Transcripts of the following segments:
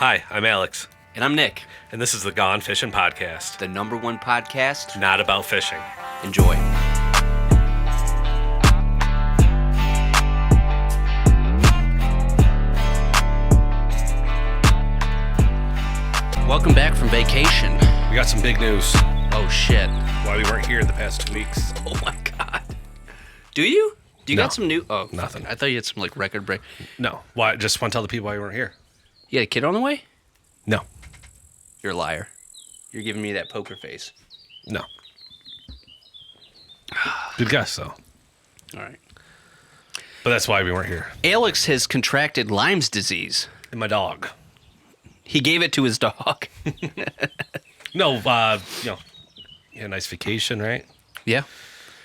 Hi, I'm Alex, And I'm Nick, and this is the Gone Fishing Podcast. the #1 podcast. Not about fishing. Enjoy. Welcome back from vacation. We got some big news. Oh, shit. Why we weren't here the past 2 weeks. Oh, my God. Do you? Do you No. got some new... Oh, Nothing. I thought you had some, record break. No. Why? Just want to tell the people why we weren't here. You had a kid on the way? No. You're a liar. You're giving me that poker face. No. Good guess, though. All right. But that's why we weren't here. Alex has contracted Lyme's disease. And my dog. He gave it to his dog. No, you had a nice vacation, right? Yeah.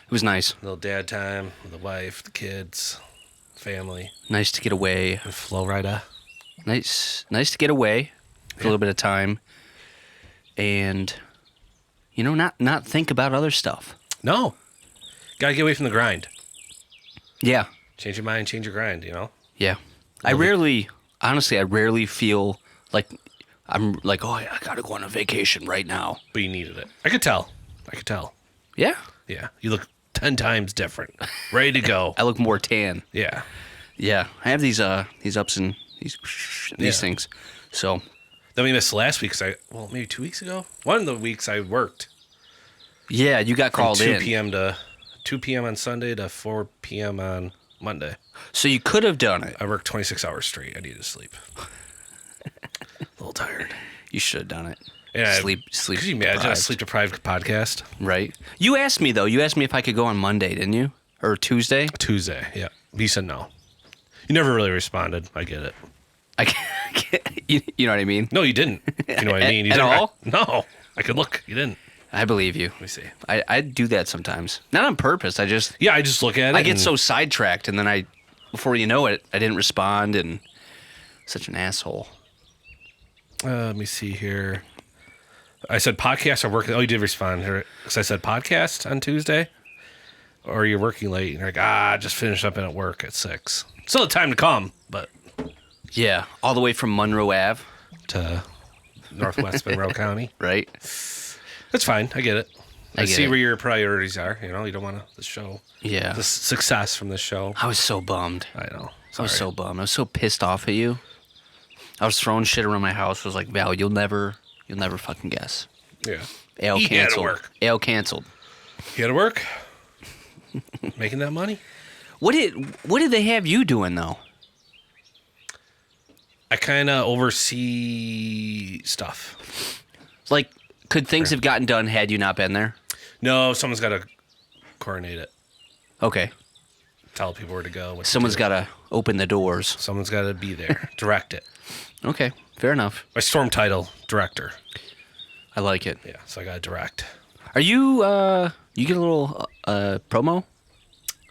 It was nice. A little dad time with the wife, the kids, family, Nice to get away. and Florida. Nice to get away for a little bit of time, and not think about other stuff. No. Gotta get away from the grind. Yeah, Change your mind, change your grind, yeah. I honestly rarely feel like I'm like, oh, I gotta go on a vacation right now. But you needed it. I could tell. Yeah, Yeah. You look 10 times different. Ready to go. I look more tan. Yeah. Yeah, I have these ups and these Yeah. things. So Then we missed last week because maybe 2 weeks ago. One of the weeks I worked yeah, you got from called 2 in. p.m. to 2 p.m. on Sunday to 4 p.m. on Monday. So you could have done it. I worked 26 hours straight. I needed to sleep. A little tired. You should have done it. Yeah, Sleep. Could you imagine a deprived. sleep-deprived podcast? Right. You asked me though. You asked me if I could go on Monday, didn't you? Or Tuesday? Tuesday, yeah. He said no. You never really responded. I get it. I can't, you know what I mean? No, you didn't. You know what I mean? You At didn't. all? No. I could look. You didn't. I believe you. Let me see. I do that sometimes. Not on purpose. I just look at it. I get and- so sidetracked, and then before you know it, I didn't respond, and such an asshole. Let me see here. I said podcast or working. Oh, you did respond. Because I said podcast on Tuesday. Or you're working late. And you're like, just finished up and at work at 6. Still the time to come, but Yeah, all the way from Monroe Ave, to Northwest Monroe County. right? That's fine. I get it. I get see it. where your priorities are. You don't want the show. Yeah. The success from this show. I was so bummed. I know. I was Sorry. so bummed. I was so pissed off at you. I was throwing shit around my house. I was like, Val, you'll never fucking guess. Yeah. Ale He had to canceled. work. Ale canceled. You had to work? Making that money? What did they have you doing though? I kind of oversee stuff. Like, could things have gotten done had you not been there? No, someone's got to coordinate it. Okay. Tell people where to go. Someone's got to open the doors. Someone's got to be there. Direct it. Okay, fair enough. My storm title, director. I like it. Yeah, so I got to direct. Are you, you get a little promo?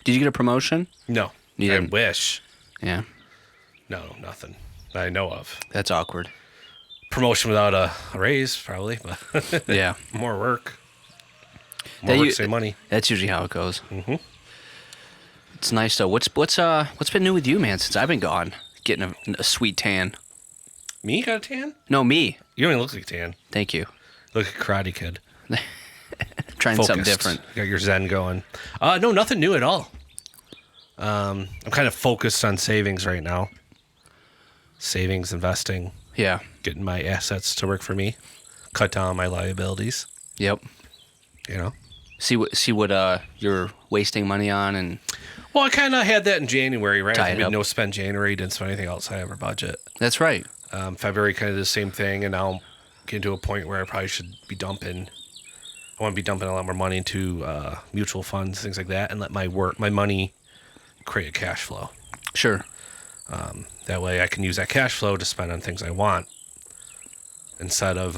Did you get a promotion? No. You I didn't? wish. Yeah, No, nothing that I know of. that's awkward. Promotion without a raise, probably, but Yeah. more work. That More work, you- save money. That's usually how it goes. Mm-hmm. It's nice, though. What's been new with you, man, since I've been gone? Getting a sweet tan. Me got a tan? No, me. You don't even look like a tan. Thank you. Look like a Karate Kid. Trying Focused. something different. You got your Zen going. No, nothing new at all. I'm kind of focused on savings right now. Savings, investing, Yeah. getting my assets to work for me, cut down my liabilities. Yep. See what you're wasting money on, and Well, I kind of had that in January, right? Tie I it did up. no spend January, didn't spend anything outside of our budget. that's right. February kind of the same thing, and now I'm getting to a point where I probably should be dumping. I want to be dumping a lot more money into mutual funds, things like that, and let my money create a cash flow. Sure. That way, I can use that cash flow to spend on things I want instead of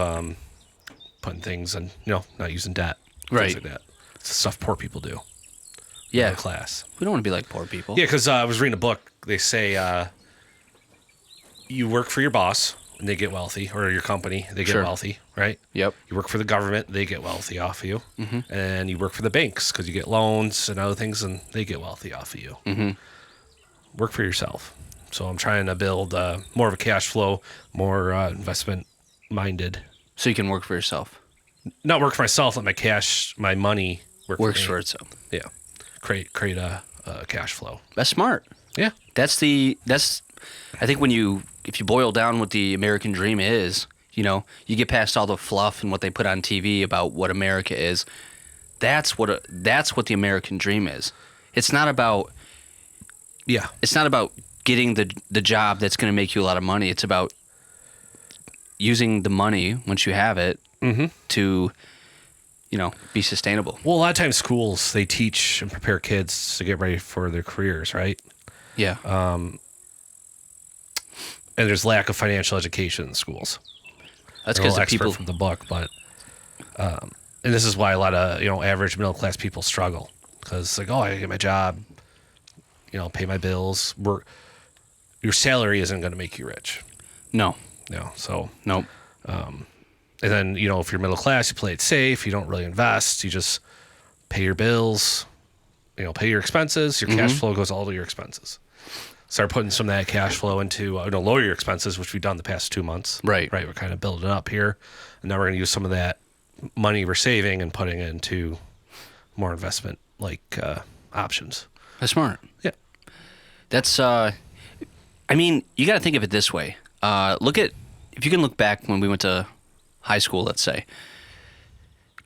putting things in, not using debt, Right. Things like that. It's the stuff poor people do. Yeah. Middle class. We don't want to be like poor people. Yeah, because I was reading a book. They say you work for your boss and they get wealthy, or your company, they get Sure. wealthy, right? Yep. You work for the government, they get wealthy off of you. Mm-hmm. And you work for the banks because you get loans and other things, and they get wealthy off of you. Mm-hmm. Work for yourself. So I'm trying to build more of a cash flow, more investment minded. So you can work for yourself. Not work for myself, let my money Works me. for itself. Yeah, create a cash flow. That's smart. Yeah, That's I think if you boil down what the American dream is, you know, you get past all the fluff and what they put on TV about what America is. That's what the American dream is. It's not about yeah. getting the job that's going to make you a lot of money. It's about using the money once you have it to, you know, be sustainable. Well, a lot of times schools, they teach and prepare kids to get ready for their careers, right? Yeah. And there's lack of financial education in schools. That's because the expert people from the book, but and this is why a lot of average middle class people struggle, because like, oh, I get my job, pay my bills. Your salary isn't going to make you rich. No. So Nope. and then if you're middle class, you play it safe. You don't really invest. You just pay your bills. Pay your expenses. Your cash flow goes all to your expenses. Start putting some of that cash flow into lower your expenses, which we've done the past 2 months. Right. We're kind of building it up here, and now we're going to use some of that money we're saving and putting it into more investment options. That's smart. Yeah. That's I mean, you got to think of it this way. If you can look back when we went to high school, let's say.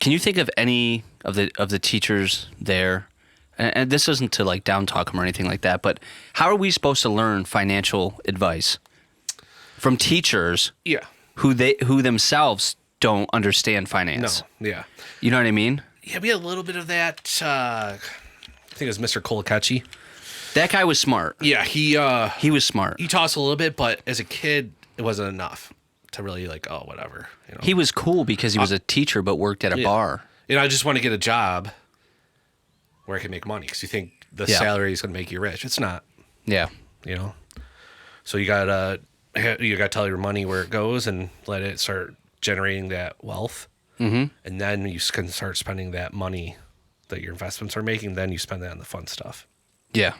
Can you think of any of the teachers there? And this isn't to like down talk them or anything like that, but how are we supposed to learn financial advice from teachers? Yeah. Who themselves don't understand finance? No. Yeah. You know what I mean? Yeah, we had a little bit of that. I think it was Mr. Kolakachi. That guy was smart. Yeah, He was smart. he taught us a little bit, but as a kid, it wasn't enough to really whatever. He was cool because he was a teacher but worked at a bar. I just want to get a job where I can make money, because you think the salary is going to make you rich. It's not. Yeah. So you gotta tell your money where it goes and let it start generating that wealth, and then you can start spending that money that your investments are making. Then you spend that on the fun stuff, Yeah.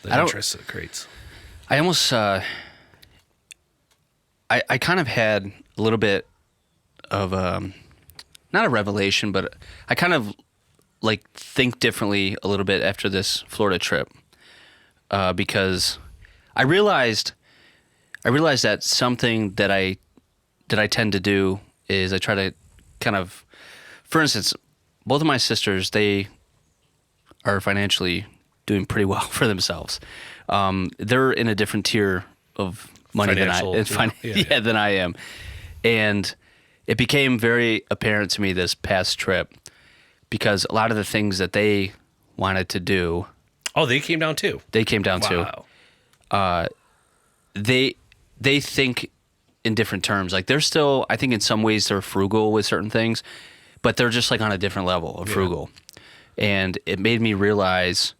the interest it creates. I almost I kind of had a little bit of not a revelation, but I kind of think differently a little bit after this Florida trip, because I realized that something that I tend to do is I try to kind of, for instance, both of my sisters, they are financially doing pretty well for themselves. They're in a different tier of money than I am, and it became very apparent to me this past trip, because a lot of the things that they wanted to do, They came down too. Wow. They think in different terms. Like, they're still, I think in some ways they're frugal with certain things, but they're just on a different level of frugal. And it made me realize,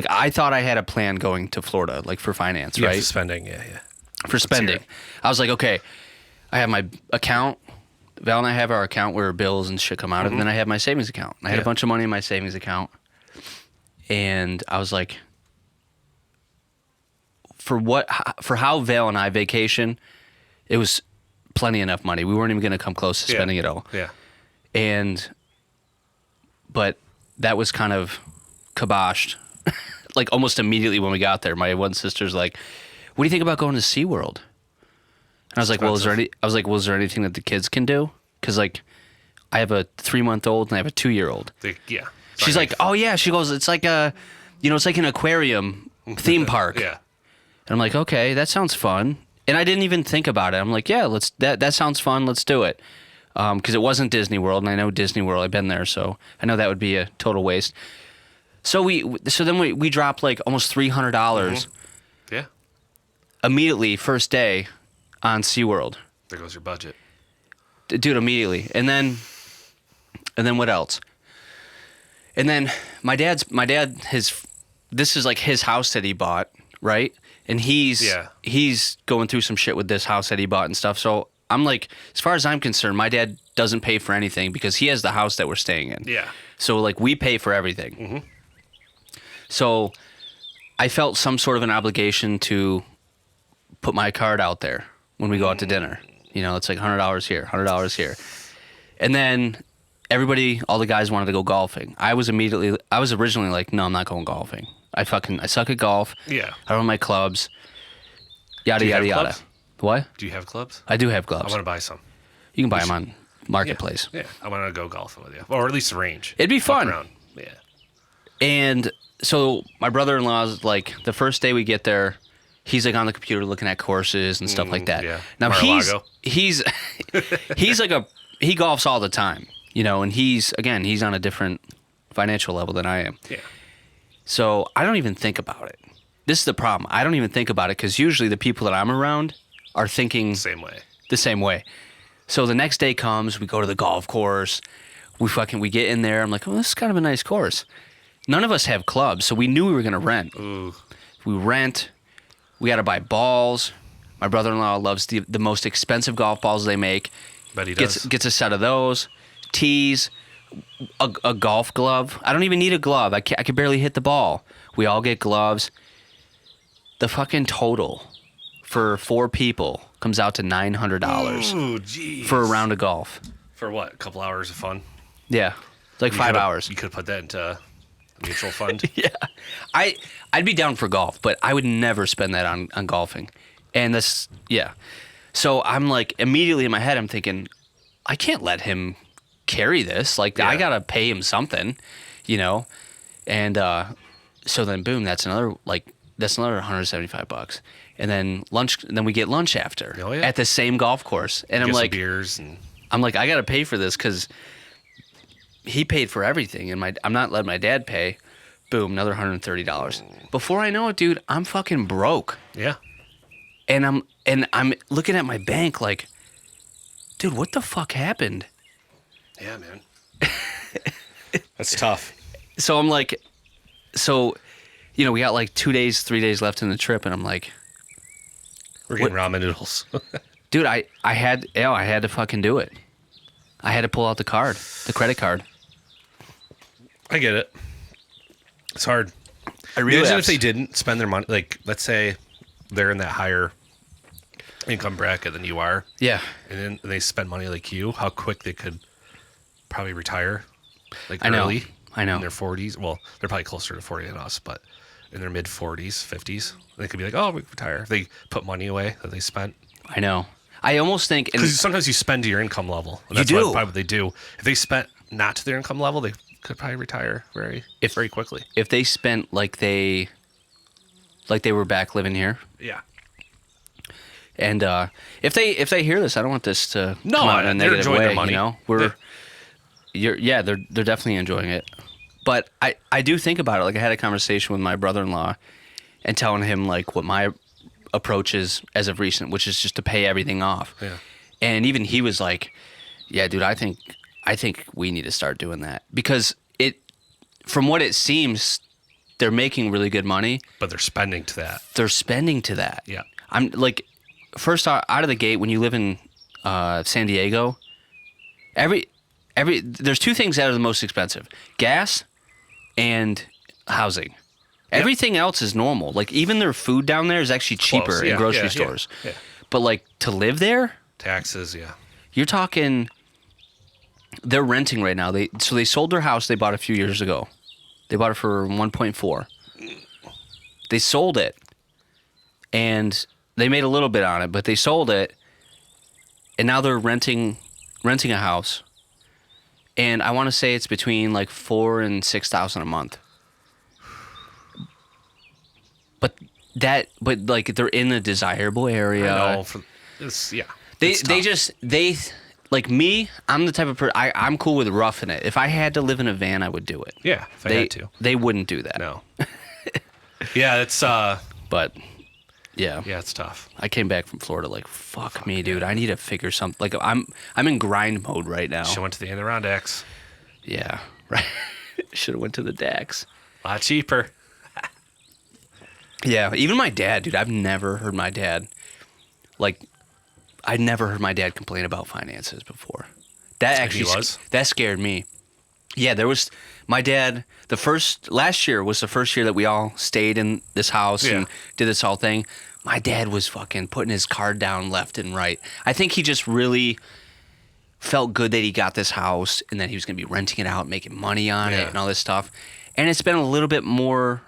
I thought I had a plan going to Florida, for finance, right? For spending, yeah. For spending. I was like, okay, I have my account. Val and I have our account where bills and shit come out of, and then I have my savings account. I had a bunch of money in my savings account. And I was like, for how Val and I vacation, it was plenty enough money. We weren't even going to come close to spending it all. Yeah. But that was kind of kiboshed. Almost immediately when we got there, my one sister's like, "What do you think about going to SeaWorld?" And I was like, "Well, is there anything that the kids can do?" Because I have a 3-month-old and I have a 2-year-old. Yeah. She's like, "Oh yeah." She goes, "It's like it's like an aquarium theme park." Yeah. And I'm like, "Okay, that sounds fun." And I didn't even think about it. I'm like, "Yeah, that sounds fun. Let's do it." Because it wasn't Disney World, and I know Disney World. I've been there, so I know that would be a total waste. So then we dropped almost $300 Yeah. immediately first day on SeaWorld. There goes your budget. Dude, immediately. And then what else? And then my dad this is his house that he bought, right? And he's going through some shit with this house that he bought and stuff. So I'm like, as far as I'm concerned, my dad doesn't pay for anything because he has the house that we're staying in. Yeah. So we pay for everything. So I felt some sort of an obligation to put my card out there when we go out to dinner. You know, it's like $100 here, $100 here. And then everybody, all the guys wanted to go golfing. I was originally like, no, I'm not going golfing. I suck at golf. Yeah. I don't have my clubs. Yada, Do you yada, have yada. clubs? What? Do you have clubs? I do have I gloves. want to buy some. You can buy them on Marketplace. Yeah. I want to go golfing with you, or at least the range. It'd be Walk fun. around. Yeah. And so my brother-in-law's like, the first day we get there, he's like on the computer looking at courses and stuff like that. yeah. Now Mar-a-Lago. he's like he golfs all the time, you know, and he's on a different financial level than I am. Yeah. So I don't even think about it. This is the problem. I don't even think about it because usually the people that I'm around are thinking Same way. the same way. So the next day comes, we go to the golf course, we get in there. I'm like, oh, this is kind of a nice course. None of us have clubs, so we knew we were gonna rent. Ooh. We rent. We got to buy balls. My brother-in-law loves the most expensive golf balls they make. Bet he does. Gets a set of those, tees, a golf glove. I don't even need a glove. I could barely hit the ball. We all get gloves. The fucking total for 4 people comes out to $900 Ooh, geez. for a round of golf. For what? A couple hours of fun? Yeah, it's like 5 hours. You could put that into a mutual fund. Yeah, I'd be down for golf, but I would never spend that on golfing. And this, yeah. So I'm like, immediately in my head, I'm thinking, I can't let him carry this. Like, I gotta pay him something, you know. And so then, boom, that's another $175. And then lunch. Then we get lunch after at the same golf course. And I'm Get some like, beers and I'm like, I gotta pay for this because he paid for everything, and I'm not letting my dad pay. Boom, another $130. Before I know it, dude, I'm fucking broke. yeah. And I'm looking at my bank like, dude, what the fuck happened? Yeah, man. That's tough. So I'm like, you know, we got like 2 days, 3 days left in the trip, and I'm like, We're getting ramen noodles. dude, I had to fucking do it. I had to pull out the credit card. I get it. It's hard. I Imagine relapsed. if they didn't spend their money. Like, let's say they're in that higher income bracket than you are, Yeah. and then they spend money like you. How quick they could probably retire, like I know. early. I know. In their 40s. Well, they're probably closer to 40 than us, but in their mid 40s, 50s, they could be like, "Oh, we retire." If they put money away that they spent. I know. I almost think, and Because sometimes you spend to your income level. And You that's do. probably what they do. If they spent not to their income level, they could probably retire very quickly. if they spent like they were back living here, Yeah. and if they hear this, I don't want this to No, come out in a they're negative enjoying way. their money. You know, they're definitely enjoying it. But I do think about it. Like, I had a conversation with my brother-in-law and telling him like what my approach is as of recent, which is just to pay everything off. Yeah. And even he was like, "Yeah, dude, I think we need to start doing that because from what it seems, they're making really good money. But they're spending to that. They're spending to that. Yeah. I'm like, first out of the gate, when you live in San Diego, there's 2 things that are the most expensive: gas and housing. Everything else is normal. Like, even their food down there is actually cheaper Close. in Yeah, grocery yeah, stores. yeah. But like, to live there, Taxes, yeah. you're talking. They're renting right now. They sold their house they bought a few years ago. They bought it for 1.4. They sold it, and they made a little bit on it, but they sold it, and now they're renting a house. And I want to say it's between like $4,000 and $6,000 a month. But like, they're in a desirable area. I know. It's They like me. I'm the type of person. I'm cool with roughing it. If I had to live in a van, I would do it. Yeah, if I had to. They wouldn't do that. No. Yeah, it's But yeah, it's tough. I came back from Florida like, fuck me, dude. I need to figure something. Like, I'm in grind mode right now. Should went to the Adirondacks. Yeah, right. Should have went to the Dax. A lot cheaper. Yeah, even my dad, dude. I've never heard my dad complain about finances before. That actually that scared me. Yeah, there was my dad. Last year was the first year that we all stayed in this house and did this whole thing. my dad was fucking putting his card down left and right. I think he just really felt good that he got this house and that he was going to be renting it out, making money on it Yeah. and all this stuff. And it's been a little bit more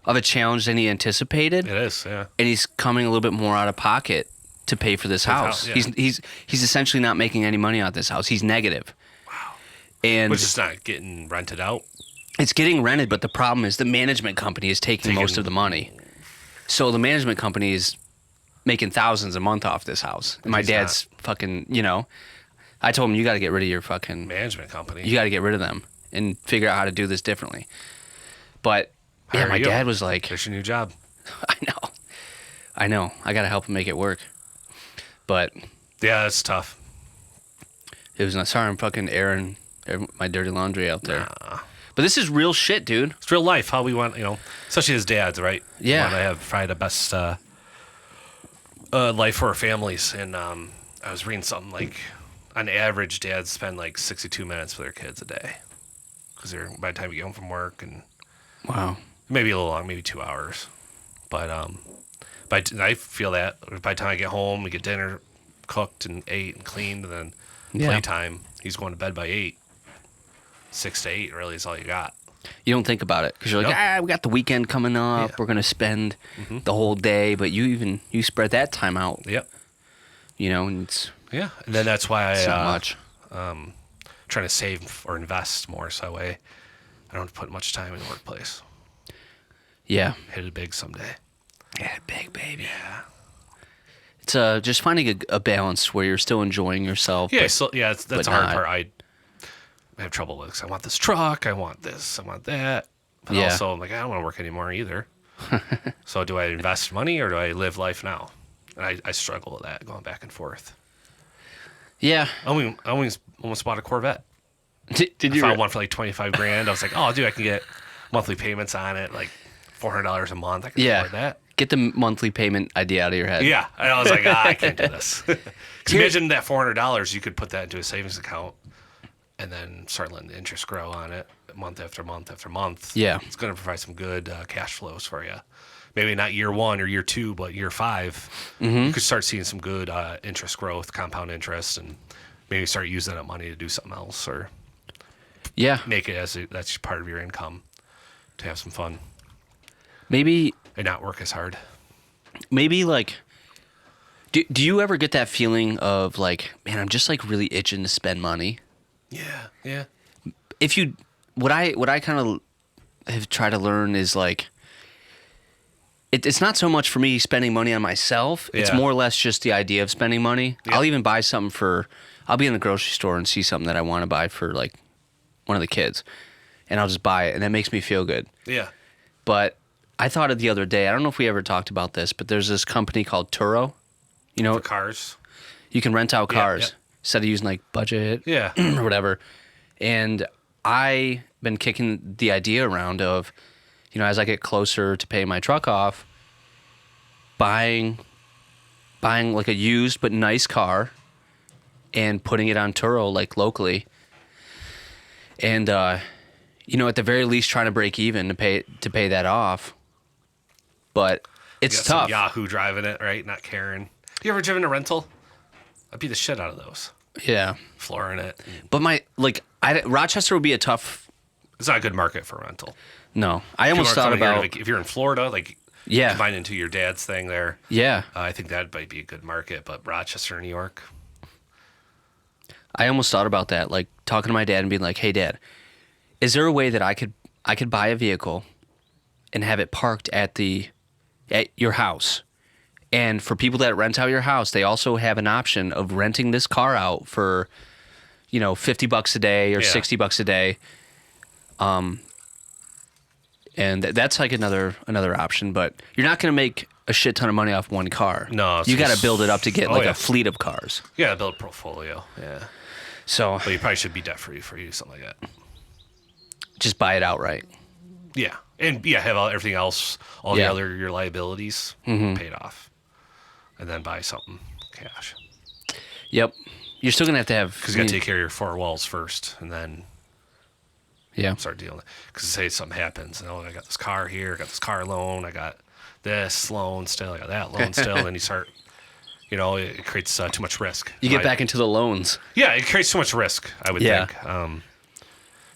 of a challenge than he anticipated. It is, yeah. And he's coming a little bit more out of pocket to pay for this house. yeah. He's essentially not making any money out this house. He's negative. Wow. And Which is not getting rented out. it's getting rented, but the problem is the management company is taking most of the money. So the management company is making thousands a month off this house. And my He's dad's fucking, you know, I told him, you got to get rid of your fucking, Management company. you got to get rid of them and figure out how to do this differently. But yeah, Hire my you. dad was like, There's your new job. I know. I got to help him make it work. But Yeah, it's tough. it was not, sorry, I'm fucking airing my dirty laundry out there. Nah. But this is real shit, dude. It's real life. How we want, especially as dads, right? Yeah. We want to have probably the best life for our families. And I was reading something like, on average, dads spend like 62 minutes with their kids a day. Because by the time you get home from work, and Wow. maybe a little long, maybe 2 hours. But I feel that by the time I get home, we get dinner cooked and ate and cleaned, and then Yeah. playtime, he's going to bed by 8. 6 to 8 really is all you got. You don't think about it because you're like, Nope. we got the weekend coming up. Yeah. We're gonna spend the whole day, but you spread that time out. Yep. And it's Yeah. And then that's why so I much. trying to save or invest more so that way I don't put much time in the workplace. Yeah. Hit it big someday. Yeah, big baby. Yeah. It's just finding a balance where you're still enjoying yourself. Yeah. but- So that's but the hard not. part. I have trouble with 'cause I want this truck. I want this. I want that. But Yeah. also I'm like, I don't want to work anymore either. So do I invest money or do I live life now? And I struggle with that going back and forth. Yeah. I almost bought a Corvette. Did I you? found one for like 25 grand. I was like, oh, dude, I can get monthly payments on it, like $400 a month. I can Yeah. afford that. Get the monthly payment idea out of your head. Yeah. And I was like, I can't do this. 'Cause imagine that $400, you could put that into a savings account and then start letting the interest grow on it month after month after month. Yeah. It's going to provide some good cash flows for you. Maybe not year 1 or year 2, but year 5, you could start seeing some good interest growth, compound interest, and maybe start using that money to do something else or Yeah. make it that's part of your income to have some fun Maybe and not work as hard. like do you ever get that feeling of like, man, I'm just like really itching to spend money? Yeah. Yeah. If you what I kind of have tried to learn is like it's not so much for me spending money on myself. It's Yeah. more or less just the idea of spending money. Yeah. I'll even buy something I'll be in the grocery store and see something that I want to buy for like one of the kids, and I'll just buy it, and that makes me feel good. Yeah. But I thought of the other day, I don't know if we ever talked about this, but there's this company called Turo. For cars. You can rent out Yeah, cars yeah. instead of using like budget Yeah. or whatever. And I've been kicking the idea around of, as I get closer to paying my truck off, buying like a used but nice car and putting it on Turo like locally. And at the very least trying to break even to pay that off. But it's You got some tough. Yahoo driving it, right? Not caring. You ever driven a rental? I'd beat the shit out of those. Yeah. Flooring it. But Rochester would be a tough. It's not a good market for rental. No, I almost If you thought wanna come here, about. like, if you're in Florida, like Yeah. combine into your dad's thing there. Yeah. I think that might be a good market. But Rochester, New York, I almost thought about that, like talking to my dad and being like, "Hey, Dad, is there a way that I could buy a vehicle and have it parked at your house? And for people that rent out your house, they also have an option of renting this car out for, $50 a day or Yeah. $60 a day. And that's like another option, but you're not going to make a shit ton of money off one car. No, it's you got to just- build it up to get Oh, like yeah. a fleet of cars. you gotta build a portfolio. Yeah. So But you probably should be debt free for you, something like that. just buy it outright. Yeah. And have everything else, all Yeah. your liabilities paid off. And then buy something cash. Yep. You're still gonna have to have. Because you got to take care of your 4 walls first and then Yeah. start dealing. Because say something happens, I got this car here, I got this car loan, I got this loan still, I got that loan still, and then you start, it creates too much risk. You get back into the loans. Yeah, it creates too much risk, I would Yeah. think.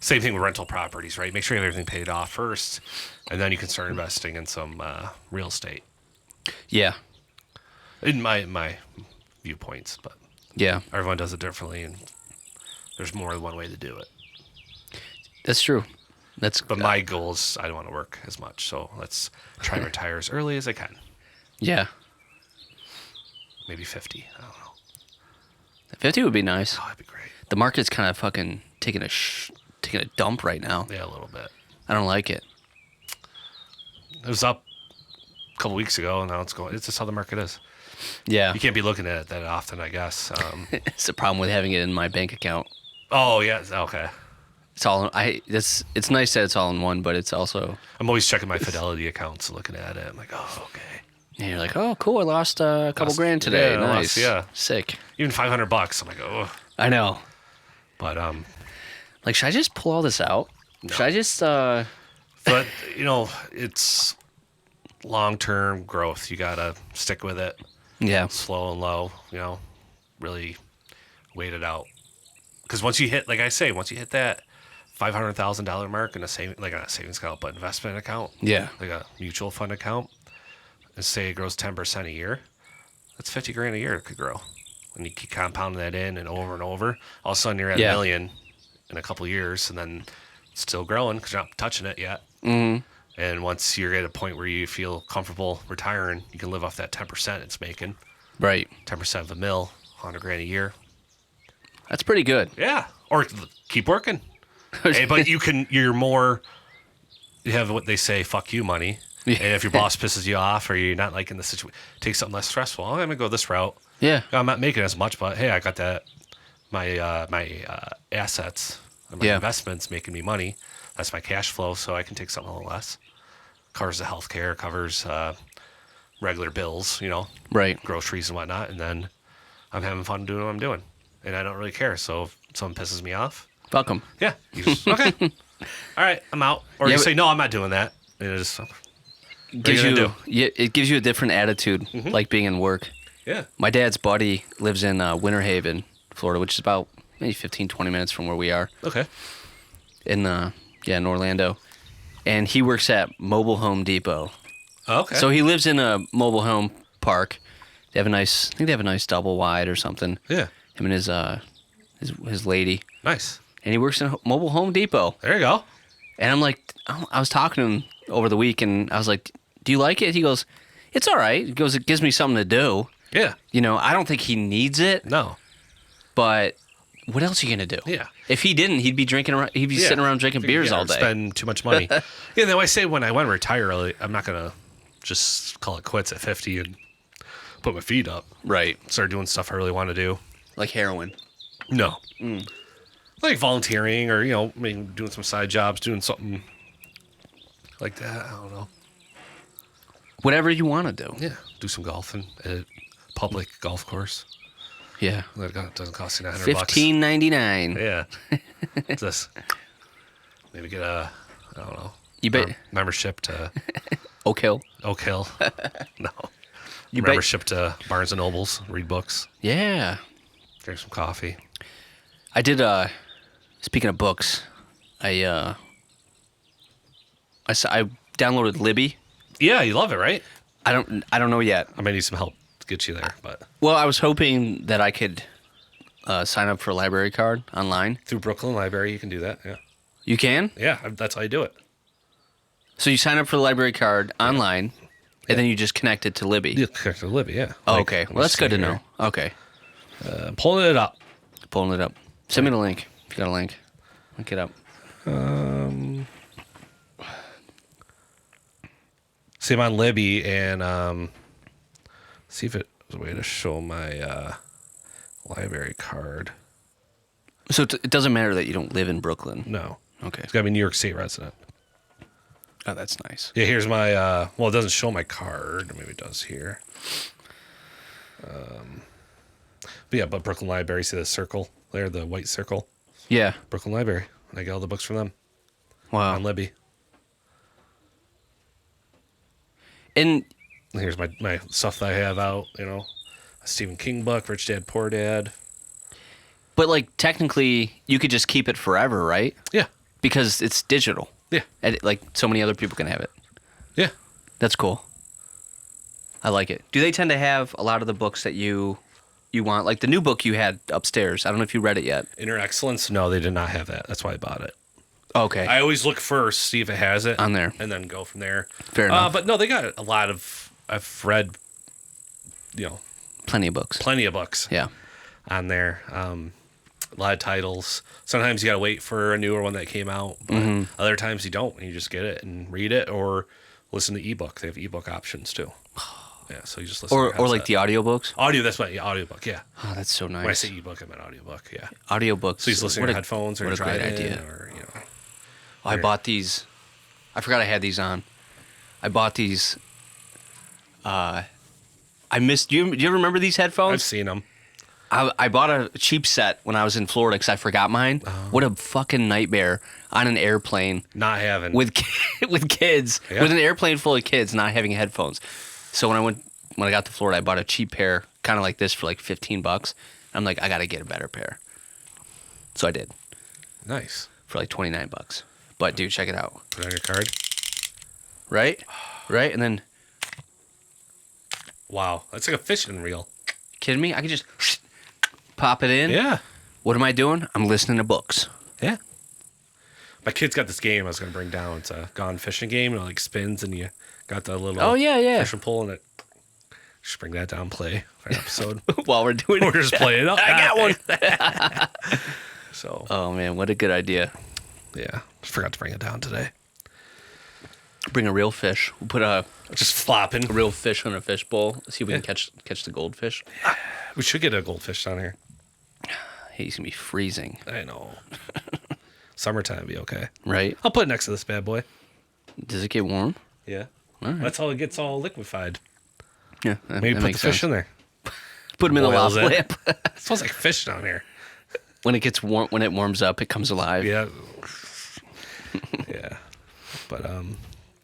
Same thing with rental properties, right? Make sure you have everything paid off first, and then you can start investing in some real estate. Yeah. In my viewpoints, but Yeah. everyone does it differently, and there's more than one way to do it. That's true. But my goal is I don't want to work as much, so let's try and retire as early as I can. Yeah. Maybe 50. I don't know. 50 would be nice. Oh, that'd be great. The market's kind of fucking taking a dump right now. Yeah, a little bit. I don't like it. It was up a couple weeks ago, and now it's going. It's just how the market is. Yeah. You can't be looking at it that often, I guess. It's the problem with having it in my bank account. Oh yeah, okay. It's all it's nice that it's all in one, but it's also I'm always checking my Fidelity accounts, looking at it. I'm like, oh, okay. and you're like, oh, cool, I lost a couple grand today. yeah, Nice. yeah. Sick. Even $500. I'm like, oh. I know. But Like, should I just pull all this out? No. Should I just but it's long-term growth. You gotta stick with it. yeah. Slow and low. Really wait it out. Because once you hit that $500,000 mark in not a savings account, but investment account, Yeah. like a mutual fund account, and say it grows 10% a year, that's 50 grand a year it could grow. And you keep compounding that in and over, all of a sudden you're at Yeah. $1 million in a couple of years, and then it's still growing because you're not touching it yet. Mm-hmm. And once you're at a point where you feel comfortable retiring, you can live off that 10% it's making. Right. 10% of a mil, 100 grand a year. That's pretty good. Yeah. Or keep working. Hey, but you have what they say, fuck you money. Yeah. And if your boss pisses you off or you're not liking the situation, take something less stressful. I'm going to go this route. Yeah. I'm not making as much, but hey, I got that. My assets, my Yeah. investments making me money. That's my cash flow, so I can take something a little less. Covers the healthcare, covers regular bills, Right. groceries and whatnot, and then I'm having fun doing what I'm doing, and I don't really care. So if someone pisses me off, Fuck 'em. yeah, you just okay, all right, I'm out. Or Yeah, you but- say no, I'm not doing that. And it just Gives gonna you, do? yeah, it gives you a different attitude, like being in work. yeah, My dad's buddy lives in Winter Haven, Florida, which is about maybe 15, 20 minutes from where we are okay, in Orlando. And he works at Mobile Home Depot. okay. So he lives in a mobile home park. I think they have a nice double wide or something. yeah, Him and his lady. nice. And he works in Mobile Home Depot. There you go. And I'm like, I was talking to him over the week, and I was like, do you like it? He goes, it's all right. He goes, it gives me something to do. Yeah, I don't think he needs it, no, but what else are you going to do? yeah. If he didn't, he'd be sitting around drinking beers all day. Spend too much money. Yeah, though I say when I want to retire early, I'm not gonna just call it quits at 50 and put my feet up. Right. Start doing stuff I really want to do. Like heroin. No. Like volunteering or, maybe doing some side jobs, doing something like that. I don't know. Whatever you want to do. Yeah. Do some golfing at a public golf course. Yeah. That doesn't cost you $900. $15.99. Yeah. Just maybe get I don't know. You bet. Membership to Oak Hill. Oak Hill. No. You bet. Membership to Barnes and Nobles, read books, Yeah. drink some coffee. I did. Speaking of books, I downloaded Libby. Yeah, you love it, right? I don't know yet. I might need some help to get you there, but Well, I was hoping that I could sign up for a library card online. through Brooklyn Library, you can do that. Yeah. You can. Yeah, that's how you do it. So you sign up for the library card online, and then you just connect it to Libby. You connect to Libby, yeah. Oh, Like, okay. let me Well, that's see good to here. know. Okay. Pulling it up. Pulling it up. Send me the link if you got a link. Link it up. See, I'm on Libby and see if it's a way to show my library card. So it doesn't matter that you don't live in Brooklyn. No. Okay. It's got to be New York State resident. Oh, that's nice. Yeah, here's my, well, it doesn't show my card. Maybe it does here. But yeah, but Brooklyn Library, see the circle there, the white circle? Yeah. Brooklyn Library. I get all the books from them Wow. on Libby. And Here's my stuff that I have out. A Stephen King book, Rich Dad Poor Dad. But like technically, you could just keep it forever, right? Yeah, Because it's digital. yeah, And like so many other people can have it. yeah. That's cool. I like it. Do they tend to have a lot of the books that you want? Like the new book you had upstairs. I don't know if you read it yet. Inner Excellence. No, they did not have that. That's why I bought it. Okay. I always look first, see if it has it On there. and then go from there. Fair enough. But no, they got a lot of. I've read, Plenty of books. plenty of books Yeah. on there. A lot of titles. Sometimes you gotta wait for a newer one that came out, but other times you don't, and you just get it and read it or listen to ebook. They have ebook options too. Yeah, so you just listen. Or like the audiobooks. audio. That's my audiobook. Yeah. Oh, that's so nice. When I say ebook, I meant audiobook. Yeah. Audiobooks. So you just listen to what your a- headphones or what a great drive idea. in or Oh, I bought these. I forgot I had these on. I bought these. I missed. Do you ever remember these I've headphones? seen them. I bought a cheap set when I was in Florida because I forgot mine. What a fucking nightmare on an airplane Not having. with with kids, Yeah. with an airplane full of kids not having headphones. So when I got to Florida, I bought a cheap pair, kind of like this, for like $15. I'm like, I got to get a better pair. So I did Nice. for like $29. But dude, check it out. Put it on your card. Right, right, and then Wow, that's like a fishing reel. kidding me? I could just pop it in. Yeah. What am I doing? I'm listening to books. Yeah. My kid's got this game I was gonna bring down. It's a Gone Fishing game. It like spins and you got the little Oh yeah. fishing pole and it. Just bring that down. Play for an episode. While we're doing We're it. just playing it up. I got one. So Oh man, what a good idea. yeah, just forgot to bring it down today. Bring a real fish. We'll put a Just flopping. real fish in a fish bowl. See if we can catch the goldfish. We should get a goldfish down here. Hey, he's gonna be freezing, I know. Summertime would be okay. right? I'll put it next to this bad boy. Does it get warm? Yeah. All right. That's how it gets all liquefied. Yeah, that, Maybe that put the makes fish sense. in there. Put them in the Boils lava it. lamp. It smells like fish down here. When it gets warm, when it warms up, it comes alive. Yeah. Yeah. But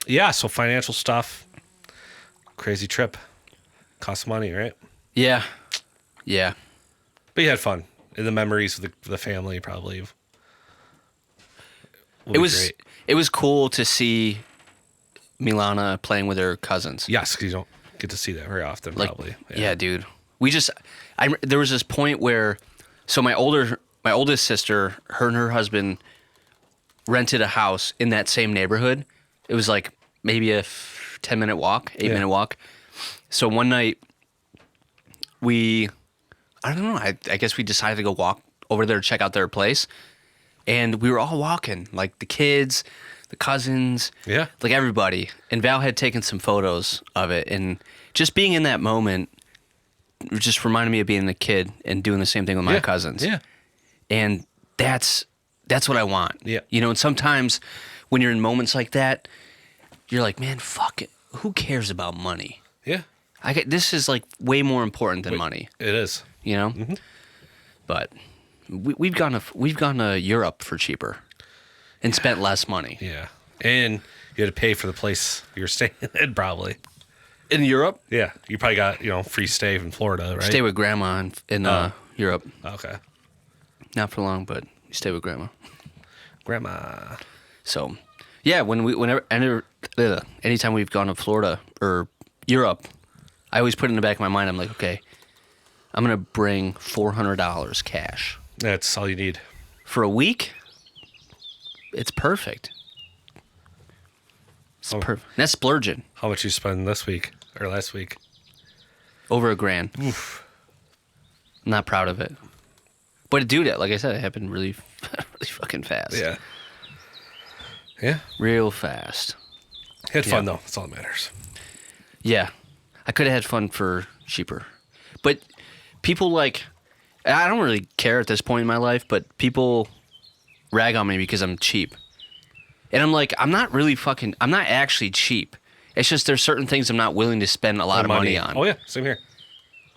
yeah, so financial stuff. Crazy trip. Costs money, right? Yeah, yeah. But you had fun. And the memories of the family probably will It be was great. it was cool to see Milana playing with her cousins. Yes, 'cause you don't get to see that very often, Like, probably. yeah, dude. There was this point where, so my oldest sister, her and her husband rented a house in that same neighborhood. It was like maybe a 10-minute walk, 8-minute walk. So one night I don't know, I guess we decided to go walk over there to check out their place. And we were all walking, like the kids, the cousins, Yeah. like everybody. And Val had taken some photos of it. And just being in that moment just reminded me of being a kid and doing the same thing with my cousins. Yeah. And that's what I want. Yeah. You know, and sometimes when you're in moments like that, you're like, man, fuck it. Who cares about money? Yeah. This is like way more important than money, It is. you know? But we've gone to Europe for cheaper and spent less money. Yeah. And you had to pay for the place you're staying in, probably. In Europe? Yeah. You probably got, free stay in Florida, right? Stay with grandma in Europe. Okay. Not for long, but you stay with grandma. Grandma. So, yeah, anytime we've gone to Florida or Europe, I always put it in the back of my mind. I'm like, okay, I'm gonna bring $400 cash That's all you need. for a week. It's perfect. It's perfect. That's splurging How much you spend this week or last week? over $1,000. I'm not proud of it, but dude, like I said, it happened really, really fucking fast. Yeah. Yeah. Real fast. Had fun, Yeah. though. That's all that matters. Yeah. I could have had fun for cheaper. But people like, I don't really care at this point in my life, but people rag on me because I'm cheap. And I'm like, I'm not actually cheap. It's just there's certain things I'm not willing to spend a lot of money on. Oh, yeah. Same here.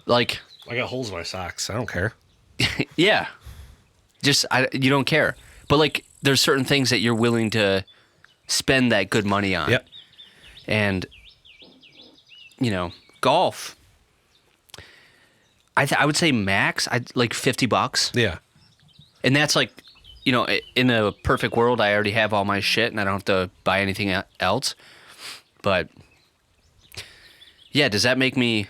Like, I got holes in my socks. I don't care. yeah. You don't care. But like, there's certain things that you're willing to spend that good money on. Yep. And golf. I would say max, like $50. Yeah. And that's like, in a perfect world, I already have all my shit and I don't have to buy anything else. But yeah, does that make me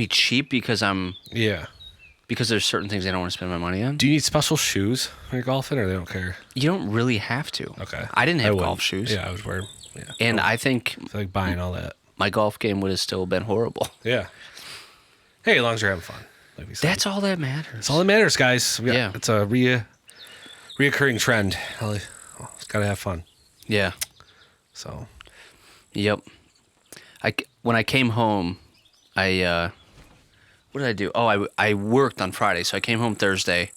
cheap because there's certain things I don't want to spend my money on? Do you need special shoes when you're golfing, or they don't care? You don't really have to. Okay. I didn't have wouldn't. golf shoes. Yeah, I was wearing. Yeah. And I think It's like buying all that. my golf game would have still been horrible. Yeah. Hey, as long as you're having fun. Like we said. That's all that matters. That's all that matters, guys. Yeah. It's a reoccurring trend. It's got to have fun. Yeah. So. Yep. When I came home, what did I do? Oh, I worked on Friday. So I came home Thursday,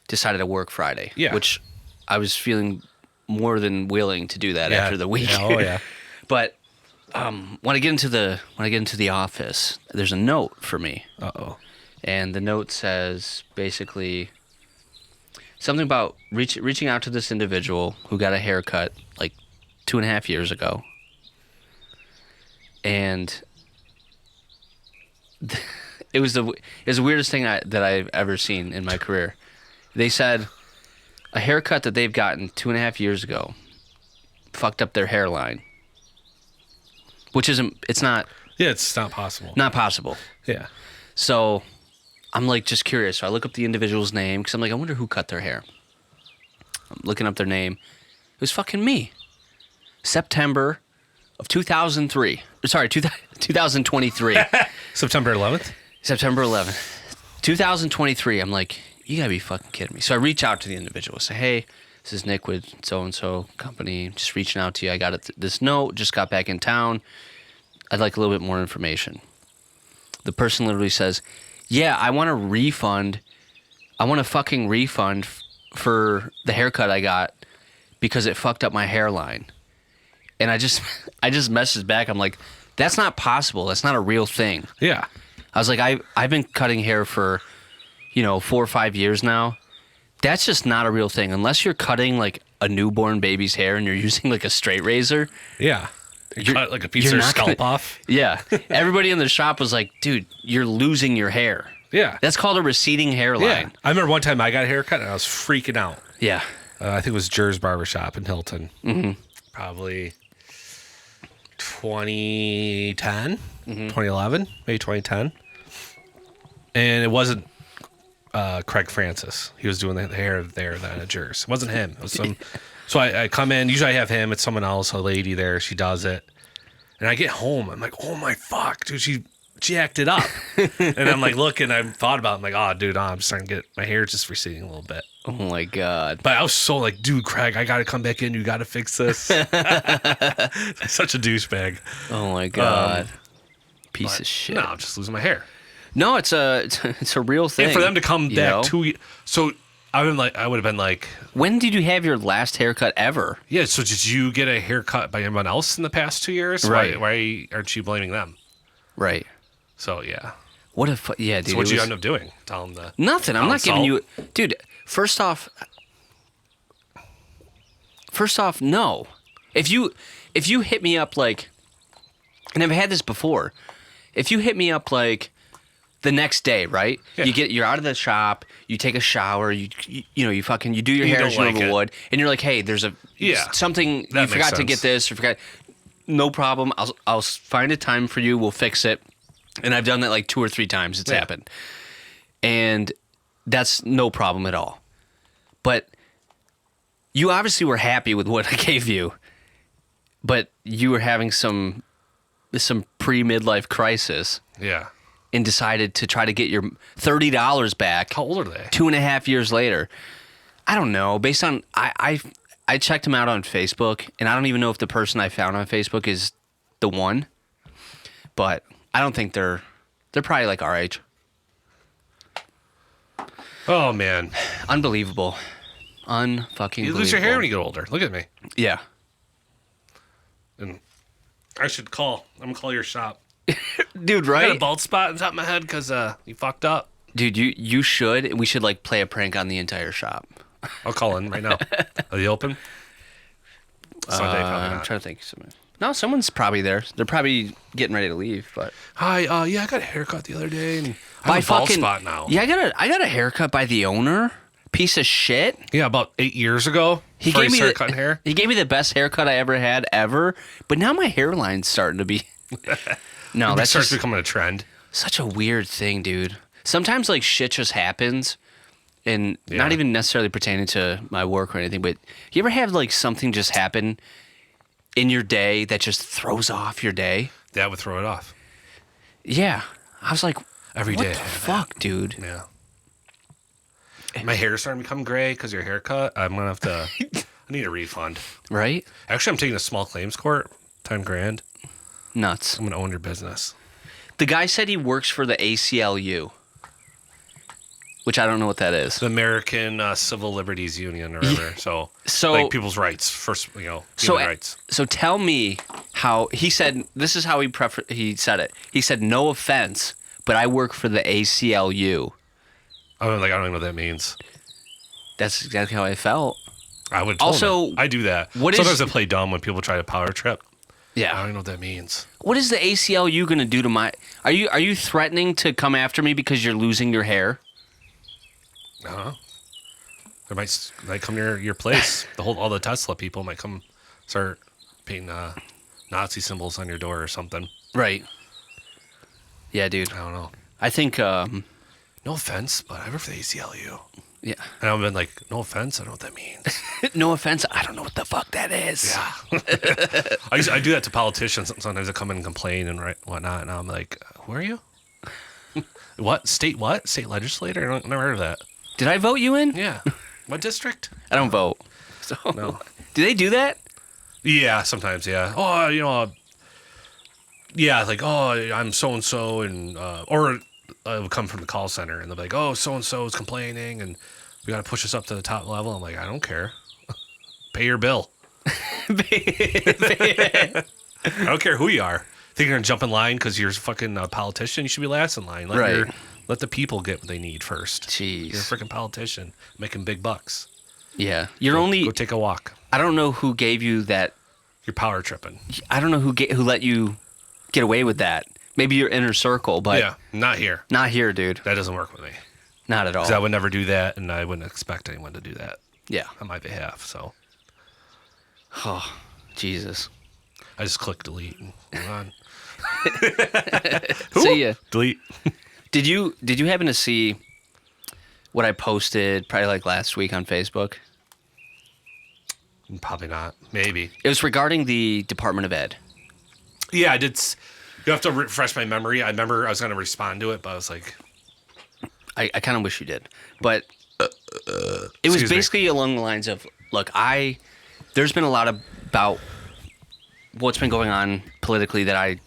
decided to work Friday. Yeah. Which I was feeling more than willing to do that after the week. Yeah, oh yeah. But when I get into the office, there's a note for me. Uh-oh. And the note says basically something about reaching out to this individual who got a haircut like 2.5 years ago. And it was the weirdest thing that I've ever seen in my career. They said a haircut that they've gotten 2.5 years ago fucked up their hairline. Which it's not... Yeah, it's not possible. Not possible. Yeah. So I'm like just curious. So I look up the individual's name because I'm like, I wonder who cut their hair. I'm looking up their name. It was fucking me. September of 2003. Sorry, 2023. September 11th? September 11th. 2023. I'm like, you gotta be fucking kidding me. So I reach out to the individual. Say, hey, this is Nick with so-and-so company. Just reaching out to you. I got this note. Just got back in town. I'd like a little bit more information. The person literally says, yeah, I want a refund. I want a fucking refund for the haircut I got because it fucked up my hairline. And I just messaged back. I'm like, that's not possible. That's not a real thing. Yeah. I was like, I've been cutting hair for, 4 or 5 years now. That's just not a real thing. Unless you're cutting like a newborn baby's hair and you're using like a straight razor. Yeah. You cut like a piece of their scalp off. Yeah. Everybody in the shop was like, dude, you're losing your hair. Yeah. That's called a receding hairline. Yeah. I remember one time I got a haircut and I was freaking out. Yeah. I think it was Jer's Barbershop in Hilton. Mm-hmm. Probably 2010, 2011, maybe 2010. And it wasn't Craig Francis. He was doing the hair there then at Jer's. It wasn't him. It was some. So I come in. Usually I have him. It's someone else, a lady there. She does it. And I get home. I'm like, oh my fuck, dude. She jacked it up. And I'm like, looking. I've thought about it. I'm like, oh, dude, I'm just starting to get my hair just receding a little bit. Oh my God. But I was so like, dude, Craig, I got to come back in. You got to fix this. Such a douchebag. Oh my God. Piece of shit. No, I'm just losing my hair. No, it's a real thing. And for them to come back so I would have been like, when did you have your last haircut ever? yeah. So did you get a haircut by anyone else in the past 2 years? Right. Why aren't you blaming them? Right. So yeah. What if? Yeah, dude. So what'd you end up doing? Tell them nothing. I'm not giving you, dude. First off, no. If you hit me up like, and I've had this before. If you hit me up like the next day, right? Yeah. You're out of the shop, you take a shower, you do your hair don't as like you it. would, and you're like, hey, there's something That you forgot makes to get sense. this or forgot. No problem. I'll find a time for you. We'll fix it. And I've done that like 2 or 3 times. It's happened. And that's no problem at all. But you obviously were happy with what I gave you. But you were having some pre-midlife crisis. Yeah. And decided to try to get your $30 back. How old are they? 2.5 years later. I don't know. Based on I checked him out on Facebook, and I don't even know if the person I found on Facebook is the one. But I don't think they're probably like our age. Oh man. Unbelievable. Unfucking. You lose your hair when you get older. Look at me. Yeah. And I should call. I'm gonna call your shop. Dude, I got a right? bald spot on top of my head because you fucked up. Dude, you should. We should like play a prank on the entire shop. I'll call in right now. Are they open? Sunday, probably I'm not. trying to think of something. No, someone's probably there. They're probably getting ready to leave. But Hi, yeah, I got a haircut the other day, and I have a bald spot now. Yeah, I got a haircut by the owner. Piece of shit. Yeah, about 8 years ago. He gave me cutting hair. He gave me the best haircut I ever had ever. But now my hairline's starting to be. No, That that's starts just becoming a trend. such a weird thing, dude. Sometimes like shit just happens, and not even necessarily pertaining to my work or anything. But you ever have like something just happen in your day that just throws off your day? That would throw it off. Yeah, I was like, Every what day. the fuck, dude? Yeah. My hair's starting to become gray because your haircut. I'm gonna have to. I need a refund. Right? Actually, I'm taking a small claims court. $10,000. Nuts. I'm gonna own your business. The guy said he works for the ACLU, which I don't know what that is. The American Civil Liberties Union or whatever. So like people's rights, first, human rights. So tell me how he said. This is how he said it. He said, "No offense, but I work for the ACLU." I don't even know what that means. That's exactly how I felt. I would Also, I do that. what is- Sometimes I play dumb when people try to power trip. I Yeah. don't even know what that means. What is the ACLU gonna do to my? Are you threatening to come after me because you're losing your hair? They might come near your place. All the Tesla people might come start painting Nazi symbols on your door or something. Right. Yeah, dude. I don't know. I think. No offense, but I work for the ACLU. Yeah. And I've been like, no offense, I don't know what that means. No offense. I don't know what the fuck that is. Yeah. I do that to politicians. Sometimes they come in and complain and whatnot, and I'm like, who are you? What? State legislator? I never heard of that. Did I vote you in? Yeah. What district? I don't vote. So. No. Do they do that? Yeah, sometimes, yeah. Oh, yeah, like, oh, I'm so-and-so, and, or I would come from the call center, and they'll be like, oh, so-and-so is complaining, and we got to push us up to the top level. I'm like, I don't care. Pay your bill. I don't care who you are. Think you're going to jump in line because you're a fucking politician? You should be last in line. Let the people get what they need first. Jeez. You're a freaking politician making big bucks. Yeah. Go take a walk. I don't know who gave you that. You're power tripping. I don't know who let you get away with that. Maybe your inner circle, but Yeah, not here. not here, dude. That doesn't work with me. Not at all. Because I would never do that, and I wouldn't expect anyone to do that Yeah. on my behalf. So Oh, Jesus. I just click delete and move on. See ya. Delete. Did you happen to see what I posted probably like last week on Facebook? Probably not. Maybe. It was regarding the Department of Ed. Yeah, I did. You have to refresh my memory. I remember I was going to respond to it, but I was like, I kind of wish you did. But it was basically along the lines of, look, there's been a lot about what's been going on politically that I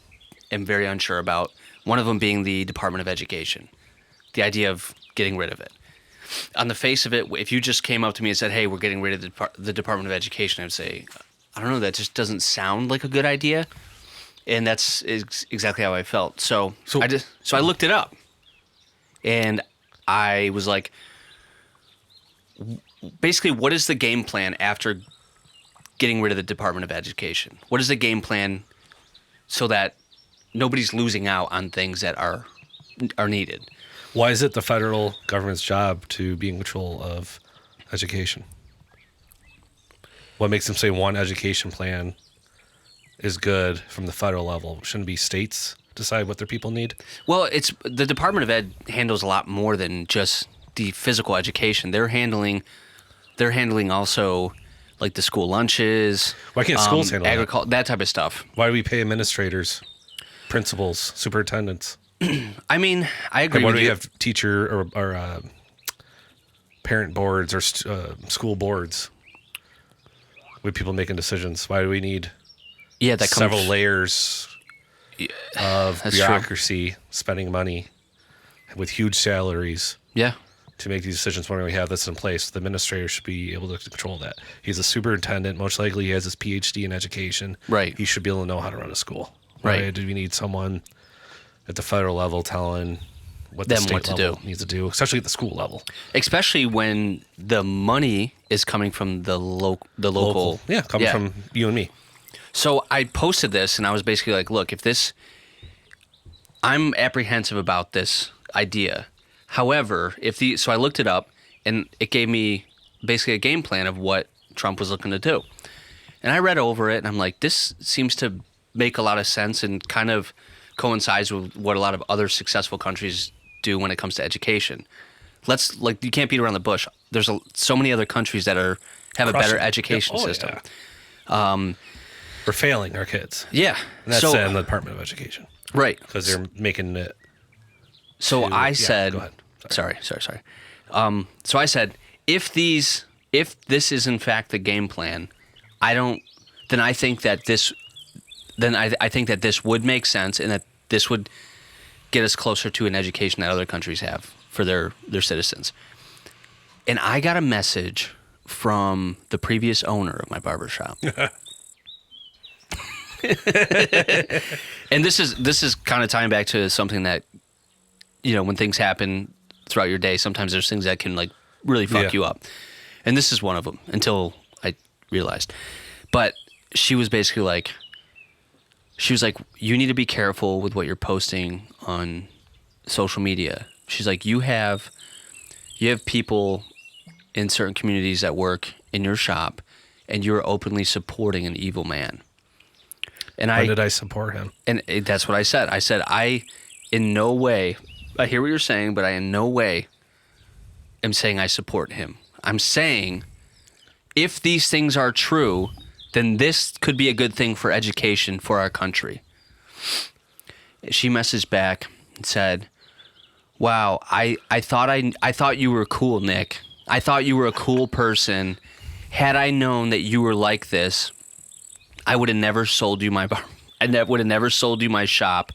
am very unsure about. One of them being the Department of Education, the idea of getting rid of it. On the face of it, if you just came up to me and said, hey, we're getting rid of the Department of Education, I would say, I don't know, that just doesn't sound like a good idea. And that's exactly how I felt. So I looked it up. And I was like, basically, what is the game plan after getting rid of the Department of Education? What is the game plan so that nobody's losing out on things that are needed? why is it the federal government's job to be in control of education? What makes them say one education plan is good from the federal level? Shouldn't it be states decide what their people need? Well, it's the Department of Ed handles a lot more than just the physical education. They're handling also like the school lunches. Why can't schools handle agriculture, that type of stuff? Why do we pay administrators, principals, superintendents? I mean, I agree And why with do we you. have teacher or parent boards or school boards with people making decisions? Why do we need that several comes, layers of that's true. bureaucracy, spending money with huge salaries Yeah. to make these decisions when we have this in place? The administrator should be able to control that. He's a superintendent. Most likely he has his PhD in education. Right. He should be able to know how to run a school. Right. Why do we need someone at the federal level telling what the Them state what to level do. needs to do, especially at the school level? Especially when the money is coming from the local. Yeah, coming from you and me. So I posted this, and I was basically like, look, I'm apprehensive about this idea. However, so I looked it up, and it gave me basically a game plan of what Trump was looking to do. And I read over it, and I'm like, this seems to make a lot of sense and kind of coincides with what a lot of other successful countries do when it comes to education. You can't beat around the bush. There's so many other countries that have a better education system. Yeah. We're failing our kids. Yeah. And that's in the Department of Education. Right. Because they're making it. So I said, go ahead. Sorry. So I said, if this is in fact the game plan, I think that this would make sense, and that this would get us closer to an education that other countries have for their citizens. And I got a message from the previous owner of my barbershop. And this is kind of tying back to something that, when things happen throughout your day, sometimes there's things that can like really fuck you up. And this is one of them until I realized. But she was basically like, you need to be careful with what you're posting on social media. She's like, you have people in certain communities that work in your shop, and you're openly supporting an evil man. And Why did I support him? And that's what I said. I said, in no way, I hear what you're saying, but I in no way am saying I support him. I'm saying if these things are true, then this could be a good thing for education for our country. She messaged back and said, wow, I thought you were cool, Nick. I thought you were a cool person. Had I known that you were like this, I would have never sold you my bar. I would have never sold you my shop.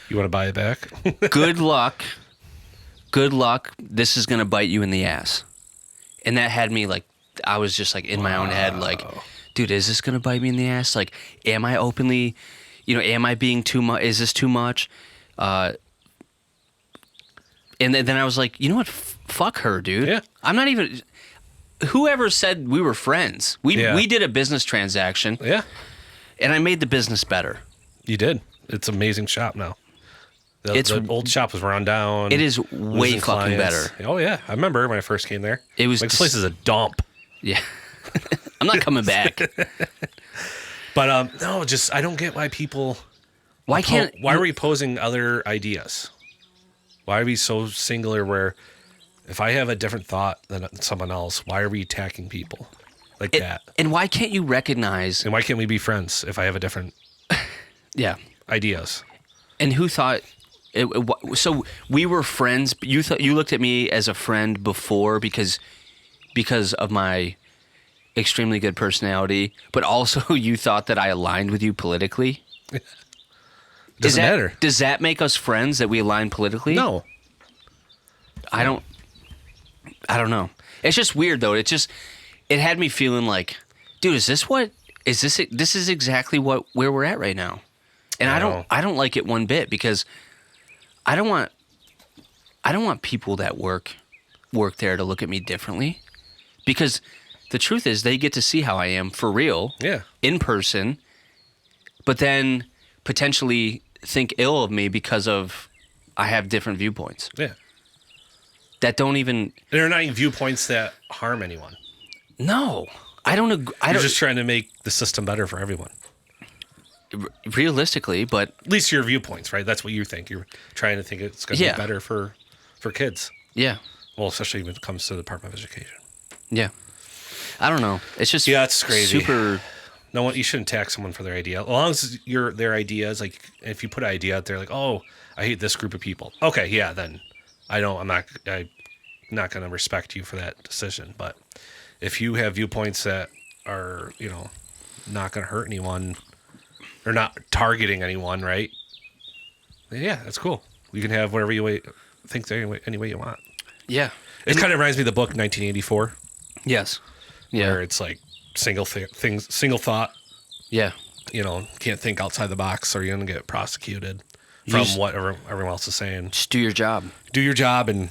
You want to buy it back? Good luck. Good luck. This is going to bite you in the ass. And that had me like, I was just like in my own head, like, dude, is this going to bite me in the ass? Like, am I openly, am I being too much? Is this too much? And then I was like, you know what? Fuck her, dude. Yeah. I'm not even, whoever said we were friends? We did a business transaction. Yeah. And I made the business better. You did. It's an amazing shop now. The old shop was run down. It is way fucking better. Oh, yeah. I remember when I first came there. It was this place is a dump. Yeah. I'm not coming back. But no, just I don't get why people. Why are we posing other ideas? Why are we so singular? Where if I have a different thought than someone else, why are we attacking people like that? And why can't you recognize? And why can't we be friends if I have a different ideas? And who thought? So we were friends. You looked at me as a friend before because of my extremely good personality, but also you thought that I aligned with you politically. Doesn't matter. Does that make us friends that we align politically? No. I don't know. It's just weird though. It had me feeling like, dude, this is exactly where we're at right now. And I don't like it one bit because I don't want people that work there to look at me differently, because the truth is they get to see how I am for real, in person, but then potentially think ill of me because of I have different viewpoints. Yeah. That don't even. They're not even viewpoints that harm anyone. No, I don't agree. You're just trying to make the system better for everyone. Realistically, but at least your viewpoints, right? That's what you think. You're trying to think it's going to be better for kids. Yeah. Well, especially when it comes to the Department of Education. Yeah. I don't know. It's just it's crazy. Super. No one. You shouldn't attack someone for their idea. As long as their ideas, like if you put an idea out there, like, oh, I hate this group of people. Okay, yeah, then I'm not going to respect you for that decision. But if you have viewpoints that are, not going to hurt anyone. Or not targeting anyone, right? Yeah, that's cool. You can have whatever you think any way you want. Yeah. It kind of reminds me of the book 1984. Yes. Yeah. Where it's like single thought. Yeah. Can't think outside the box or you're going to get prosecuted from whatever everyone else is saying. Just do your job. Do your job, and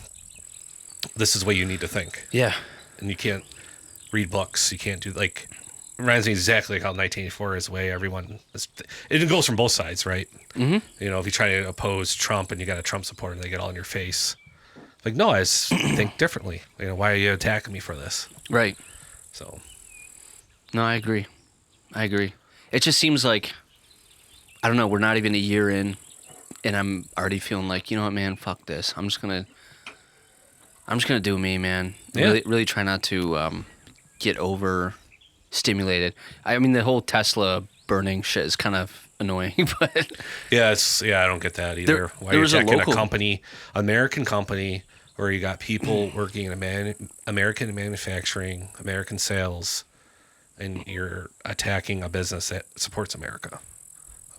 this is the way you need to think. Yeah. And you can't read books. You can't do reminds me exactly like how 1984 is the way everyone is. It goes from both sides, right? Mm-hmm. You know, if you try to oppose Trump and you got a Trump supporter and they get all in your face, like, no, I just think differently. You know, why are you attacking me for this? Right. So, No, I agree. It just seems like, I don't know, we're not even a year in, and I'm already feeling like, you know what, man, fuck this. I'm just gonna do me, man. Yeah. Really try not to get over stimulated. I mean, the whole Tesla burning shit is kind of annoying, but yeah, I don't get that either. Why there are you was a attacking local- a company, American company, where you got people working in American manufacturing, American sales, and you're attacking a business that supports America.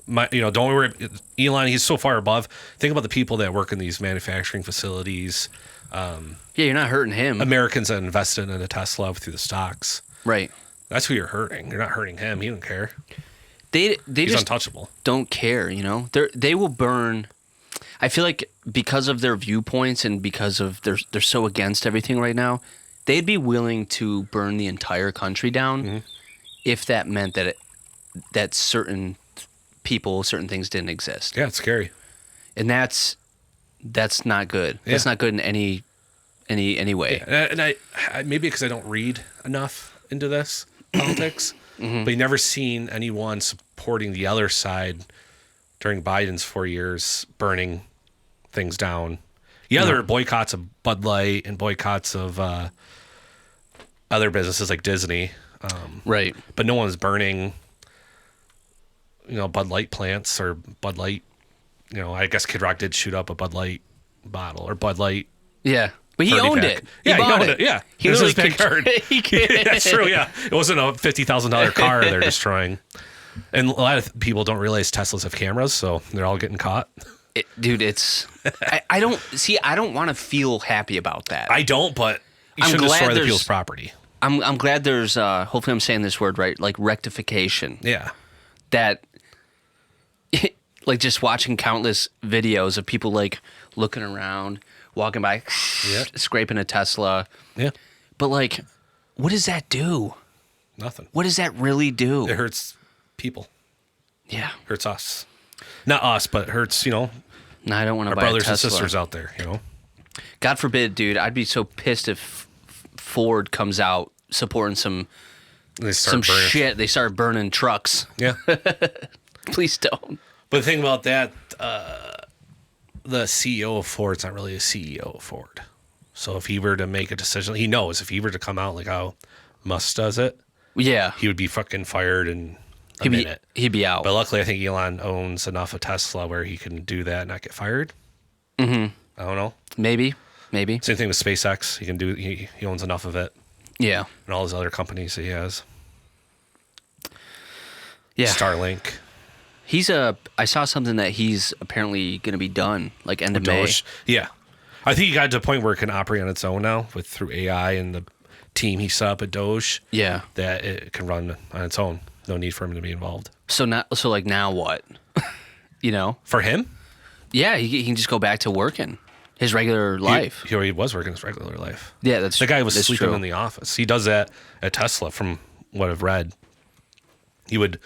Don't worry, Elon. He's so far above. Think about the people that work in these manufacturing facilities. yeah, you're not hurting him. Americans that invested in a Tesla through the stocks. Right. That's who you're hurting. You're not hurting him. He don't care. They He's just untouchable. don't care, you know? They will burn. I feel like because of their viewpoints and because of they're so against everything right now, they'd be willing to burn the entire country down if that meant that certain people, certain things didn't exist. Yeah, it's scary. And that's not good. Yeah. That's not good in any way. And I maybe because I don't read enough into this politics, but you never seen anyone supporting the other side during Biden's 4 years burning things down. Yeah, there are boycotts of Bud Light and boycotts of other businesses like Disney, Right. but no one's burning, Bud Light plants or Bud Light. I guess Kid Rock did shoot up a Bud Light bottle or Bud Light. Yeah. But he 30 owned pack. it. Yeah, he bought owned it. Yeah. He It was his literally backyard. he could. That's true, yeah. It wasn't a $50,000 car they're destroying. And a lot of people don't realize Teslas have cameras, so they're all getting caught. Dude, it's I don't want to feel happy about that. I don't, but you I'm shouldn't glad destroy the there's- people's property. I'm glad there's hopefully I'm saying this word right, like rectification. Yeah. That like just watching countless videos of people like looking around, walking by, Yeah. scraping a Tesla. Yeah. But like, what does that do? Nothing. What does that really do? It hurts people. Yeah. Hurts us. Not us, but hurts, No, I don't want to our buy brothers a and Tesla. sisters out there, God forbid, dude. I'd be so pissed if Ford comes out supporting some They start burning. shit. They start burning trucks. Yeah. Please don't. But the thing about that, the CEO of Ford's not really a CEO of Ford. So if he were to make a decision, he knows if he were to come out like how Musk does it, Yeah. he would be fucking fired in a minute. He'd be out. But luckily, I think Elon owns enough of Tesla where he can do that and not get fired. Mm-hmm. I don't know. Maybe. Same thing with SpaceX. He can do. He owns enough of it, Yeah. and all his other companies that he has. Yeah. Starlink, I saw something that he's apparently going to be done like end of May. Doge. Yeah, I think he got to a point where it can operate on its own now through AI and the team he set up at Doge. Yeah. That it can run on its own. No need for him to be involved. So like now what? For him, Yeah, he can just go back to working his regular life. he was working his regular life. Yeah, that's The guy was that's sleeping true. in the office. He does that at Tesla, from what I've read. He would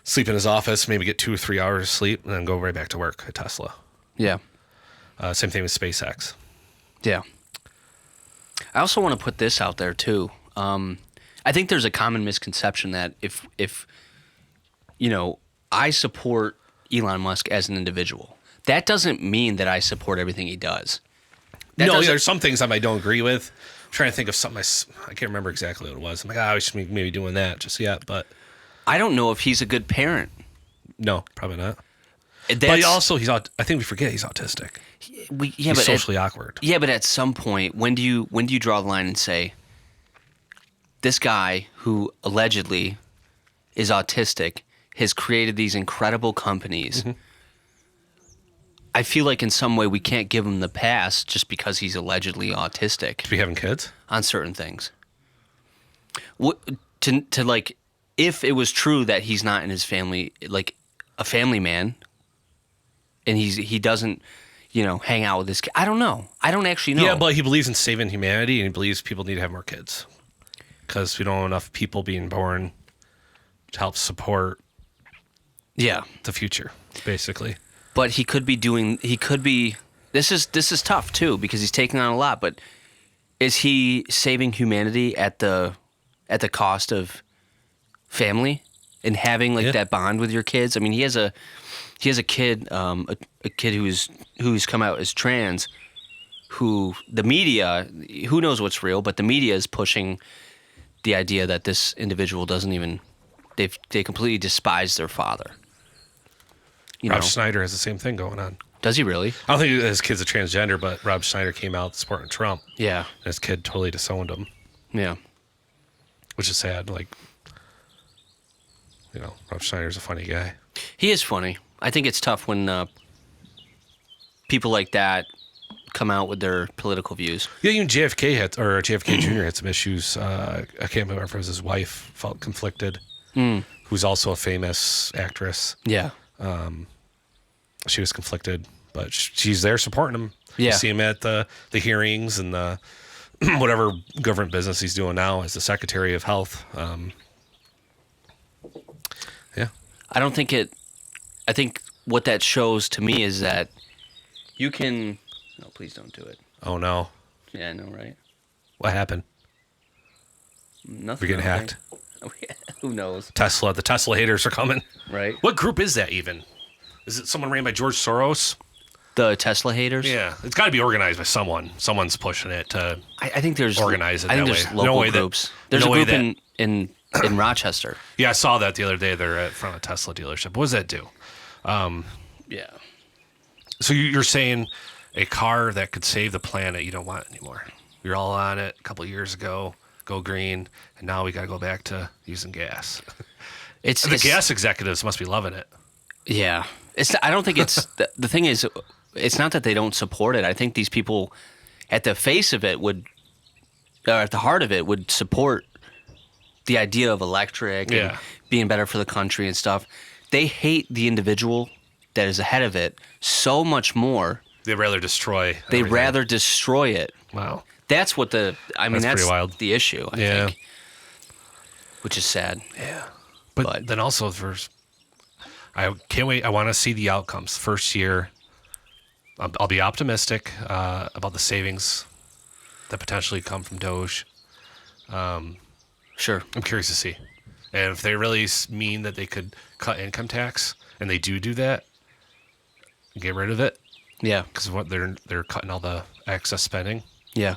sleep in his office, maybe get 2 or 3 hours of sleep, and then go right back to work at Tesla. Yeah. Same thing with SpaceX. Yeah. I also want to put this out there too. I think there's a common misconception that if I support Elon Musk as an individual, that doesn't mean that I support everything he does. That No, doesn't- there's some things I don't agree with. I'm trying to think of something I can't remember exactly what it was. I'm like, we should be maybe doing that just yet, but I don't know if he's a good parent. no, probably not. That's, But I think we forget he's autistic. He's socially awkward. Yeah, but at some point, when do you draw the line and say, this guy who allegedly is autistic has created these incredible companies? Mm-hmm. I feel like in some way we can't give him the pass just because he's allegedly autistic To be having kids? on certain things. To like, if it was true that he's not in his family, like a family man, and he doesn't, hang out with this kid. I don't know. I don't actually know. Yeah, but he believes in saving humanity, and he believes people need to have more kids because we don't have enough people being born help support Yeah. the future, basically. But he could be this is tough too because he's taking on a lot, but is he saving humanity at the cost of family and having like Yeah. that bond with your kids? I mean, he has a kid a kid who's come out as trans, who the media, who knows what's real, but the media is pushing the idea that this individual doesn't even they completely despise their father. You Rob know, Schneider has the same thing going on. does he really? I don't think his kid's a transgender, but Rob Schneider came out supporting Trump. Yeah. And his kid totally disowned him, Yeah. which is sad. Like, you know, Rob Schneider's a funny guy. He is funny. I think it's tough when people like that come out with their political views. Yeah, even JFK Jr. had some issues. I can't remember if it was his wife felt conflicted, who's also a famous actress. Yeah. She was conflicted, but she's there supporting him. Yeah. You see him at the hearings and the whatever government business he's doing now as the Secretary of Health. Yeah. I don't think it. I think what that shows to me is that you can. No, please don't do it. Oh no. Yeah, I know, right? What happened? Nothing. We're getting I hacked. think. Who knows? Tesla. The Tesla haters are coming. Right? What group is that even? Is it someone ran by George Soros? The Tesla haters. Yeah. It's got to be organized by someone. Someone's pushing it to I think there's organize it I think that there's way. local No way that- groups. There's no a way group in Rochester. Yeah, I saw that the other day. They're at front of a Tesla dealership. What does that do? Yeah. So you're saying a car that could save the planet you don't want anymore. We were all on it a couple of years ago, go green, and now we got to go back to using gas. It's The gas executives must be loving it. Yeah. I don't think it's the thing is it's not that they don't support it. I think these people at the face of it would or at the heart of it would support the idea of electric Yeah. and being better for the country and stuff. They hate the individual that is ahead of it so much more. They'd rather destroy. They everything. rather destroy it. Wow. That's what that's pretty wild. the issue, I Yeah. think. Which is sad. Yeah. But then also I can't wait. I want to see the outcomes. First year, I'll be optimistic about the savings that potentially come from Doge. Sure. I'm curious to see. And if they really mean that they could cut income tax, and they do that, get rid of it, Yeah. because what they're cutting all the excess spending. Yeah.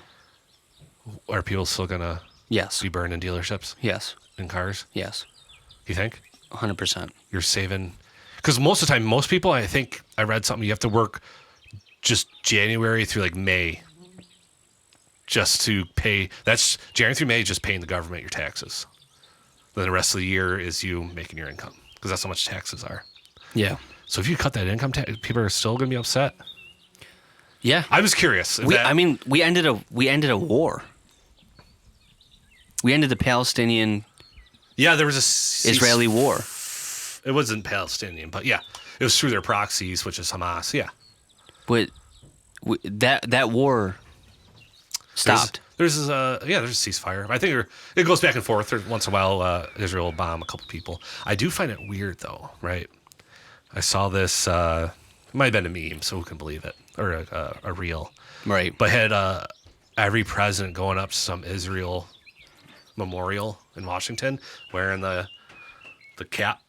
Are people still gonna Yes. be burned in dealerships Yes. in cars? Yes. You think 100%. you're saving? Because most of the time, most people, I think I read something. You have to work just January through like May, just to pay. That's January through May, just paying the government your taxes. Then the rest of the year is you making your income, because that's how much taxes are. Yeah. So if you cut that income tax, people are still going to be upset. Yeah. I was curious. We ended a war. We ended the Palestinian Yeah, there was a Israeli war. It wasn't Palestinian, but yeah, it was through their proxies, which is Hamas. Yeah, But that war stopped. There's a ceasefire. I think it goes back and forth. Once in a while, Israel will bomb a couple people. I do find it weird though, right? I saw this. It might have been a meme, so who can believe it, or a reel. Right. But had every president going up to some Israel memorial in Washington wearing the cap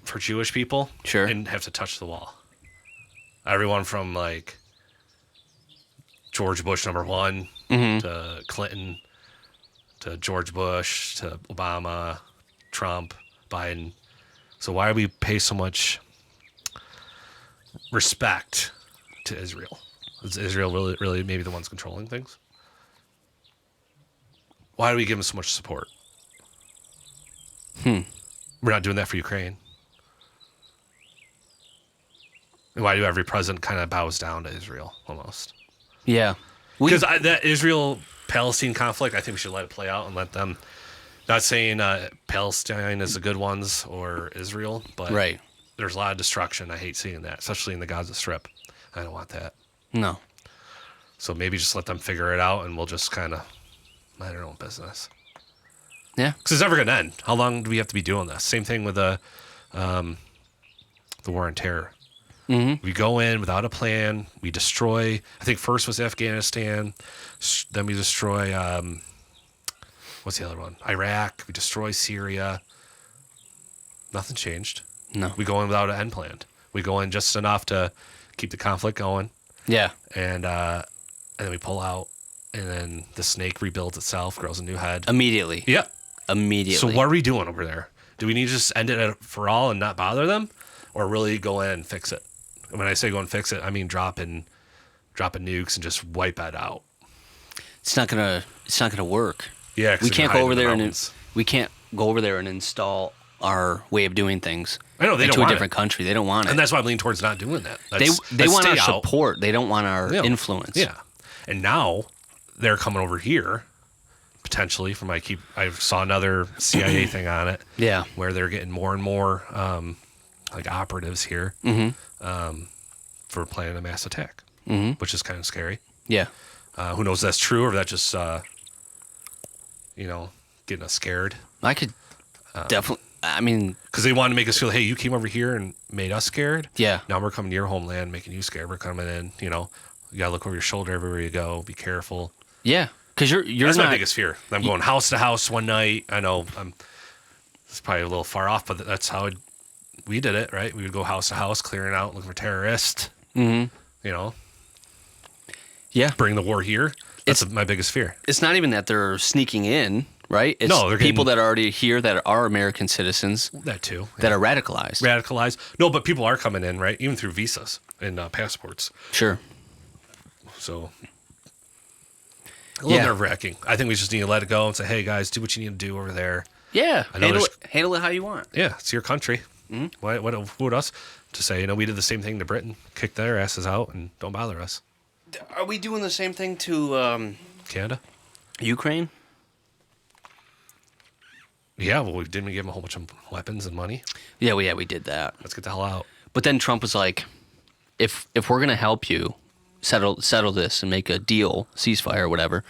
for Jewish people. Sure. And have to touch the wall. Everyone from like George Bush #1 to Clinton to George Bush to Obama, Trump, Biden. So why do we pay so much respect to Israel? Is Israel really maybe the ones controlling things? Why do we give them so much support? We're not doing that for Ukraine. And why do every president kind of bows down to Israel almost? Yeah. Because that Israel-Palestine conflict, I think we should let it play out and let them. Not saying Palestine is the good ones or Israel, but Right. there's a lot of destruction. I hate seeing that, especially in the Gaza Strip. I don't want that. No. So maybe just let them figure it out, and we'll just kind of mind our own business. Yeah. Because it's never going to end. How long do we have to be doing this? Same thing with the war on terror. We go in without a plan. We destroy. I think first was Afghanistan. Then we destroy. What's the other one? Iraq. We destroy Syria. Nothing changed. No. We go in without an end plan. We go in just enough to keep the conflict going, Yeah. and then we pull out, and then the snake rebuilds itself, grows a new head. Immediately. Yeah. Immediately. So what are we doing over there? Do we need to just end it for all and not bother them, or really go in and fix it? And when I say go and fix it, I mean dropping nukes and just wipe that out. It's not gonna work. Yeah, 'cause we they're can't hiding go over in the there mountains. we can't go over there and install our way of doing things. I know they don't into a want different country. They don't want it. And that's why I'm leaning towards not doing that. They Let's want our stay out. support. They don't want our Yeah. influence. Yeah, and now they're coming over here potentially. I saw another CIA thing on it. Yeah. Where they're getting more and more like operatives here for planning a mass attack, which is kind of scary. Yeah. Who knows if that's true or if that's just getting us scared. I could definitely. I mean, Because they want to make us feel, hey, you came over here and made us scared. yeah. Now we're coming to your homeland, making you scared. We're coming in. You gotta look over your shoulder everywhere you go. Be careful. Yeah. Because you're That's not. my biggest fear. I'm going house to house one night. I know it's probably a little far off, but that's how we did it, right? We would go house to house, clearing out, looking for terrorists. Mhm. Yeah. Bring the war here. That's my biggest fear. It's not even that they're sneaking in, right? It's No, they're people getting- that are already here that are American citizens That too. that are radicalized. Radicalized. No, but people are coming in, right? Even through visas and passports. Sure. So a little Yeah. nerve-wracking. I think we just need to let it go and say, hey, guys, do what you need to do over there. Yeah. I know Handle it how you want. Yeah, it's your country. What would us to say? We did the same thing to Britain. Kick their asses out and don't bother us. Are we doing the same thing to Canada? Ukraine? Yeah, well, didn't we give them a whole bunch of weapons and money? Yeah, we did that. Let's get the hell out. But then Trump was like, if we're gonna help you settle this and make a deal, ceasefire or whatever,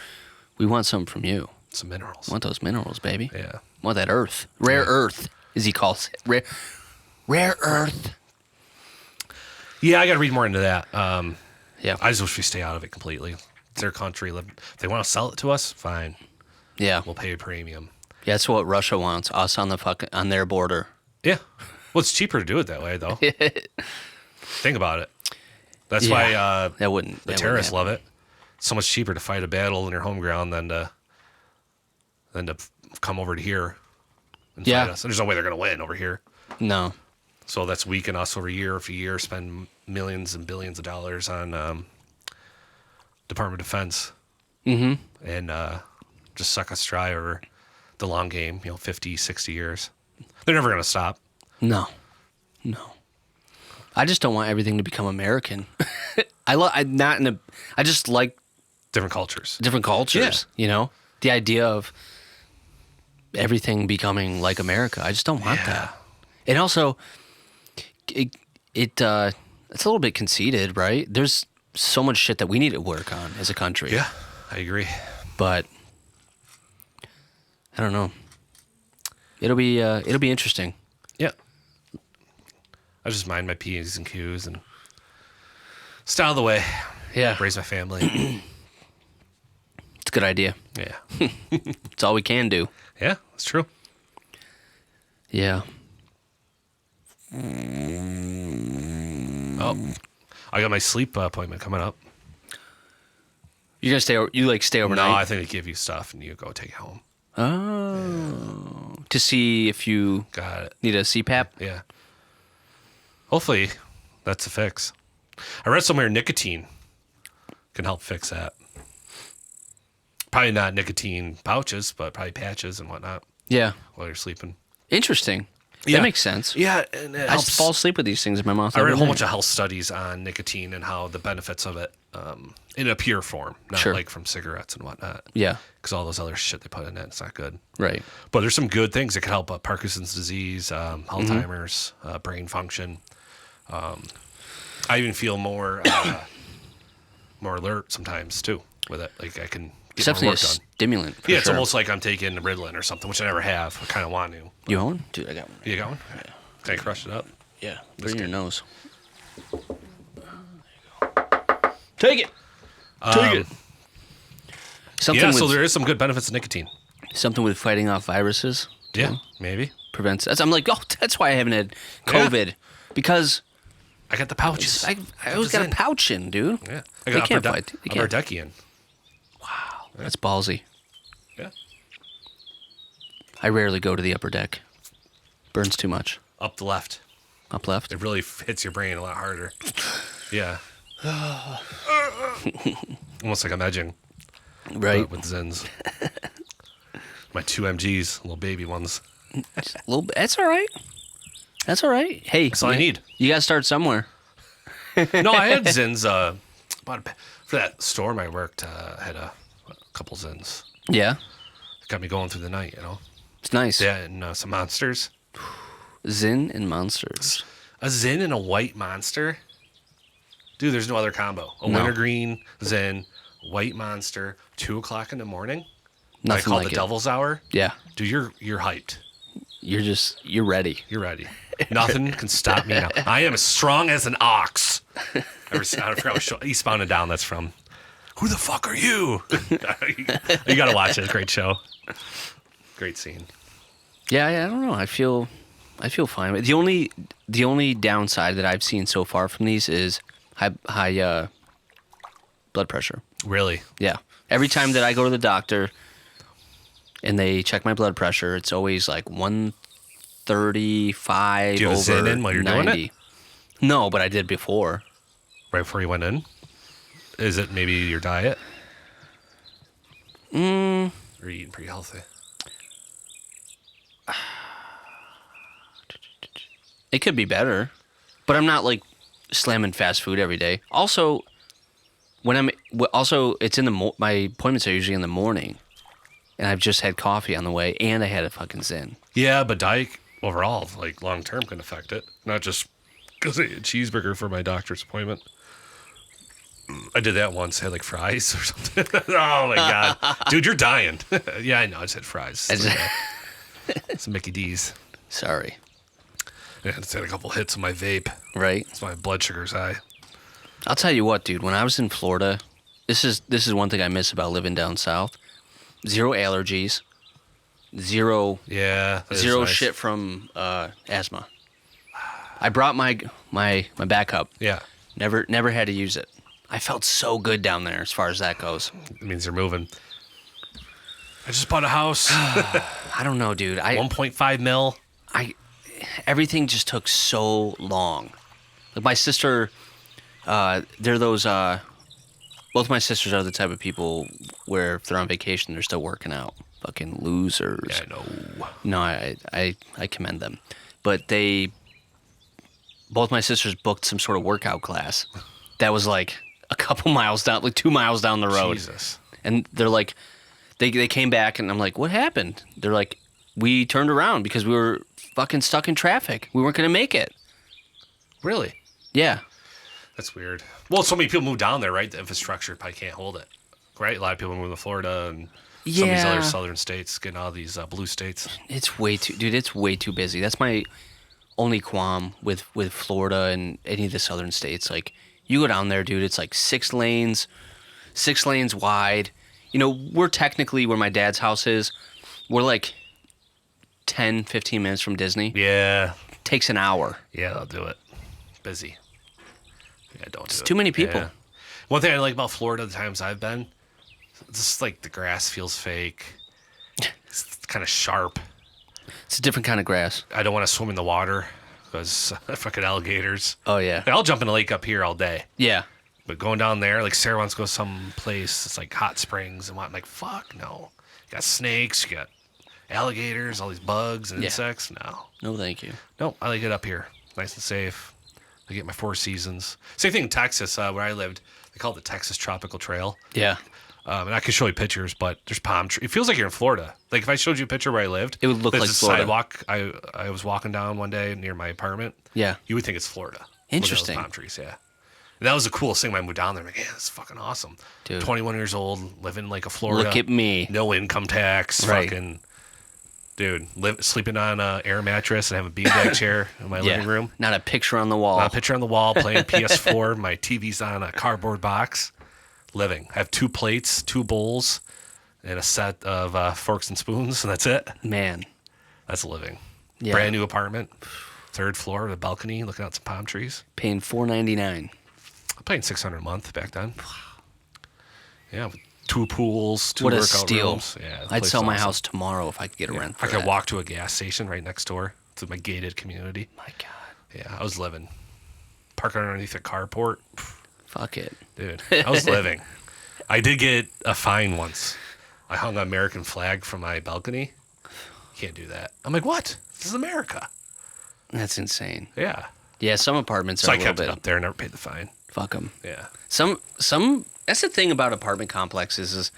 we want something from you. Some minerals. We want those minerals, baby. Yeah. We want that earth. Rare earth, as he calls it. Rare earth. Yeah, I got to read more into that. Yeah. I just wish we stay out of it completely. It's their country. If they want to sell it to us, fine. Yeah. We'll pay a premium. Yeah, that's what Russia wants. Us on on their border. Yeah. Well, it's cheaper to do it that way, though. Think about it. That's Yeah. why That wouldn't. the terrorists love it. It's so much cheaper to fight a battle in your home ground than to come over to here and Yeah. fight us. And there's no way they're going to win over here. No. So that's weaken us over year after year, spend millions and billions of dollars on Department of Defense. And just suck us dry over the long game, 50, 60 years. They're never going to stop. No. I just don't want everything to become American. I just like Different cultures. different cultures. The idea of everything becoming like America. I just don't want that. And also, it's a little bit conceited, right? There's so much shit that we need to work on as a country. Yeah, I agree. But I don't know. It'll be interesting. Yeah. I just mind my P's and Q's and stay out of the way. Yeah, Raise my family. it's a good idea. Yeah. It's all we can do. Yeah, that's true. Yeah. Oh, I got my sleep appointment coming up. You're gonna stay? You stay overnight? No, I think they give you stuff and you go take it home. Oh, to see if you Got it. need a CPAP. Yeah. Hopefully, that's a fix. I read somewhere nicotine can help fix that. Probably not nicotine pouches, but probably patches and whatnot Yeah. while you're sleeping. Interesting. Yeah. That makes sense. Yeah, and it I helps. fall asleep with these things in my mouth. I read a every whole night. bunch of health studies on nicotine and how the benefits of it in a pure form, not Sure. like from cigarettes and whatnot. Yeah. Because all those other shit they put in it, it's not good. Right. But there's some good things that can help Parkinson's disease, Alzheimer's, brain function. I even feel more more alert sometimes too with it. Like I can It's get more definitely a work done. stimulant. For Yeah, it's sure. almost like I'm taking Ritalin or something, which I never have. I kind of want to. You own? Dude, I got one. You got one? Yeah. Can I crush it up? Yeah. Put it in your nose. Take it. Take it. Something Yeah, with, so there is some good benefits to nicotine. something with fighting off viruses. too. Yeah, maybe. Prevents. I'm like, oh, that's why I haven't had COVID. Because I got the pouches. I always got a pouch in, dude. Yeah. They I got can't fight. They can't. upper Deckian. Wow. That's ballsy. Yeah. I rarely go to the upper deck. Burns too much. Up the left. Up left. It really hits your brain a lot harder. Yeah. Almost like I'm edging. Right. With Zins. My 2 MGs, little baby ones. Just a little bit. That's all right. That's all right. Hey. That's all I need. You got to start somewhere. No, I had Zins. For that storm I worked, I had a couple Zins. Yeah. It got me going through the night, you know? It's nice. Yeah, and some monsters. Zin and monsters. A Zin and a white monster? Dude, there's no other combo. A No. wintergreen, Zin, white monster, 2 o'clock in the morning. I Nothing call like the it. Devil's Hour. Yeah. Dude, you're hyped. You're ready. You're ready. Nothing can stop me now. I am as strong as an ox. I forgot what show Eastbound and Down that's from. Who the fuck are you? You gotta watch it. It's a great show. Great scene. Yeah, I don't know. I feel fine. The only downside that I've seen so far from these is high blood pressure. Really? Yeah. Every time that I go to the doctor and they check my blood pressure, it's always like 135 Do you have a over Zyn in while you're 90. doing it? No, but I did before. Right before you went in? Is it maybe your diet? Or you eating pretty healthy? It could be better, but I'm not like slamming fast food every day. Also, it's in my appointments are usually in the morning, and I've just had coffee on the way, and I had a fucking Zyn. Yeah, but diet overall, like long term, can affect it. Not just because I ate a cheeseburger for my doctor's appointment. I did that once. Had like fries or something. Oh my god, dude, you're dying. Yeah, I know. I just had fries. Some Mickey D's. Sorry. Yeah, I just had a couple hits of my vape. Right. That's my blood sugar's high. I'll tell you what, dude. When I was in Florida, this is one thing I miss about living down south. Zero allergies. Zero Yeah, that is nice. shit from asthma. I brought my backup. Yeah, Never had to use it. I felt so good down there as far as that goes. it means you're moving. I just bought a house. I don't know, dude. 1.5 mil. Everything just took so long. Like my sister, they're those. Both my sisters are the type of people where if they're on vacation, they're still working out. Fucking losers. Yeah, I know. No, I commend them, but both my sisters booked some sort of workout class that was like a couple miles down, like 2 miles down the road. Jesus. And they're like, they came back, and I'm like, what happened? They're like, we turned around because we were fucking stuck in traffic. We weren't gonna make it. Really? Yeah. That's weird. Well, so many people move down there, right? The infrastructure probably can't hold it, right? A lot of people move to Florida and some of these other southern states, getting all these blue states. It's way too, dude. It's way too busy. That's my only qualm with Florida and any of the southern states. Like, you go down there, dude. It's like 6 lanes wide. You know, we're technically where my dad's house is. We're like 10, 15 minutes from Disney. Yeah. Takes an hour. Yeah, they'll do it. Busy. Yeah, don't do it. Too many people. Yeah. One thing I like about Florida, the times I've been, it's just like the grass feels fake. It's kind of sharp. It's a different kind of grass. I don't want to swim in the water because fucking alligators. Oh, yeah. I'll jump in a lake up here all day. Yeah. But going down there, like Sarah wants to go someplace, it's like hot springs and what. I'm like, fuck, no. You got snakes, you got alligators, all these bugs and Yeah. insects. No. No, thank you. No, I like it up here. Nice and safe. I get my 4 seasons. Same thing in Texas, where I lived. They call it the Texas Tropical Trail. Yeah. And I can show you pictures, but there's palm trees. It feels like you're in Florida. Like if I showed you a picture where I lived, It would look there's like a Florida. sidewalk. I was walking down one day near my apartment. Yeah. You would think it's Florida. Look at those Interesting. palm trees, yeah. And that was the coolest thing when I moved down there. I'm like, yeah, that's fucking awesome. Dude. 21 years old, living in like a Florida. Look at me. No income tax. Right. Fucking, dude, sleeping on a air mattress and have a beanbag chair in my living room. Not a picture on the wall. Not a picture on the wall, playing PS4. My TV's on a cardboard box. Living. I have 2 plates, 2 bowls, and a set of forks and spoons, and that's it. Man. That's living. Yeah. Brand new apartment. 3rd floor with a balcony, looking out some palm trees. Paying $4.99. I'm paying $600 a month back then. Yeah, with 2 pools, 2 What a workout steal. rooms. Yeah, the I'd place sell is my awesome. house tomorrow if I could get a rent for I could that. walk to a gas station right next door to my gated community. My God. Yeah, I was living. Parking underneath a carport. Fuck it. Dude, I was living. I did get a fine once. I hung an American flag from my balcony. Can't do that. I'm like, what? This is America. That's insane. Yeah. Yeah, some apartments So are I a little kept it bit. up there, never paid the fine. Fuck them. Yeah. Some. That's the thing about apartment complexes is,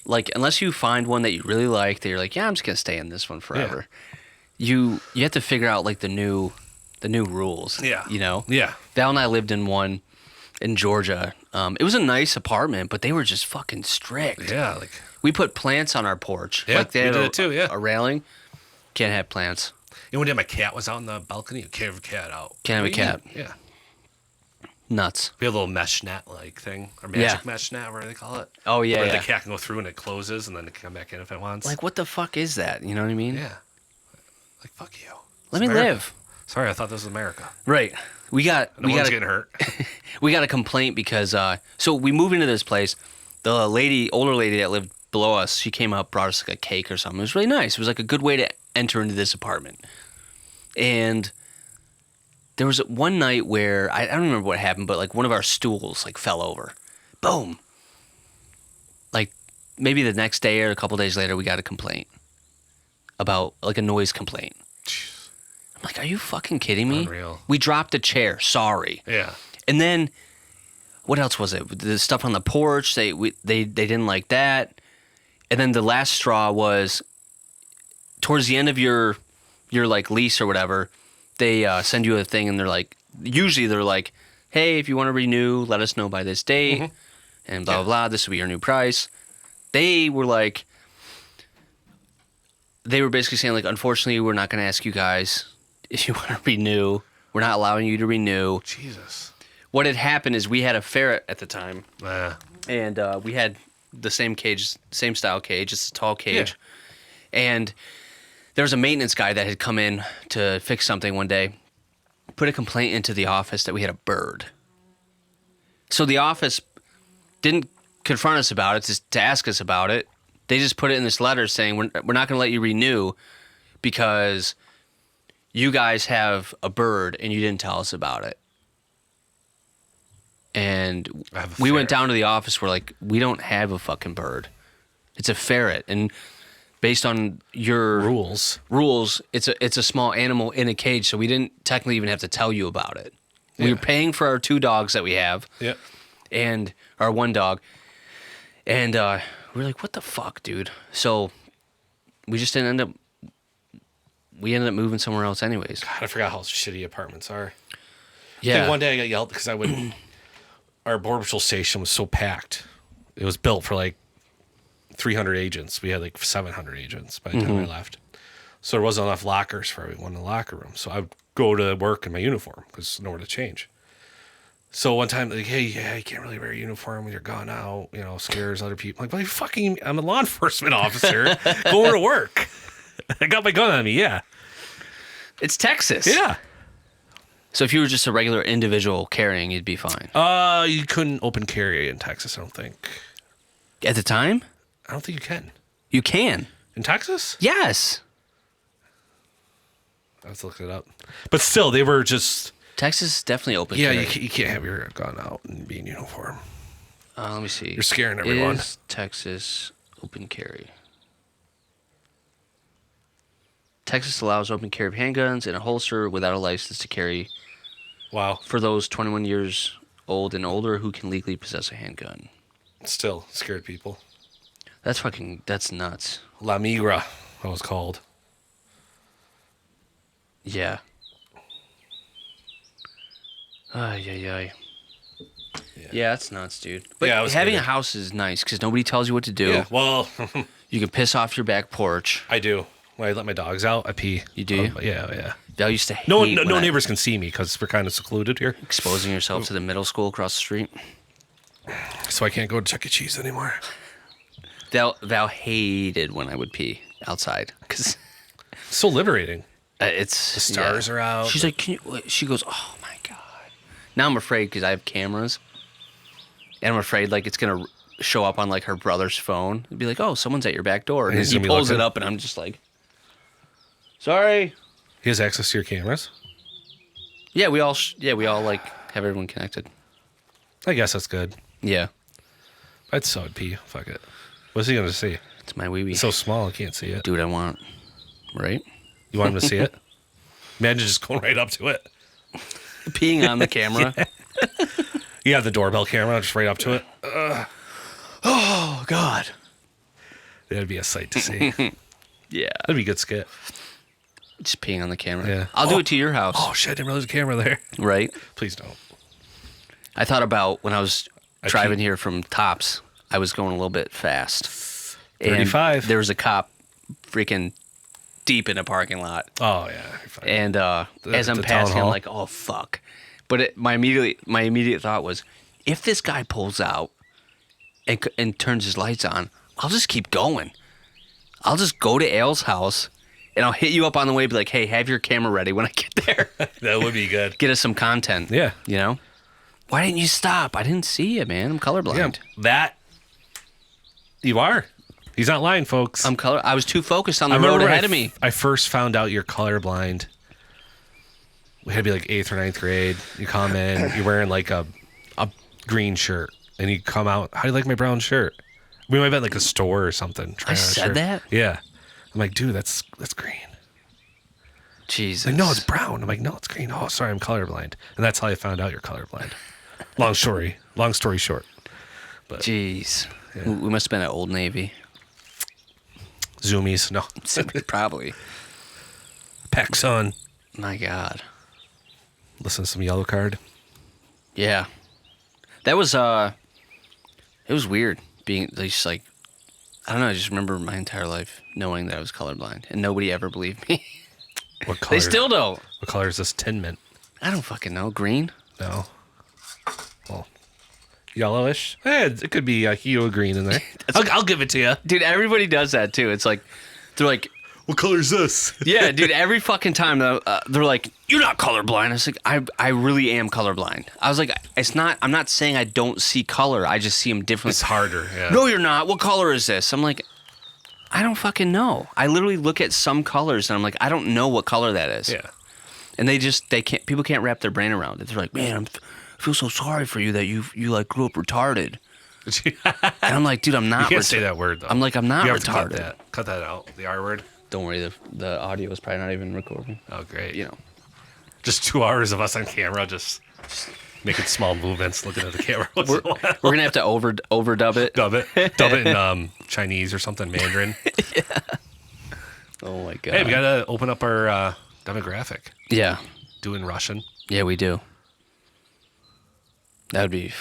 like, unless you find one that you really like, that you're like, yeah, I'm just gonna stay in this one forever. You have to figure out like the new rules. Yeah. You know. Yeah. Val and I lived in one in Georgia. It was a nice apartment, but they were just fucking strict. Yeah. Like, We put plants on our porch. Yeah, like they we had did it too, yeah. a railing. Can't have plants. you know, one day my cat was out in the balcony. You can't have a cat out. Can't have a cat. Yeah. Nuts. We have a little mesh net like thing, or magic mesh net, whatever they call it. Oh yeah. Where yeah. the cat can go through and it closes, and then it can come back in if it wants. Like what the fuck is that? You know what I mean? yeah. Like, fuck you. Let It's me America. live. Sorry, I thought this was America. Right. We got No we one's got getting hurt. we got a complaint because so we moved into this place. The older lady that lived below us, she came up, brought us like a cake or something. It was really nice. It was like a good way to enter into this apartment. And there was one night where I don't remember what happened, but like one of our stools like fell over. Boom. Like maybe the next day or a couple days later, we got a complaint about like a noise complaint. I'm like, are you fucking kidding me? Unreal. We dropped a chair. Sorry. Yeah. And then, what else was it? The stuff on the porch. They didn't like that. And then the last straw was towards the end of your like lease or whatever. They send you a thing and they're like, usually they're like, hey, if you want to renew, let us know by this date, and blah blah blah. This will be your new price. They were like, they were basically saying like, unfortunately, we're not going to ask you guys if you want to renew. We're not allowing you to renew. Jesus. What had happened is we had a ferret at the time, and we had the same cage, same style cage. It's a tall cage. And there was a maintenance guy that had come in to fix something one day, put a complaint into the office that we had a bird. So the office didn't confront us about it, to ask us about it. They just put it in this letter saying, we're not going to let you renew because you guys have a bird and you didn't tell us about it. And I have a we went ferret. down to the office. We're like, we don't have a fucking bird. It's a ferret. And based on your Rules. it's a small animal in a cage, so we didn't technically even have to tell you about it. We Yeah. were paying for our 2 dogs that we have Yeah. and our 1 dog. And we were like, what the fuck, dude? So we just didn't end up moving somewhere else anyways. God, I forgot how shitty apartments are. I Yeah. think one day I got yelled because our border patrol station was so packed. It was built for like 300 agents. We had like 700 agents by the time I left. So there wasn't enough lockers for everyone in the locker room. So I would go to work in my uniform because nowhere to change. So one time, like, hey, yeah, you can't really wear a uniform when you're gone out, scares other people. I'm like, well, I'm a law enforcement officer going to work. I got my gun on me, yeah. It's Texas. Yeah. So if you were just a regular individual carrying, you'd be fine. You couldn't open carry in Texas, I don't think. At the time? I don't think you can. You can. In Texas? Yes. I have to look it up. But still, they were just... Texas is definitely open Yeah, carry. you can't have your gun out and be in uniform. Let me see. You're scaring everyone. Is Texas open carry? Texas allows open carry of handguns in a holster without a license to carry Wow. for those 21 years old and older who can legally possess a handgun. Still scared people. That's nuts. La Migra, that was called. Yeah. Ay, ay, ay. Yeah, that's nuts, dude. But Yeah, I was having a hated. house is nice because nobody tells you what to do. Yeah. Well, You can piss off your back porch. I do. When I let my dogs out, I pee. You do? Yeah. I used to hate No when neighbors can see me because we're kind of secluded here, exposing yourself to the middle school across the street. so I can't go to Chuck E. Cheese anymore. Val hated when I would pee outside because So liberating. it's The stars are out. She's like, "Can you?" She goes, "Oh my god!" Now I'm afraid because I have cameras, and I'm afraid like it's gonna show up on like her brother's phone and be like, "Oh, someone's at your back door," and he's he gonna be pulls it looking. up, and I'm just like, "Sorry." He has access to your cameras. Yeah, we all like have everyone connected. I guess that's good. Yeah, I'd so I'd pee. Fuck it. What's he gonna see? it's my wee wee. It's so small, I can't see it. Do what I want, right? You want him to see it? Imagine just going right up to it. Peeing on the camera. You have the doorbell camera just right up to it. Oh God. That'd be a sight to see. Yeah, That'd be a good skit. just peeing on the camera. Yeah. I'll do it to your house. Oh shit! I didn't realize the camera there. Right. Please don't. I thought about when I was driving peed. here from Tops, I was going a little bit fast. 35. And there was a cop freaking deep in a parking lot. Oh yeah. You're fine. And as I'm the town passing, I'm hall? like, oh, fuck. But my immediate thought was, if this guy pulls out and turns his lights on, I'll just keep going. I'll just go to Al's house, and I'll hit you up on the way, be like, hey, have your camera ready when I get there. That would be good. Get us some content. Yeah. You know? Why didn't you stop? I didn't see you, man. I'm colorblind. Yeah. That. You are. He's not lying, folks. I was too focused on the road remember ahead of me. I first found out you're colorblind. We had to be like 8th or 9th grade. You come in, you're wearing like a green shirt, and you come out. How do you like my brown shirt? We might have been at like a store or something. trying on a said shirt. that? Yeah. I'm like, dude, that's green. Jesus. Like, no, it's brown. I'm like, no, it's green. Oh, sorry, I'm colorblind. And that's how I found out you're colorblind. Long story short. Jeez. We must have been at Old Navy. Zoomies, no. Probably. PacSun. My God. Listen to some Yellow Card. Yeah. That was it was weird being just like, I don't know, I just remember my entire life knowing that I was colorblind and nobody ever believed me. What color? They still don't. What color is this Tin Mint? I don't fucking know. Green? No. Well, yellowish. It could be a hue of green in there. I'll give it to you. Dude, everybody does that too. It's like, they're like, What color is this? yeah, dude, every fucking time they're like, you're not colorblind. I was like, I really am colorblind. I was like, I'm not saying I don't see color. I just see them differently. It's harder. Yeah. No, you're not. What color is this? I'm like, I don't fucking know. I literally look at some colors and I'm like, I don't know what color that is. Yeah. And people can't wrap their brain around it. They're like, man, I feel so sorry for you that you like grew up retarded. And I'm like, dude, I'm not. You can't say that word though. I'm like, I'm not You have to retarded. cut that out. The R word. Don't worry, the audio is probably not even recording. Oh, great. You know. Just 2 hours of us on camera, just making small movements, looking at the camera. We're gonna have to overdub it. Dub it in Chinese or something, Mandarin. Oh my god. Hey, we gotta open up our demographic. Yeah. Doing Russian. Yeah, we do. That'd be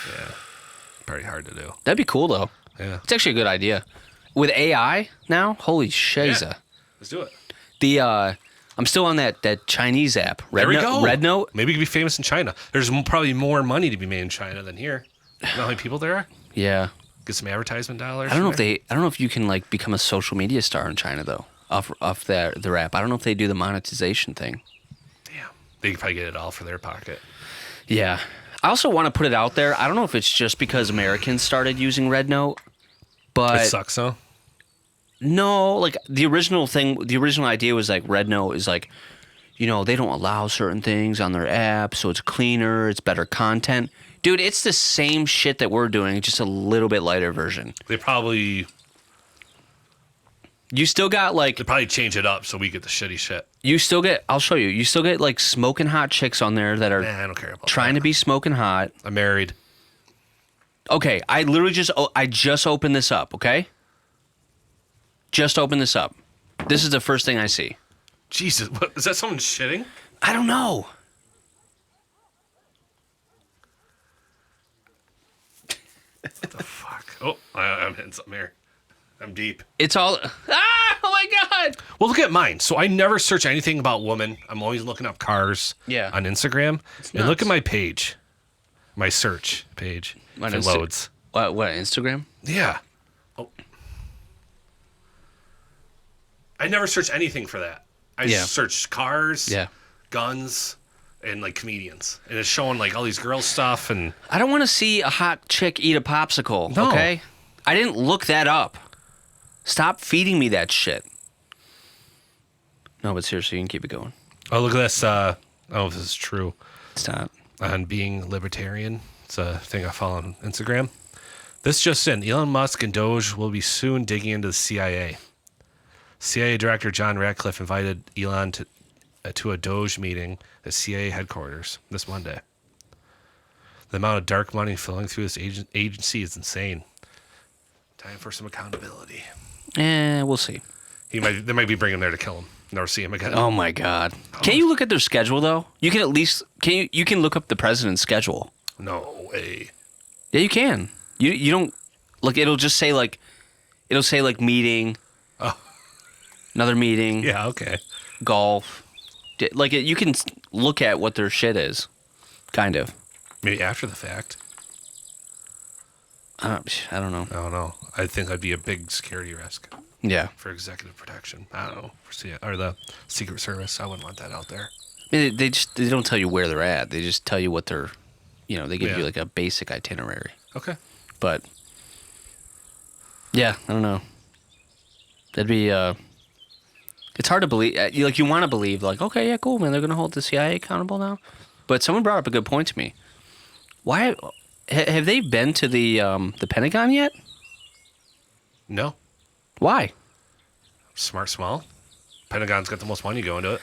Pretty hard to do. that'd be cool though. Yeah. It's actually a good idea. With AI now, holy shiza. Yeah. Let's do it. I'm still on that Chinese app. There we go. Red Note. Maybe we could be famous in China. There's probably more money to be made in China than here. You know how many people there are? Yeah. Get some advertisement dollars. I don't know if you can like become a social media star in China though. Off their app. I don't know if they do the monetization thing. Damn. They could probably get it all for their pocket. Yeah. I also want to put it out there. I don't know if it's just because Americans started using Red Note, but It sucks though. no, like the original idea was like Red Note is like, you know, they don't allow certain things on their app, so it's cleaner, it's better content. Dude, it's the same shit that we're doing, just a little bit lighter version. They probably You still got like, change it up so we get the shitty shit. I'll show you. You still get like smoking hot chicks on there that are Nah, I don't care about trying that. to be smoking hot. I'm married. Okay, I just opened this up, okay? Just opened this up. This is the first thing I see. Jesus, what, is that someone shitting? I don't know. What the fuck? Oh, I'm hitting something here. I'm deep. It's all. Ah! Oh my god! Well, look at mine. So I never search anything about women. I'm always looking up cars. Yeah. On Instagram. And look nuts. at my page, my search page. On It loads. What? Instagram? Yeah. Oh. I never search anything for that. I Yeah. search cars, Yeah. guns, and like comedians, and it's showing like all these girl stuff and. I don't want to see a hot chick eat a popsicle. No. Okay. I didn't look that up. Stop feeding me that shit. No, but seriously, you can keep it going. Oh, look at this. I don't know if this is true. It's not. On being libertarian. It's a thing I follow on Instagram. This just in. Elon Musk and Doge will be soon digging into the CIA. CIA Director John Ratcliffe invited Elon to a Doge meeting at CIA headquarters this Monday. The amount of dark money flowing through this agency is insane. Time for some accountability. We'll see. They might be bringing him there to kill him. Never see him again. Oh my god. Can you look at their schedule though? You can at least you can look up the president's schedule. No way. Yeah, you can. You don't look. It'll say like meeting. Oh. Another meeting. Yeah. Okay. Golf. Like you can look at what their shit is, kind of. Maybe after the fact. I don't know. I don't know. I think that'd be a big security risk Yeah. for executive protection. I don't know. For or the Secret Service. I wouldn't want that out there. I mean, they don't tell you where they're at. They just tell you what they're, they give Yeah. you like a basic itinerary. Okay. But yeah, I don't know. That'd be it's hard to believe. You want to believe like, okay, yeah, cool, man. They're gonna hold the CIA accountable now. But someone brought up a good point to me. Why have they been to the Pentagon yet? No. Why? Smart small. Pentagon's got the most money going to it.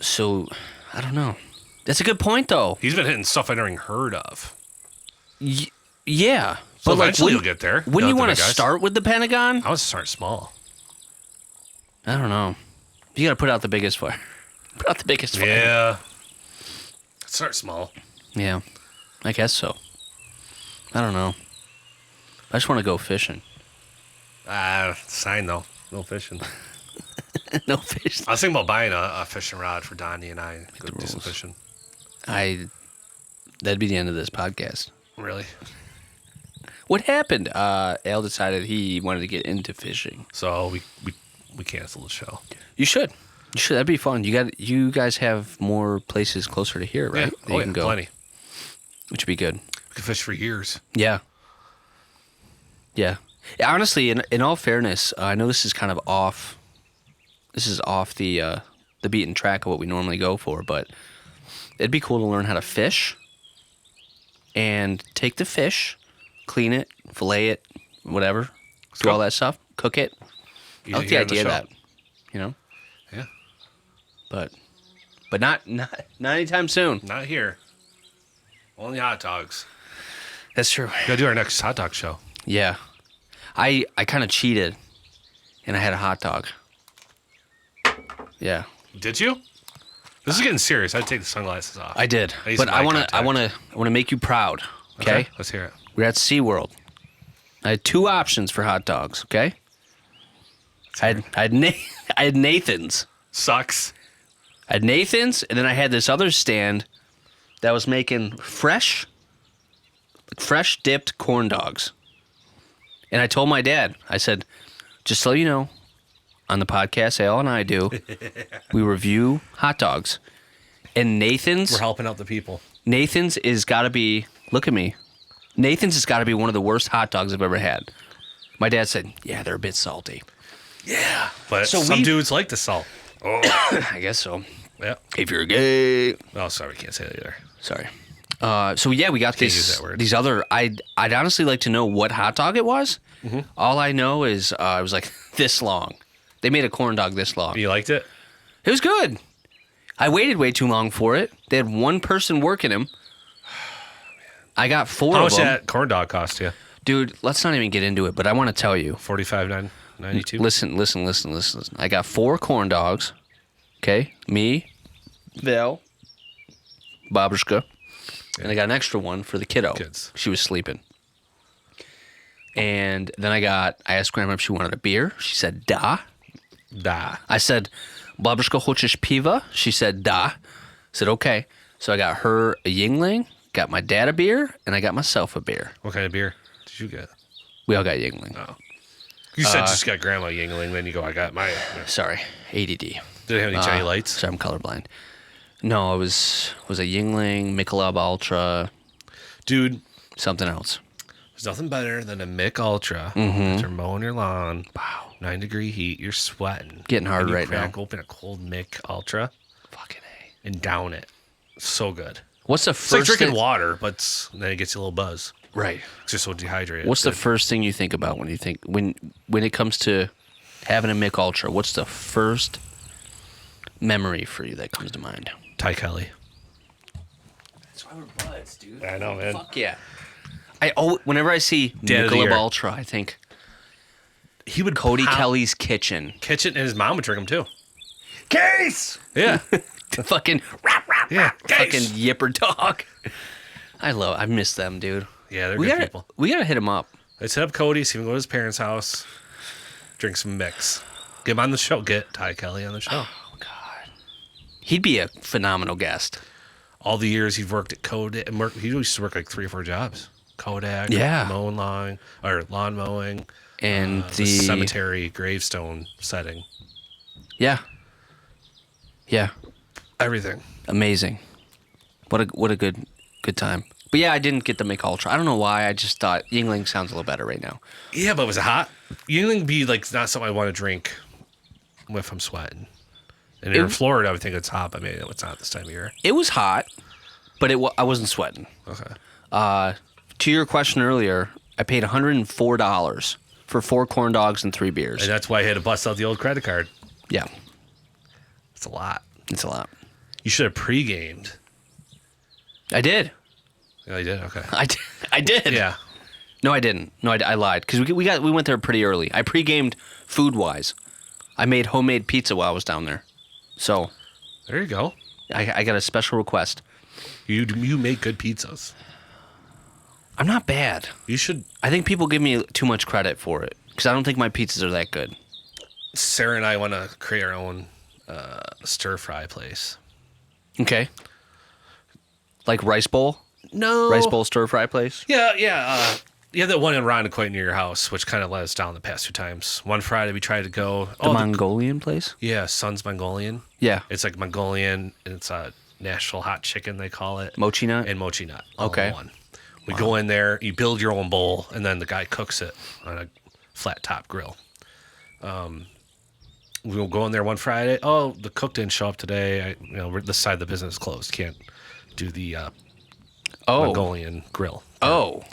So, I don't know. That's a good point, though. He's been hitting stuff I never even heard of. Yeah. So but like, eventually you'll get there. Wouldn't you the want big to guys. start with the Pentagon? I would start small. I don't know. You got to put out the biggest fire. Put out the biggest fire. Yeah. Start small. Yeah. I guess so. I don't know. I just want to go fishing. Sign though. No fishing. No fish. I was thinking about buying a fishing rod for Donnie and I. Go do some rules. fishing. That'd be the end of this podcast. Really? What happened? Al decided he wanted to get into fishing. So we canceled the show. You should. You should. That'd be fun. You guys have more places closer to here, right? Yeah. That you can go, Plenty. which would be good. We could fish for years. Yeah. Yeah. Honestly, in all fairness, I know this is kind of off. This is off the beaten track of what we normally go for, but it'd be cool to learn how to fish and take the fish, clean it, fillet it, whatever, do go. all that stuff, cook it. I like the Here on the idea of show. that, Yeah. but not anytime soon. Not here. Only hot dogs. That's true. Gotta do our next hot dog show. Yeah, I kind of cheated, and I had a hot dog. Yeah, Did you? This is getting serious. I'd take the sunglasses off. I did. I need But some I eye want contact. to make you proud. Okay? Let's hear it. We're at SeaWorld. I had two options for hot dogs. Okay. I had Nathan's. Sucks. I had Nathan's, and then I had this other stand that was making fresh dipped corn dogs. And I told my dad, I said, just so you know, on the podcast Al and I do, we review hot dogs. And Nathan's We're helping out the people. Nathan's is got to be, look at me. Nathan's has got to be one of the worst hot dogs I've ever had. My dad said, yeah, they're a bit salty. Yeah. But So some we- dudes like the salt. Oh. I guess so. Yeah. If you're gay. Oh, sorry. We can't say that either. Sorry. So yeah, we got Can't use that word. these other. I'd honestly like to know what hot dog it was. Mm-hmm. All I know is it was like this long. They made a corn dog this long. You liked it? It was good. I waited way too long for it. They had one person working him. I got four How of much them. that corn dog cost you? Dude, let's not even get into it, but I want to tell you. $45.92. Listen. I got 4 corn dogs. Okay? Me, Val, Babushka. And I got an extra one for the kiddo. Kids. She was sleeping. And then I asked Grandma if she wanted a beer. She said, da. Da. I said, Babushka хочешь piva? She said, da. I said, okay. So I got her a Yingling, got my dad a beer, and I got myself a beer. What kind of beer did you get? We all got Yingling. Oh. You said just got Grandma Yingling, then you go, I got my... Sorry, ADD. Did it have any Johnny Lights? Sorry, I'm colorblind. No, it was a Yingling, Michelob Ultra, Dude, something else. there's nothing better than a Mick Ultra after mowing your lawn. Wow. 9-degree heat, you're sweating. Getting hard and you right now. crack open a cold Mick Ultra Fucking A. and down it. So good. What's the It's like first drinking thing? water, but then it gets you a little buzz. Right. It's just so dehydrated. What's the Good. first thing you think about when you think when it comes to having a Mick Ultra? What's the first memory for you that comes to mind? Ty Kelly. That's why we're buds, dude. I know, man. Fuck yeah. Whenever I see Dad of the Michelob year. Ultra, I think He would Cody pound Kelly's Kitchen. kitchen, and his mom would drink them too. Case. Yeah. Fucking Yeah. fucking Case. yipper dog. I miss them, dude. Yeah, they're We good gotta people. we gotta hit him up. I'd set up Cody, see him go to his parents' house, drink some mix. Get him on the show. Get Ty Kelly on the show. Oh God, he'd be a phenomenal guest. All the years he'd worked at Kodak, he used to work like 3 or 4 jobs. Kodak, Yeah. mowing lawn, or lawn mowing, And the cemetery gravestone setting, yeah, everything. amazing. What a good time. But yeah, I didn't get the Mick Ultra. I don't know why. I just thought Yingling sounds a little better right now. Yeah, but was it hot? Yingling be like not something I want to drink if I'm sweating. And in Florida, I would think it's hot, but maybe it's not this time of year. It was hot, but I wasn't sweating. Okay. To your question earlier, I paid $104 for 4 corn dogs and 3 beers. And that's why I had to bust out the old credit card. Yeah, It's a lot. it's a lot. You should have pre-gamed. I did. Yeah, you did? Okay. I did. Yeah. No, I didn't. No, I lied because we went there pretty early. I pre-gamed food wise. I made homemade pizza while I was down there, so There you go. I got a special request. You make good pizzas. I'm not bad. You should. I think people give me too much credit for it because I don't think my pizzas are that good. Sarah and I want to create our own stir fry place. Okay. Like rice bowl, No. rice bowl stir fry place. Yeah, yeah. You have that one in Rondequoit near your house, which kind of let us down the past 2 times. One Friday we tried to go. The Mongolian place. Yeah, Son's Mongolian. Yeah. It's like Mongolian, and it's a Nashville hot chicken, they call it. Mochi nut. And mochi nut. all in Okay. one. We go in there, you build your own bowl, and then the guy cooks it on a flat top grill. We'll go in there one Friday. Oh, the cook didn't show up today. This side of the business is closed. Can't do the Mongolian grill. Oh.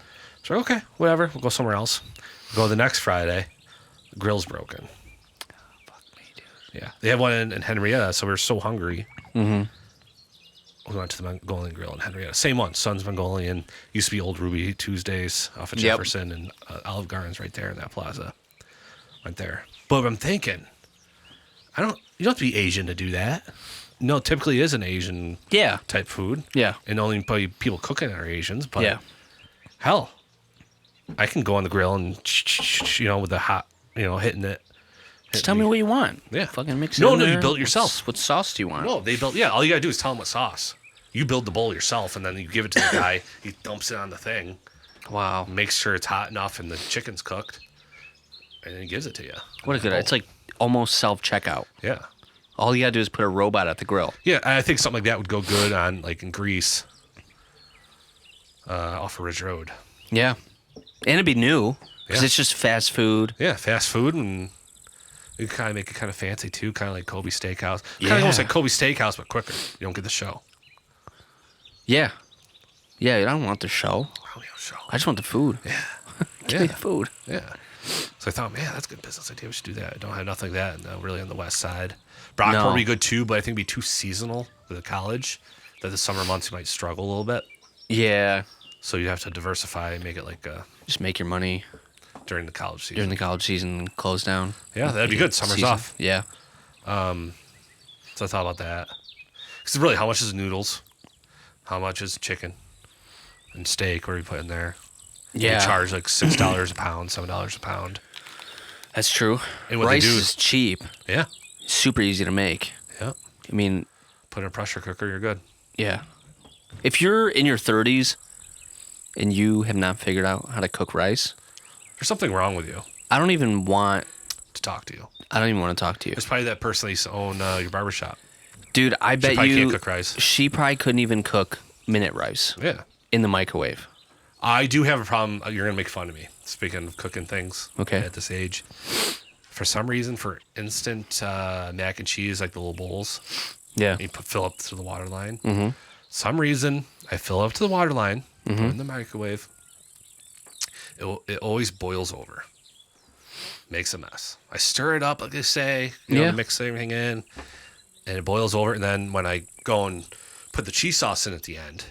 So okay, whatever. We'll go somewhere else. Go the next Friday. The grill's broken. Fuck me, dude. Yeah, they have one in Henrietta, so we were so hungry. Mm-hmm. We went to the Mongolian grill in Henrietta. Same one, Son's Mongolian. Used to be Old Ruby Tuesdays off of Yep. Jefferson and Olive Gardens right there in that plaza. Went there. But I'm thinking, you don't have to be Asian to do that. No, typically is an Asian Yeah. type food. Yeah. And only probably people cooking are Asians. But Yeah. hell, I can go on the grill and, with the hot, hitting it. Just tell me what you want. Yeah. Fucking mix it. No, in no, you there. built it yourself. What sauce do you want? No, they built. Yeah, all you gotta do is tell them what sauce. You build the bowl yourself, and then you give it to the guy. He dumps it on the thing, Wow. makes sure it's hot enough, and the chicken's cooked, and then he gives it to you. What a good. It's like almost self checkout. Yeah, All you gotta do is put a robot at the grill. yeah. I think something like that would go good on like in Greece, off of Ridge Road. Yeah. And it'd be new because Yeah. it's just fast food. Yeah, fast food, and you kind of make it kind of fancy too, kind of like Kobe Steakhouse. Kind Yeah. of almost like Kobe Steakhouse, but quicker. You don't get the show. Yeah. Yeah. I don't want the show. Oh, yeah, show. I just want the food. Yeah, Give me the food. Yeah. So I thought, man, that's a good business idea. We should do that. I don't have nothing like that really on the west side. Brockport No. would be good too, but I think it'd be too seasonal for the college. That the summer months you might struggle a little bit. Yeah. So you have to diversify and make it like Just make your money during the college season. during the college season. Close down. Yeah, that'd be good. Summer's Season. off. Yeah. So I thought about that. Because really, how much is noodles? How much is chicken? and steak. What do we put in there? Yeah. They charge like $6 a pound, $7 a pound. That's true. And what they Rice do is cheap. Yeah. Super easy to make. Yeah. I mean, Put in a pressure cooker, you're good. yeah. If you're in your 30s and you have not figured out how to cook rice, There's something wrong with you I don't even want to talk to you. I don't even want to talk to you. It's probably that person that used to own your barbershop. Dude, I bet probably you can't cook rice. she probably couldn't even cook minute rice Yeah. in the microwave. I do have a problem. You're going to make fun of me. Speaking of cooking things Okay. at this age. For some reason, for instant mac and cheese, like the little bowls, Yeah. you fill up to the water line. Mm-hmm. Some reason, I fill up to the water line, put it in the microwave. It always boils over. Makes a mess. I stir it up, like they say, Yeah. mix everything in, and it boils over. And then when I go and put the cheese sauce in at the end,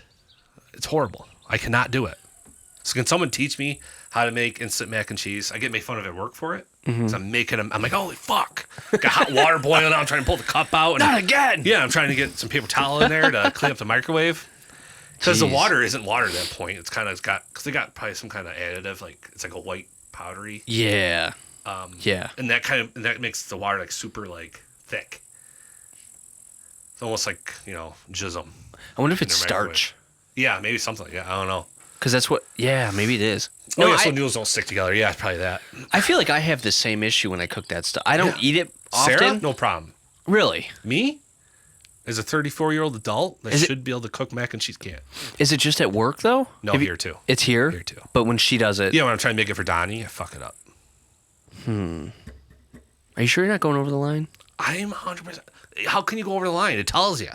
it's horrible. I cannot do it. So can someone teach me how to make instant mac and cheese? I get made fun of at work for it. So I'm making them. I'm like, holy fuck! Got hot water boiling out. I'm trying to pull the cup out. And Not again. Yeah, I'm trying to get some paper towel in there to clean up the microwave. Because the Jeez. water isn't water at that point. It's kind of because they got probably some kind of additive, like it's like a white powdery, Yeah. Yeah. and that makes the water like super like thick. It's almost like jism. I wonder if it's their microwave. starch. Yeah, maybe something like that. I don't know. Because that's what. Yeah, maybe it is. Oh No, yeah, so I, noodles don't stick together. Yeah, it's probably that. I feel like I have the same issue when I cook that stuff. I don't Yeah. eat it often. Sarah, no problem. Really? Me, as a 34-year-old adult, that Is it- should be able to cook mac and cheese, can't. Is it just at work though? No, Have you- here too. It's here. Here too. But when she does it, Yeah, when I'm trying to make it for Donnie, I fuck it up. are you sure you're not going over the line? I'm 100%. How can you go over the line? It tells you.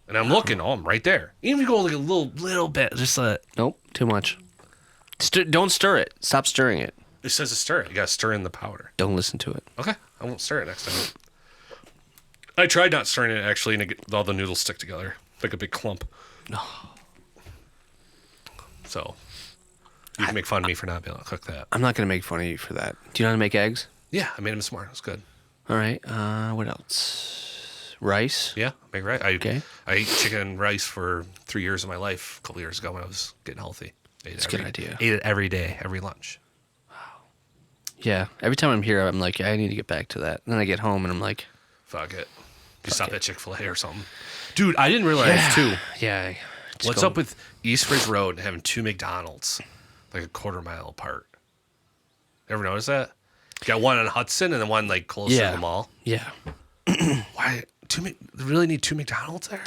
And I'm looking. Oh, I'm right there. Even if you go like a little bit, just Nope, too much. Don't stir it. Stop stirring it. it says to stir it. You got to stir in the powder. Don't listen to it. Okay, I won't stir it next time. I tried not stirring it actually, and all the noodles stick together like a big clump. So you can make fun of me for not being able to cook that. I'm not gonna make fun of you for that. Do you know how to make eggs? Yeah, I made them smart. It was good. All right. What else? Rice. Yeah, make rice. Okay. I ate chicken and rice for 3 years of my life. A couple years ago when I was getting healthy. That's a good idea. Ate it every day, every lunch. Yeah. Every time I'm here, I'm like, I need to get back to that. And then I get home and I'm like, Fuck it. You stop at Chick-fil-A or something. Dude, I didn't realize too. yeah. What's up with East Ridge Road and having two McDonald's like a quarter mile apart? Ever notice that? You got one on Hudson and then one like close to the mall. Yeah. Why they really need two McDonald's there?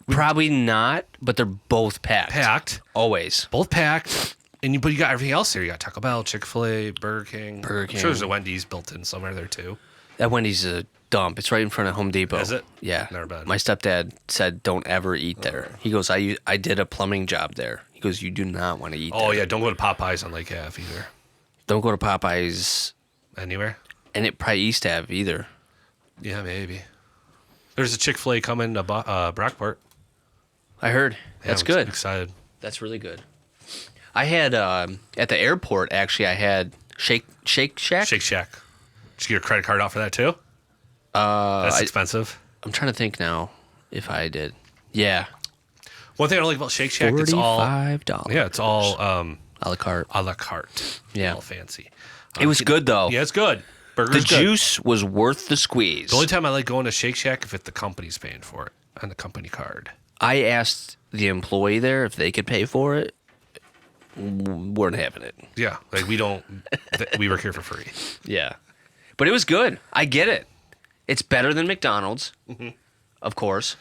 Probably not, but they're both packed. Packed. Always. Both packed. But you got everything else there. You got Taco Bell, Chick-fil-A, Burger King. Burger I'm King. sure there's a Wendy's built in somewhere there too. That Wendy's a dump. It's right in front of Home Depot. Is it? Yeah. Never been. My stepdad said, "Don't ever eat there." He goes, "I did a plumbing job there." He goes, "You do not want to eat Oh there. yeah, don't go to Popeyes on Lake Ave either. Don't go to Popeyes, Anywhere? and it probably East Ave either." Yeah, maybe. There's a Chick-fil-A coming to Brockport. I heard. Yeah, That's I'm good. excited. That's really good. I had at the airport actually. I had Shake Shack. Shake Shack. Did you get your credit card out for that too? That's expensive. I'm trying to think now if I did. Yeah, One thing I don't like about Shake Shack, it's all $45. yeah, it's all a la carte. a la carte. Yeah. All fancy. It was good though. Yeah, it's good. The Burger's good. juice was worth the squeeze. The only time I like going to Shake Shack if the company's paying for it on the company card. I asked the employee there if they could pay for it. Weren't having it. Yeah, like we don't. We work here for free. Yeah. But it was good. I get it. It's better than McDonald's, of course.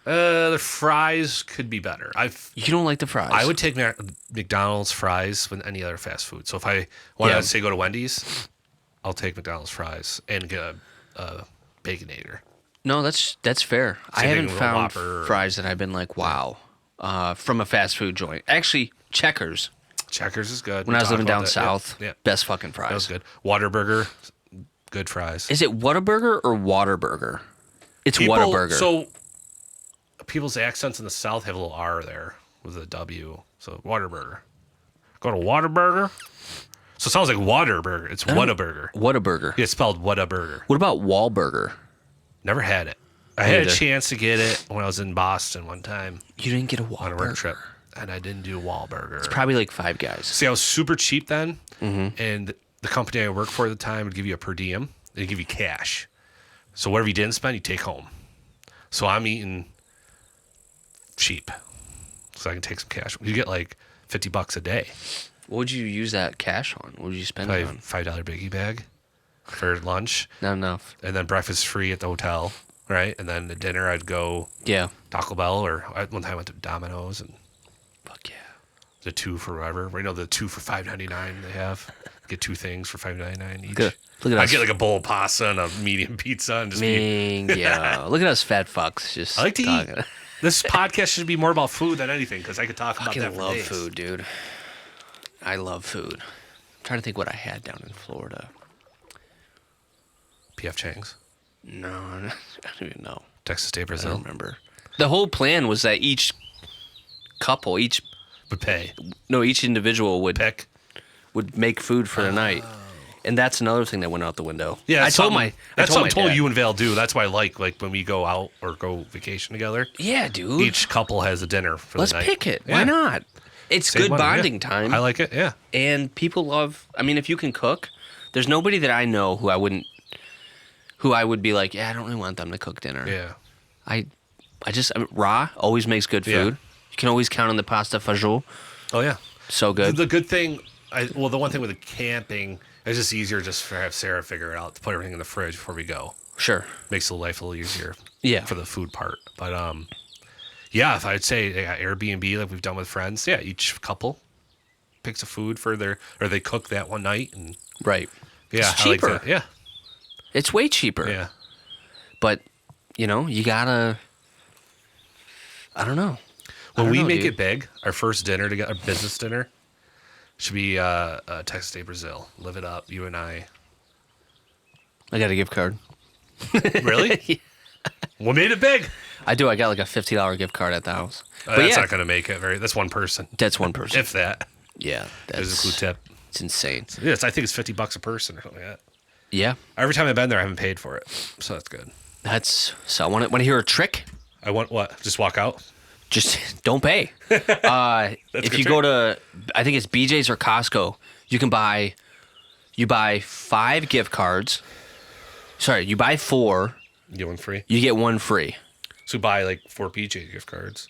The fries could be better. You don't like the fries. I would take McDonald's fries with any other fast food. So if I want to say go to Wendy's, I'll take McDonald's fries and get a Baconator. No, that's fair. I Same thing haven't with a found Whopper. fries that I've been like, wow, from a fast food joint. Actually, Checkers. Checkers is good. When We I was talked living about down that. south, Yeah, best fucking fries. that was good. Whataburger, good fries. Is it Whataburger or Waterburger? It's Whataburger. So people's accents in the South have a little R there with a W. So Whataburger. Go to Whataburger. So it sounds like Waterburger. It's Whataburger. Whataburger. Yeah, it's spelled Whataburger. What about Wahlburger? Never had it. I had a chance to get it when I was in Boston one time You didn't get a on a work Wahlburger. trip, and I didn't do Wahlburger. It's probably like Five Guys. See, I was super cheap then, and the company I worked for at the time would give you a per diem. They'd give you cash. So whatever you didn't spend, you take home. So I'm eating cheap, so I can take some cash. You get like $50 a day. What would you use that cash on? What would you spend it Probably on? $5 biggie bag for lunch, Not enough. and then breakfast free at the hotel, right? And then the dinner, I'd go Yeah. Taco Bell, or one time I went to Domino's and Fuck yeah. the 2 for whatever. You know, the 2 for $5.99 they have. Get 2 things for $5.99 each. Look at I us. get like a bowl of pasta and a medium pizza and just be. Yeah. Look at us fat fucks. Just I like to talking. eat. This podcast should be more about food than anything because I could talk about I that for love days. food, dude. I love food. I'm trying to think what I had down in Florida. PF Chang's, No, I don't even know. Texas State I Brazil don't remember. The whole plan was that each couple, each individual would pick. make food for the night. And that's another thing that went out the window. Yeah, I told my that's I told something my dad. you and Val do. That's why I like when we go out or go vacation together. Yeah, dude. Each couple has a dinner for Let's the night. pick it. Yeah. Why not? It's Save good money, yeah. bonding time. I like it. Yeah. And people love. I mean, if you can cook, there's nobody that I know who I would be like, yeah, I don't really want them to cook dinner. Yeah. I mean, Ra always makes good Yeah. food. You can always count on the pasta fajoule. Oh yeah. So good. The good thing, the one thing with the camping, it's just easier just to have Sarah figure it out to put everything in the fridge before we go. Sure. Makes the life a little easier. Yeah. For the food part, but yeah, if I'd say Airbnb like we've done with friends, yeah, each couple picks a food for or they cook that one night and Right. yeah, It's I like cheaper. that. Yeah, It's way cheaper. yeah. But, you gotta. I don't know. When we make dude. it big, our first dinner together, our business dinner, should be Texas State Brazil. Live it up, you and I. I got a gift card. Really? What made it big? I do. I got like a $50 gift card at the house. But That's yeah, not gonna make it very. That's one person, that's one person. if that. Yeah, There's a that's clue tip. it's insane. Yes, I think it's $50 a person or something like that. Yeah, Every time I've been there, I haven't paid for it, so that's good. that's so. I want to hear a trick. I want what? Just walk out. Just don't pay. If good you go to, I think it's BJ's or Costco, you buy 5 gift cards. Sorry, you buy 4, You get one free. you get 1 free. So buy like 4 PJ gift cards,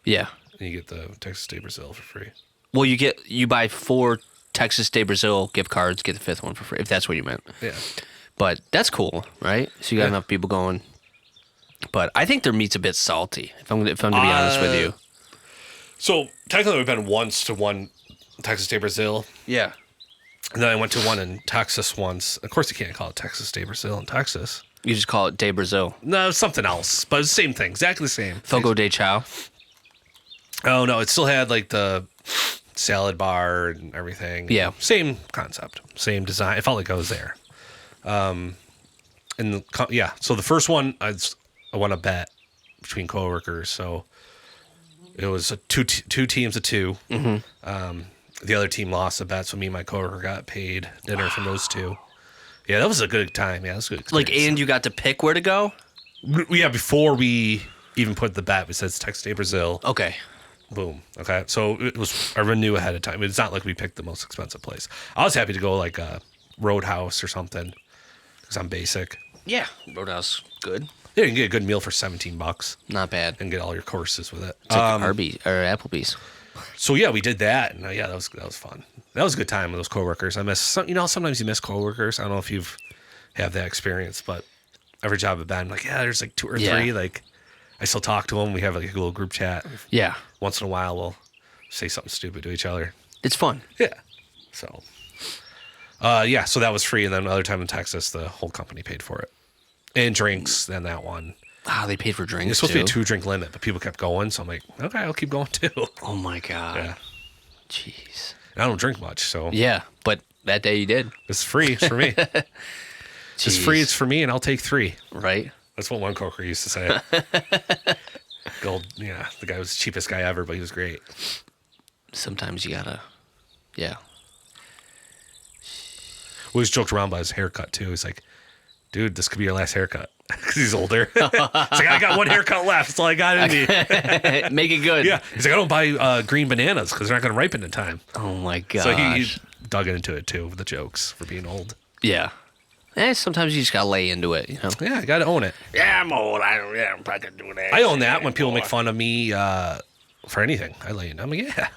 Yeah. and you get the Texas State Brazil for free. Well, you buy 4 Texas State Brazil gift cards, get the 5th one for free. If that's what you meant. Yeah. But that's cool, right? So you got Yeah. enough people going. But I think their meat's a bit salty. If I'm to be honest with you. So technically, we've been once to one Texas State Brazil, Yeah. and then I went to one in Texas once. Of course, you can't call it Texas State Brazil in Texas. You just call it De Brazil. No, it's something else, but it's the same thing, exactly the same. Fogo de Chao. Oh no, it still had like the salad bar and everything. Yeah. Same concept, same design. It felt like I was there. Yeah. So the first one, I won a bet between coworkers. So it was two teams of 2. Mm-hmm. The other team lost the bet, so me and my coworker got paid dinner from those 2. Yeah, that was a good time. Yeah, that was a good Like, experience. and you got to pick where to go? Yeah, before we even put the bet, we said it's Texas State Brazil. Okay. Boom. Okay. So it was, I knew ahead of time. It's not like we picked the most expensive place. I was happy to go like a Roadhouse or something because I'm basic. Yeah. Roadhouse, good. Yeah, you can get a good meal for $17 Not bad. and get all your courses with it. It's like Arby's or Applebee's. So yeah, we did that, and yeah, that was fun. That was a good time with those coworkers. I miss sometimes you miss coworkers. I don't know if you've have that experience, but every job I've been, like, yeah, there's like 2 or 3. Like, I still talk to them. We have like a little group chat. Yeah. Once in a while, we'll say something stupid to each other. It's fun. Yeah. So, yeah, so that was free. And then another time in Texas, the whole company paid for it. And drinks, then that one. Ah, they paid for drinks It's supposed too. to be a 2-drink limit, but people kept going. So I'm like, okay, I'll keep going too. Oh my God. Yeah. Jeez. And I don't drink much, so Yeah, but that day you did. it's free. It's for me. It's free. Jeez. It's for me, and I'll take 3. Right? That's what one coworker used to say. Gold, yeah, the guy was the cheapest guy ever, but he was great. Sometimes you gotta. Yeah. We always joked around about his haircut too. He's like, dude, this could be your last haircut. Because he's older. He's like, I got one haircut left. That's all I got in me. Make it good. Yeah. He's like, I don't buy green bananas because they're not going to ripen in time. Oh my gosh. So he dug into it too, with the jokes for being old. Yeah. Sometimes you just gotta lay into it, you know. Yeah, I got to own it. Yeah, I'm old. I'm probably gonna do that. I own that when people make fun of me for anything. I lay in. I'm like, yeah.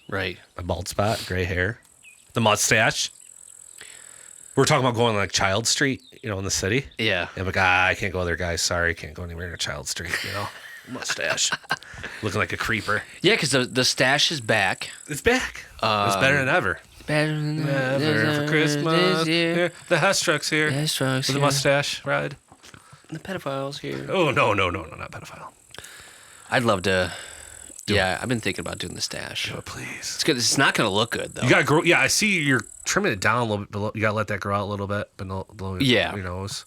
Right. My bald spot, gray hair, the mustache. We're talking about going like Child Street, in the city. Yeah. And I'm like, I can't go there, guys. Sorry, can't go anywhere near Child Street, Mustache. Looking like a creeper. Yeah, because the stash is back. It's back. It's better than ever. Better than Ever for Christmas. Yeah, the house truck's here. The house truck's With the here. mustache ride. The pedophile's here. Oh, no, not pedophile. I'd love to. Yeah, I've been thinking about doing the stash. Oh, please. It's good. It's not gonna look good though. You gotta grow. Yeah, I see you're trimming it down a little bit below. You gotta let that grow out a little bit below Yeah. your nose.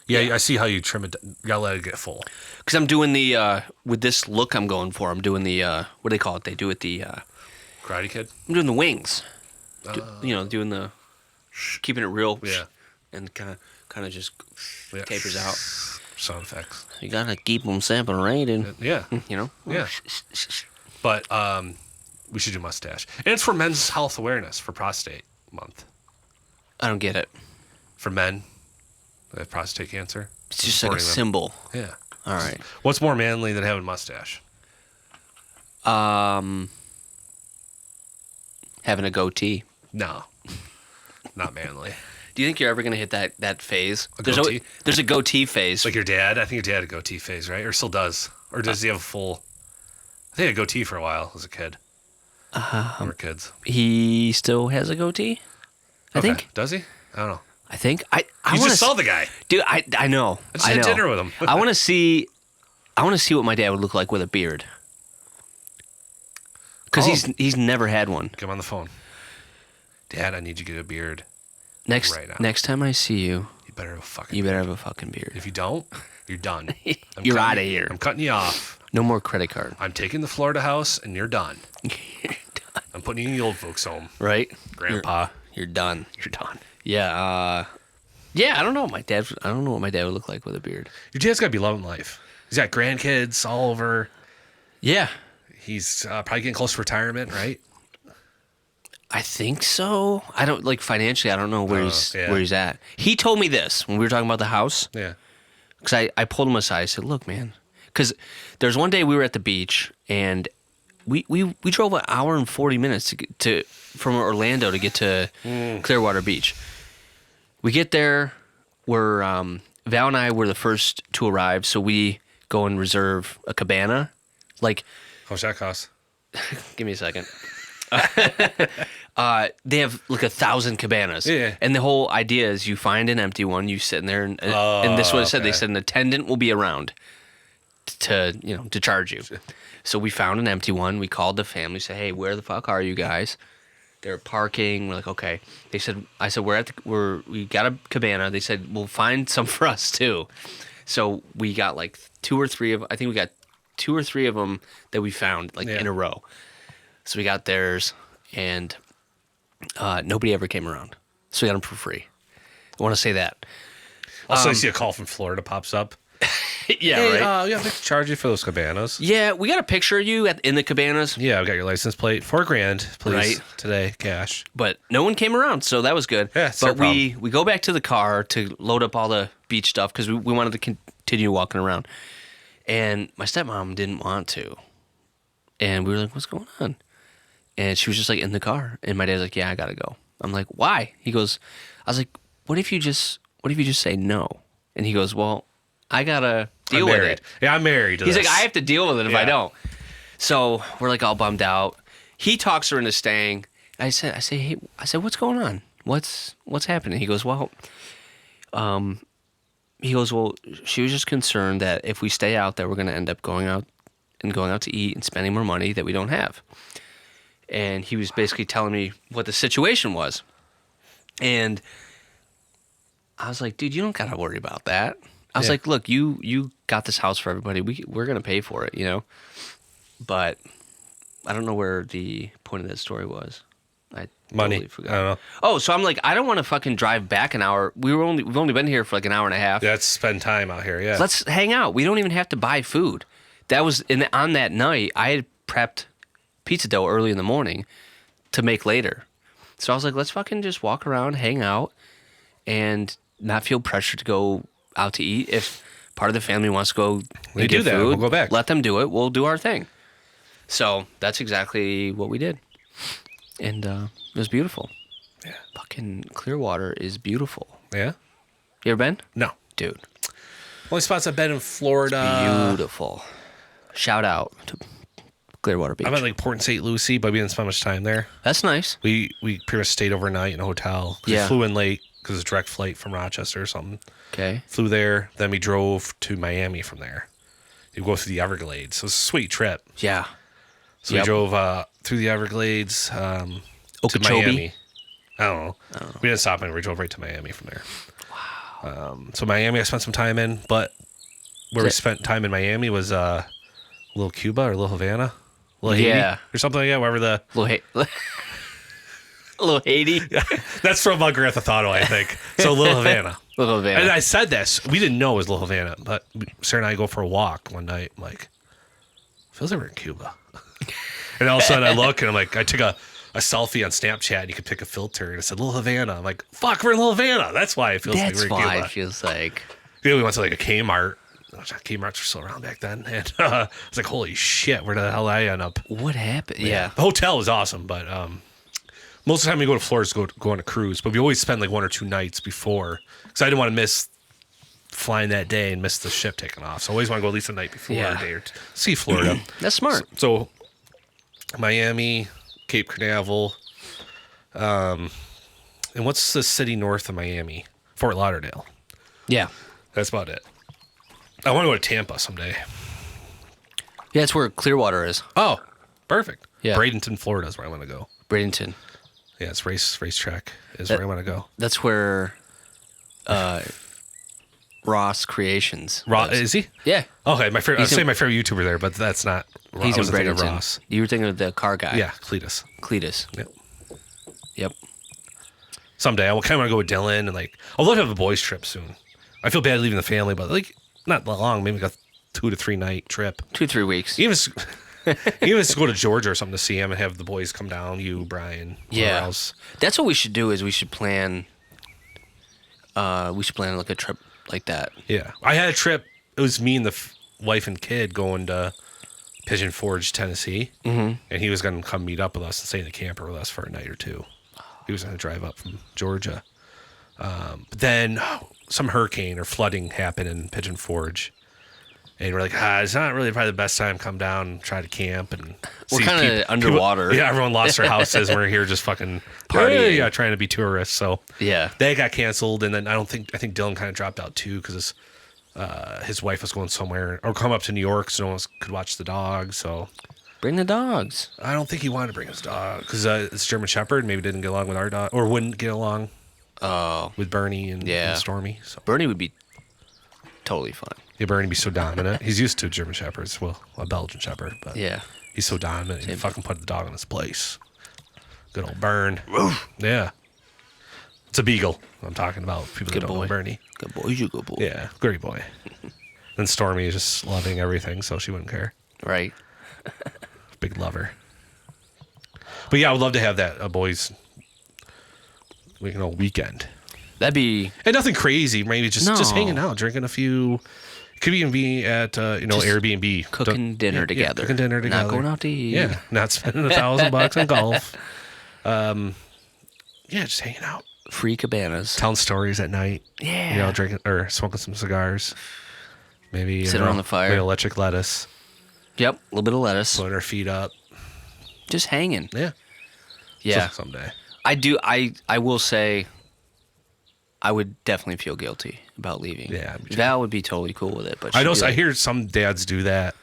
Yeah, I see how you trim it. You gotta let it get full. Because I'm doing the with this look I'm going for. I'm doing the what do they call it? They do it the. Karate Kid. I'm doing the wings. Doing the keeping it real. Yeah. And kind of just Yeah. tapers out. Sound effects. You gotta keep them separated. Yeah. You know. Yeah. But we should do mustache, and it's for Men's Health Awareness for Prostate Month. I don't get it. For men that have prostate cancer. It's just like a Supporting them. symbol. Yeah. All right. What's more manly than having a mustache? Having a goatee. No. Not manly. Do you think you're ever gonna hit that phase? Goatee? There's a goatee phase. Like your dad? I think your dad had a goatee phase, right? Or still does. Or does he have a full... I think he had a goatee for a while as a kid. When we're kids. He still has a goatee. I Okay. think. Does he? I don't know. I think. I You wanna just saw the guy. dude. I know. I just had know. dinner with him. I want to see. I want to see what my dad would look like with a beard. Because he's never had one. Get him on the phone. Dad, I need you to get a beard. Next Right now. next time I see you, You better have a fucking you beard. better have a fucking beard. If you don't, you're done. You're cutting outta you- here. I'm cutting you off. No more credit card. I'm taking the Florida house, and you're done. I'm putting you in the old folks' home. Right, Grandpa, You're done. you're done. Yeah. Yeah. I don't know. I don't know what my dad would look like with a beard. Your dad's got to be loving life. He's got grandkids all over. Yeah. He's probably getting close to retirement, right? I think so. I don't like financially. I don't know where yeah. where he's at. He told me this when we were talking about the house. Yeah. Because I pulled him aside. I said, "Look, man." Because there's one day we were at the beach and we drove an hour and 40 minutes to get from Orlando to get to Clearwater Beach. We get there. We're Val and I were the first to arrive, so we go and reserve a cabana. Like, How much that cost? give me a second. They have like 1,000 cabanas. Yeah. And the whole idea is you find an empty one, you sit in there, and this is what it said. They okay. said an attendant will be around to charge you. So we found an empty one. We called the family, said, "Hey, where the fuck are you guys?" They're parking. We're like, "Okay." They said, "I said we got a cabana." They said, "We'll find some for us too." So we got like two or three of them that we found like Yeah. in a row. So we got theirs, and nobody ever came around. So we got them for free. I want to say that. Also, you see a call from Florida pops up. Yeah, Hey, right. yeah, they can charge you for those cabanas. Yeah, we got a picture of you in the cabanas, Yeah, I got your license plate. $4,000, please. Right. Today, cash. but no one came around, so that was good. Yeah, it's but their we go back to the car to load up all the beach stuff because we wanted to continue walking around. And my stepmom didn't want to. And we were like, "What's going on?" And she was just like in the car. And my dad's like, "Yeah, I gotta go." I'm like, "Why?" He goes, I was like, what if you just say no? And he goes, "Well, I gotta deal I'm with married. it." Yeah, I'm married to He's this. like, "I have to deal with it if I Yeah. don't." So we're like all bummed out. He talks her into staying. I said, "Hey," I said, "What's going on? What's happening?" He goes, "Well, she was just concerned that if we stay out there, we're going to end up going out to eat and spending more money that we don't have." And he was basically telling me what the situation was. And I was like, "Dude, you don't got to worry about that." I was Yeah. like, "Look, you got this house for everybody. We're going to pay for it, you know?" But I don't know where the point of that story was. I Money. totally forgot. I don't know. Oh, so I'm like, I don't want to fucking drive back an hour. We've only been here for like an hour and a half. That's spend time out here. Yeah. Let's hang out. We don't even have to buy food. That was on that night. I had prepped pizza dough early in the morning to make later. So I was like, let's fucking just walk around, hang out, and not feel pressure to go out to eat. If part of the family wants to go We and do get that. food, We'll go back. let them do it. We'll do our thing. So that's exactly what we did. And it was beautiful. Yeah. Fucking Clearwater is beautiful. Yeah. You ever been? No. Dude, Only spots I've been in Florida. beautiful. Shout out to Clearwater Beach. I went like Port St. Lucie, but we didn't spend much time there. That's nice. We pretty much stayed overnight in a hotel. 'Cause Yeah. We flew in late because it's a direct flight from Rochester or something. Okay. Flew there, then we drove to Miami from there. You go through the Everglades. So it's a sweet trip. Yeah. So Yep. we drove through the Everglades to Okeechobee? Miami. I don't know. We didn't stop anywhere. We drove right to Miami from there. Wow. So Miami, I spent some time in, but where we spent time in Miami was Little Cuba or Little Havana, Little Haiti Yeah. or something like that. Wherever the Little Haiti. that's from Grand Theft Auto, I think. So Little Havana. Little And Havana. I said this. We didn't know it was Little Havana, but Sarah and I go for a walk one night. I'm like, feels like we're in Cuba. And all of a sudden I look and I'm like, I took a selfie on Snapchat and you could pick a filter and it said Little Havana. I'm like, fuck, we're in Little Havana. That's why it feels That's like we're in why Cuba. it feels like. Yeah, we went to like a Kmart. Kmart's were still around back then. And I was like, holy shit, where the hell did I end up? What happened? Yeah. The hotel was awesome, but most of the time we go to Florida is go on a cruise, but we always spend like 1 or 2 nights before because I didn't want to miss flying that day and miss the ship taking off. So I always want to go at least a night before Yeah. or a day or two. See Florida. That's smart. So Miami, Cape Canaveral, and what's the city north of Miami? Fort Lauderdale. Yeah. That's about it. I want to go to Tampa someday. Yeah, it's where Clearwater is. Oh, perfect. Yeah. Bradenton, Florida is where I want to go. Bradenton. Yeah, it's racetrack is where I want to go. That's where Ross Creations. Ross, lives. is he? Yeah. Okay, my favorite. I was He's saying in- my favorite YouTuber there, but that's not. He's I in wasn't thinking of Bradenton. Ross. You were thinking of the car guy. Yeah, Cletus. Cletus. Yep. Yep. Someday I will kind of want to go with Dylan and like I'd love to have a boys trip soon. I feel bad leaving the family, but like not that long, maybe like a 2 to 3 night trip. 2-3 weeks. Even just go to Georgia or something to see him and have the boys come down. You, Brian, whoever Yeah. else. That's what we should do. Is we should plan. Like a trip like that. Yeah, I had a trip. It was me and the wife and kid going to Pigeon Forge, Tennessee, and he was going to come meet up with us and stay in the camper with us for a night or two. He was going to drive up from Georgia. But then some hurricane or flooding happened in Pigeon Forge. And we're like, it's not really probably the best time to come down and try to camp. And We're see kinda people- underwater. Yeah, everyone lost their houses. And we're here just fucking Partying. Yeah, trying to be tourists. So Yeah. that got canceled. And then I think Dylan kind of dropped out too because his wife was going somewhere or come up to New York so no one else could watch the dog. So Bring the dogs. I don't think he wanted to bring his dog because it's German Shepherd. Maybe didn't get along with our dog or wouldn't get along Oh, with Bernie and Stormy. So Bernie would be totally fine. yeah, Bernie be so dominant. He's used to German Shepherds. Well, a Belgian Shepherd, but Yeah. he's so dominant. He fucking put the dog in his place. Good old Burn. Yeah. It's a beagle. I'm talking about people Good that don't boy. know Bernie. Good boy, you good boy. Yeah, great boy. And Stormy is just loving everything, so she wouldn't care. Right. Big lover. But yeah, I would love to have that a boys, weekend. That'd be And nothing crazy. Maybe just No. hanging out, drinking a few. Could even be at Airbnb, cooking dinner together. cooking dinner together, Not going out to eat. Yeah, not spending $1,000 on golf. Yeah, just hanging out, Free cabanas. telling stories at night. Yeah. Drinking or smoking some cigars. Maybe Sit around the fire. Maybe electric lettuce, Yep. A little bit of lettuce. putting our feet up. Just hanging. Yeah, Yeah. someday. I do. I will say, I would definitely feel guilty about leaving. Yeah, me too. Val would be totally cool with it. But I she'd know. be I like, hear some dads do that.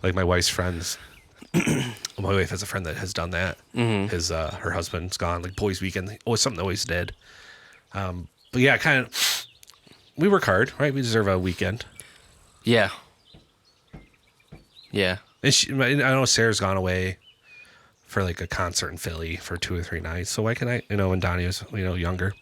Like my wife's friends. My wife has a friend that has done that. Mm-hmm. His her husband's gone like boys' weekend. Always something they always did. But yeah, kind of. We work hard, right? We deserve a weekend. Yeah. Yeah. And I know Sarah's gone away for like a concert in Philly for 2 or 3 nights. So why can I? When Donnie was younger,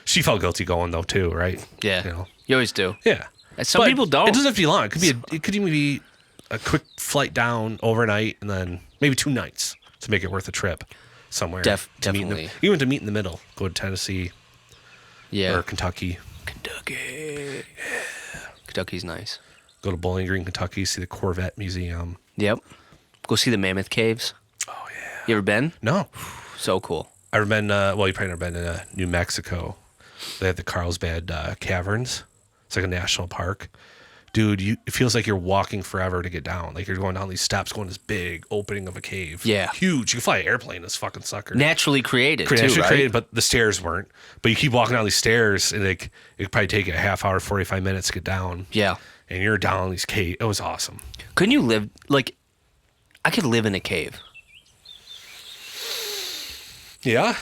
she felt guilty going though too, right? Yeah. You always do. Yeah. And some But people don't. It doesn't have to be long. It could even be a quick flight down overnight, and then maybe 2 nights to make it worth a trip somewhere. Definitely. Even to meet in the middle. Go to Tennessee Yeah. or Kentucky. Kentucky. Kentucky's nice. Go to Bowling Green, Kentucky. See the Corvette Museum. Yep. Go see the Mammoth Caves. Oh yeah. You ever been? No. So cool. I've been. Well, you probably never been in New Mexico. They have the Carlsbad Caverns. It's like a national park. Dude, it feels like you're walking forever to get down. Like you're going down these steps, going to this big opening of a cave. Yeah. Huge. You can fly an airplane in this fucking sucker. Naturally created, too, right? Created, but the stairs weren't. But you keep walking down these stairs, and it could probably take you a half hour, 45 minutes to get down. Yeah. And you're down in these caves. It was awesome. Couldn't you live, like, I could live in a cave. Yeah.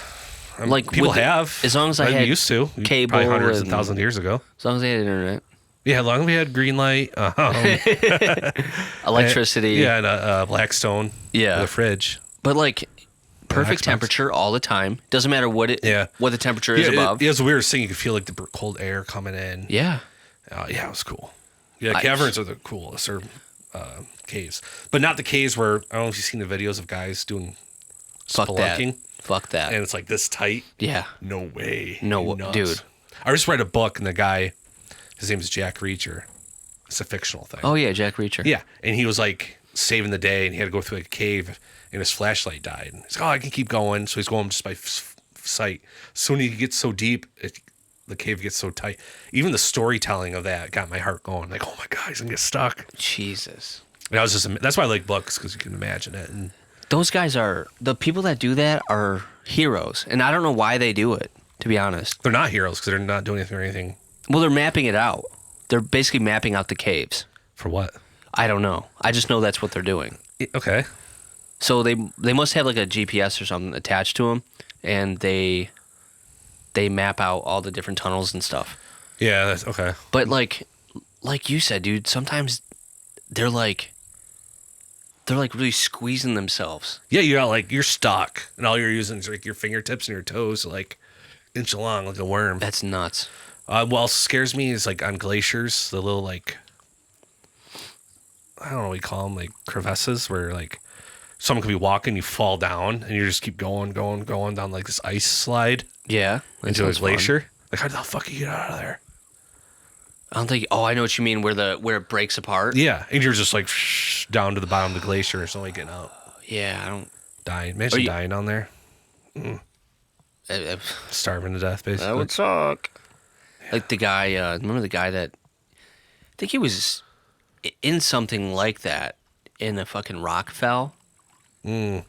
Like People with the- have. as long as I I'd be had used to. cable Probably hundreds of and- thousands of years ago. As long as I had internet. Yeah, as long as we had green light. Electricity. Yeah, and a Blackstone. Yeah. With a fridge. But, like, perfect Xbox. temperature all the time. Doesn't matter what the temperature is above. It was the weirdest thing. You could feel like the cold air coming in. Yeah. Yeah, it was cool. Yeah, Nice. caverns are the coolest, or caves. But not the caves where, I don't know if you've seen the videos of guys doing Fuck spelunking. Fuck that. And it's like this tight. Yeah. No way. No, You nuts. dude. I just read a book, and the guy, his name is Jack Reacher. It's a fictional thing. Oh, yeah, Jack Reacher. Yeah, and he was like saving the day, and he had to go through like a cave, and his flashlight died. And he's like, oh, I can keep going. So he's going just by sight. So when he gets so deep, the cave gets so tight. Even the storytelling of that got my heart going. Like, oh my God, he's gonna get stuck. Jesus. And I was that's why I like books, because you can imagine it. And Those guys the people that do that are heroes. And I don't know why they do it, to be honest. they're not heroes because they're not doing anything or anything. Well, they're mapping it out. They're basically mapping out the caves. For what? I don't know. I just know that's what they're doing. Okay. So they must have like a GPS or something attached to them, and they map out all the different tunnels and stuff. Yeah, that's okay. But like you said, dude, sometimes they're like really squeezing themselves. Yeah, you're stuck, and all you're using is like your fingertips and your toes, to, like inch along like a worm. That's nuts. What else scares me is like on glaciers, the little like, I don't know what you call them, like crevasses, where like someone could be walking, you fall down, and you just keep going down like this ice slide Yeah. that into a sounds fun. glacier. Like, how the fuck you get out of there? I don't think. Oh, I know what you mean. Where it breaks apart. Yeah, and you're just like down to the bottom of the glacier, and only getting out, Yeah. I don't. dying. Imagine you- dying down there, starving to death, basically. That would suck. Like the guy, remember the guy that, I think he was in something like that, and a fucking rock fell, and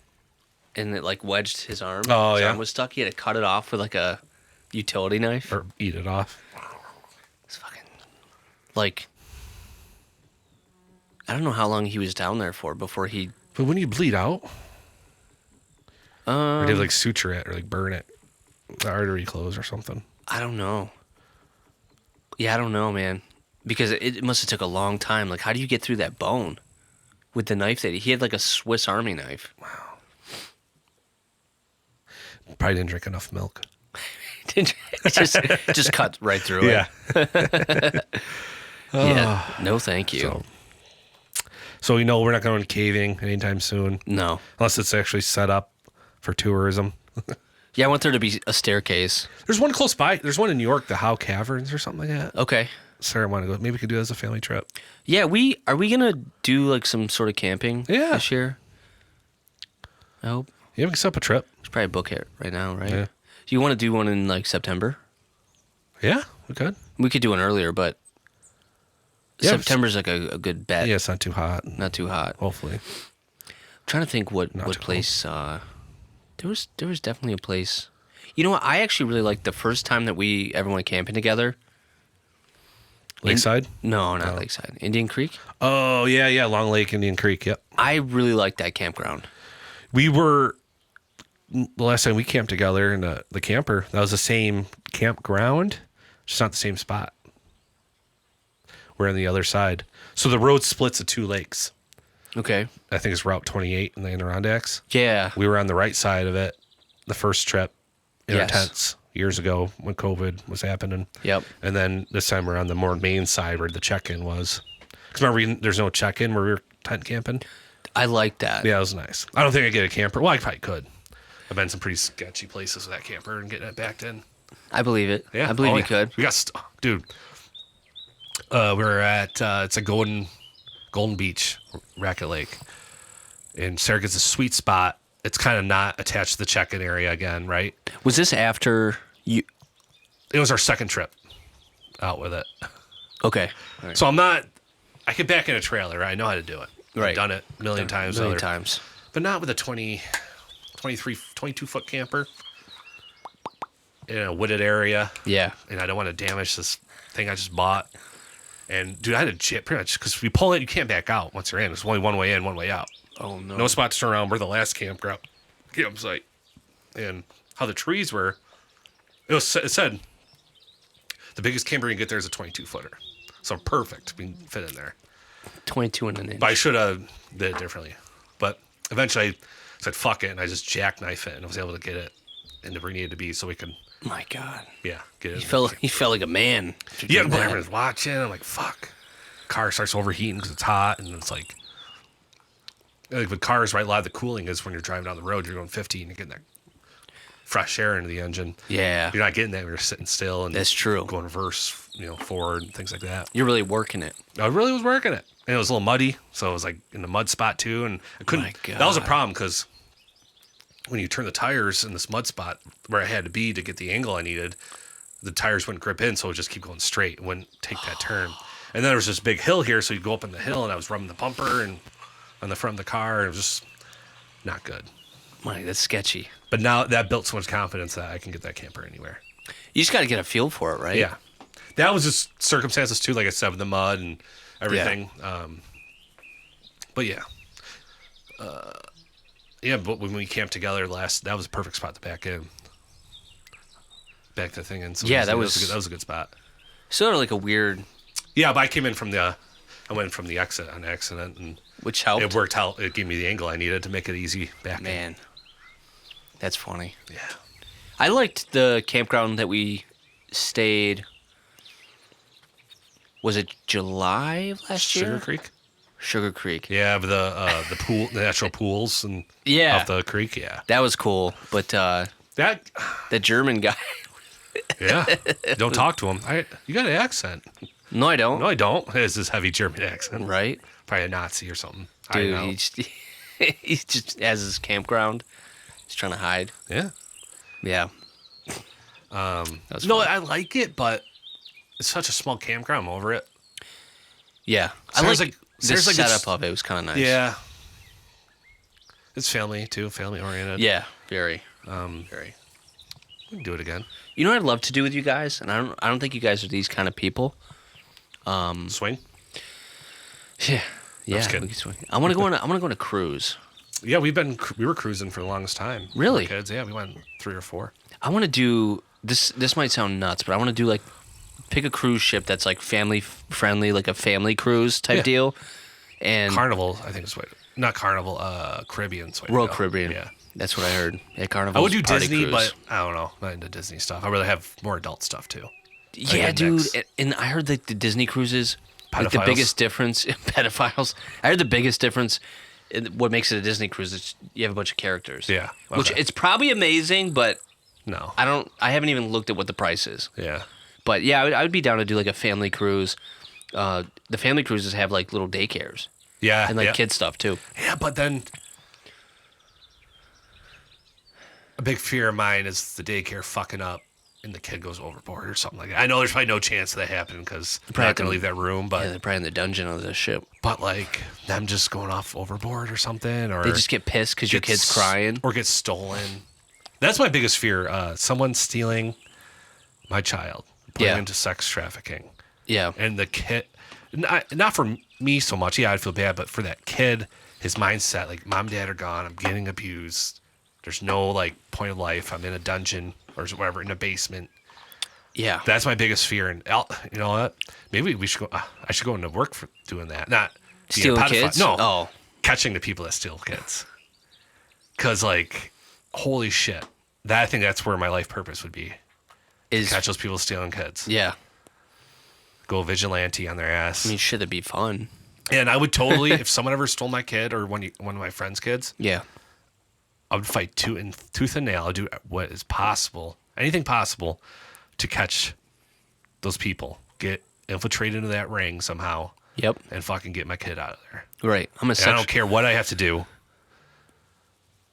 it like wedged his arm. Oh, his yeah. arm was stuck. He had to cut it off with like a utility knife. Or eat it off. It's fucking, like, I don't know how long he was down there for before he. But when you bleed out, or Um, they like suture it or like burn it, the artery close or something. I don't know. Yeah, I don't know, man. Because it must have took a long time. Like, how do you get through that bone with the knife that he had? Like a Swiss Army knife. Probably didn't drink enough milk. It just cut right through it. Yeah. No, thank you. So we know we're not going caving anytime soon, No. unless it's actually set up for tourism. Yeah, I want there to be a staircase. There's one close by. There's one in New York, the Howe Caverns or something like that. Okay. Sarah wanted to go. Maybe we could do it as a family trip. Yeah, are we gonna do like some sort of camping Yeah. this year? I hope. Yeah, we can set up a trip. We should probably book it right now, right? Yeah. Do you want to do one in like September? Yeah, we could. We could do one earlier, but Yeah, September's like a good bet. Yeah, it's not too hot. Not too hot. Hopefully. I'm trying to think what too place. There was definitely a place. You know what? I actually really liked the first time that we ever went camping together. Lakeside? No, not Lakeside. Indian Creek. Oh, yeah. Long Lake, Indian Creek. Yep. I really liked that campground. We were, the last time we camped together in the camper, that was the same campground, just not the same spot. We're on the other side. So the road splits at 2 lakes. Okay. I think it's Route 28 in the Adirondacks. Yeah. We were on the right side of it the first trip in our Yes. tents years ago when COVID was happening. Yep. And then this time we're on the more main side where the check-in was. Because remember, there's no check-in where we were tent camping. I like that. Yeah, it was nice. I don't think I'd get a camper. Well, I probably could. I've been in some pretty sketchy places with that camper and getting it backed in. I believe it. Yeah, I believe oh, you yeah. could. We got, dude. We're at it's a Golden Beach, Racket Lake, and Sarah gets a sweet spot. It's kind of not attached to the check-in area again, right? Was this after you? It was our second trip out with it, Okay. All right. so I'm not. I could back in a trailer. Right? I know how to do it. Right. I've done it a million times, Many times. but not with a 22 foot camper in a wooded area. Yeah. And I don't want to damage this thing I just bought. And dude, I had a jet pretty much because if you pull it, you can't back out once you're in. It's only one way in, one way out. Oh no. No spot to turn around. We're the last campsite, and how the trees were. It said the biggest camper you can get there is a 22 footer, so perfect. We can fit in there. 22 and an inch. But I should have did it differently. But eventually, I said fuck it, and I just jackknife it, and I was able to get it into where it needed to be, so we could My God. get it. He felt like a man. after Yeah, doing but that. everyone's watching. I'm like, fuck. Car starts overheating because it's hot, and it's like with cars, right? A lot of the cooling is when you're driving down the road. You're going 50, and you're getting that fresh air into the engine. Yeah. You're not getting that when you're sitting still and That's true. going reverse, forward and things like that. You're really working it. I really was working it, and it was a little muddy, so it was like in the mud spot too, and I couldn't. My That was a God. problem because when you turn the tires in this mud spot where I had to be to get the angle I needed, the tires wouldn't grip in, so it would just keep going straight. It wouldn't take that turn. And then there was this big hill here, so you'd go up in the hill, and I was rubbing the bumper and on the front of the car, and it was just not good. Mike, that's sketchy. But now that built so much confidence that I can get that camper anywhere. You just got to get a feel for it, right? Yeah. That was just circumstances too, like I said, with the mud and everything. But yeah. But when we camped together that was a perfect spot to back in. Back the thing in. So Yeah, that that was was- that was a good spot. Sort of like a weird, Yeah, but I came in I went from the exit on accident, and which helped. it worked out. It gave me the angle I needed to make it easy back in. Man, that's funny. Yeah. I liked the campground that we stayed. Was it July of last year? Sugar Creek. Sugar Creek. Yeah, but the pool, the natural pools, and Yeah. off the creek. Yeah, That was cool, but that. the German guy. Yeah, don't talk to him. You got an accent. No, I don't. No, I don't. It's this heavy German accent. Right, Probably a Nazi or something. I dude. know. He just has his campground. He's trying to hide. Yeah. Yeah. That was No, fun. I like it, but it's such a small campground. I'm over it. Yeah. I Sounds like like- the sounds like it's- setup of it was kind of nice. Yeah. It's family too, family oriented. Yeah. Very. Very. We can do it again. You know what I'd love to do with you guys, and I don't think you guys are these kind of people. Swing. Yeah. Yeah. just kidding. we can swing. I want to go on a cruise. Yeah, we were cruising for the longest time. Really? Kids. Yeah, we went 3 or 4. I want to do this. This might sound nuts, but I want to do like pick a cruise ship that's like family friendly, like a family cruise type Yeah. deal. And Carnival, I think is what. Not Carnival. Caribbean. Royal Caribbean. Yeah. That's what I heard. Yeah, Carnival. I would do Disney, but I don't know. Not into Disney stuff. I really have more adult stuff too. yeah, a dude. mix. And I heard that the Disney cruises, like the Pedophiles. biggest difference, pedophiles. I heard the biggest difference. What makes it a Disney cruise is you have a bunch of characters. Yeah, Which okay. it's probably amazing, but No. I haven't even looked at what the price is. Yeah. But yeah, I would be down to do like a family cruise. The family cruises have like little daycares Yeah. and like yeah. kid stuff too. Yeah, but then a big fear of mine is the daycare fucking up and the kid goes overboard or something like that. I know there's probably no chance of that happening because they're not going to leave that room, but Yeah, they're probably in the dungeon of the ship. like them just going off overboard or something, or They just get pissed because your kid's gets- crying. or get stolen. That's my biggest fear. Someone stealing my child, putting Yeah. him into sex trafficking. Yeah. And the kid, not for me so much. Yeah, I'd feel bad, but for that kid, his mindset, like mom and dad are gone. I'm getting abused. There's no like point of life. I'm in a dungeon or whatever in a basement. Yeah. That's my biggest fear. And you know what? Maybe we should go. I should go into work for doing that. Not being a Stealing pedophile. kids? No. Oh. catching the people that steal kids. Because, like, holy shit. I think that's where my life purpose would be. Catch those people stealing kids. Yeah. Go vigilante on their ass. I mean, shit, it'd be fun. And I would totally, if someone ever stole my kid or one of my friends' kids, Yeah. I would fight tooth and nail. I'd do what is possible, anything possible, to catch those people. Get infiltrated into that ring somehow. Yep. And fucking get my kid out of there. Right. I don't care what I have to do.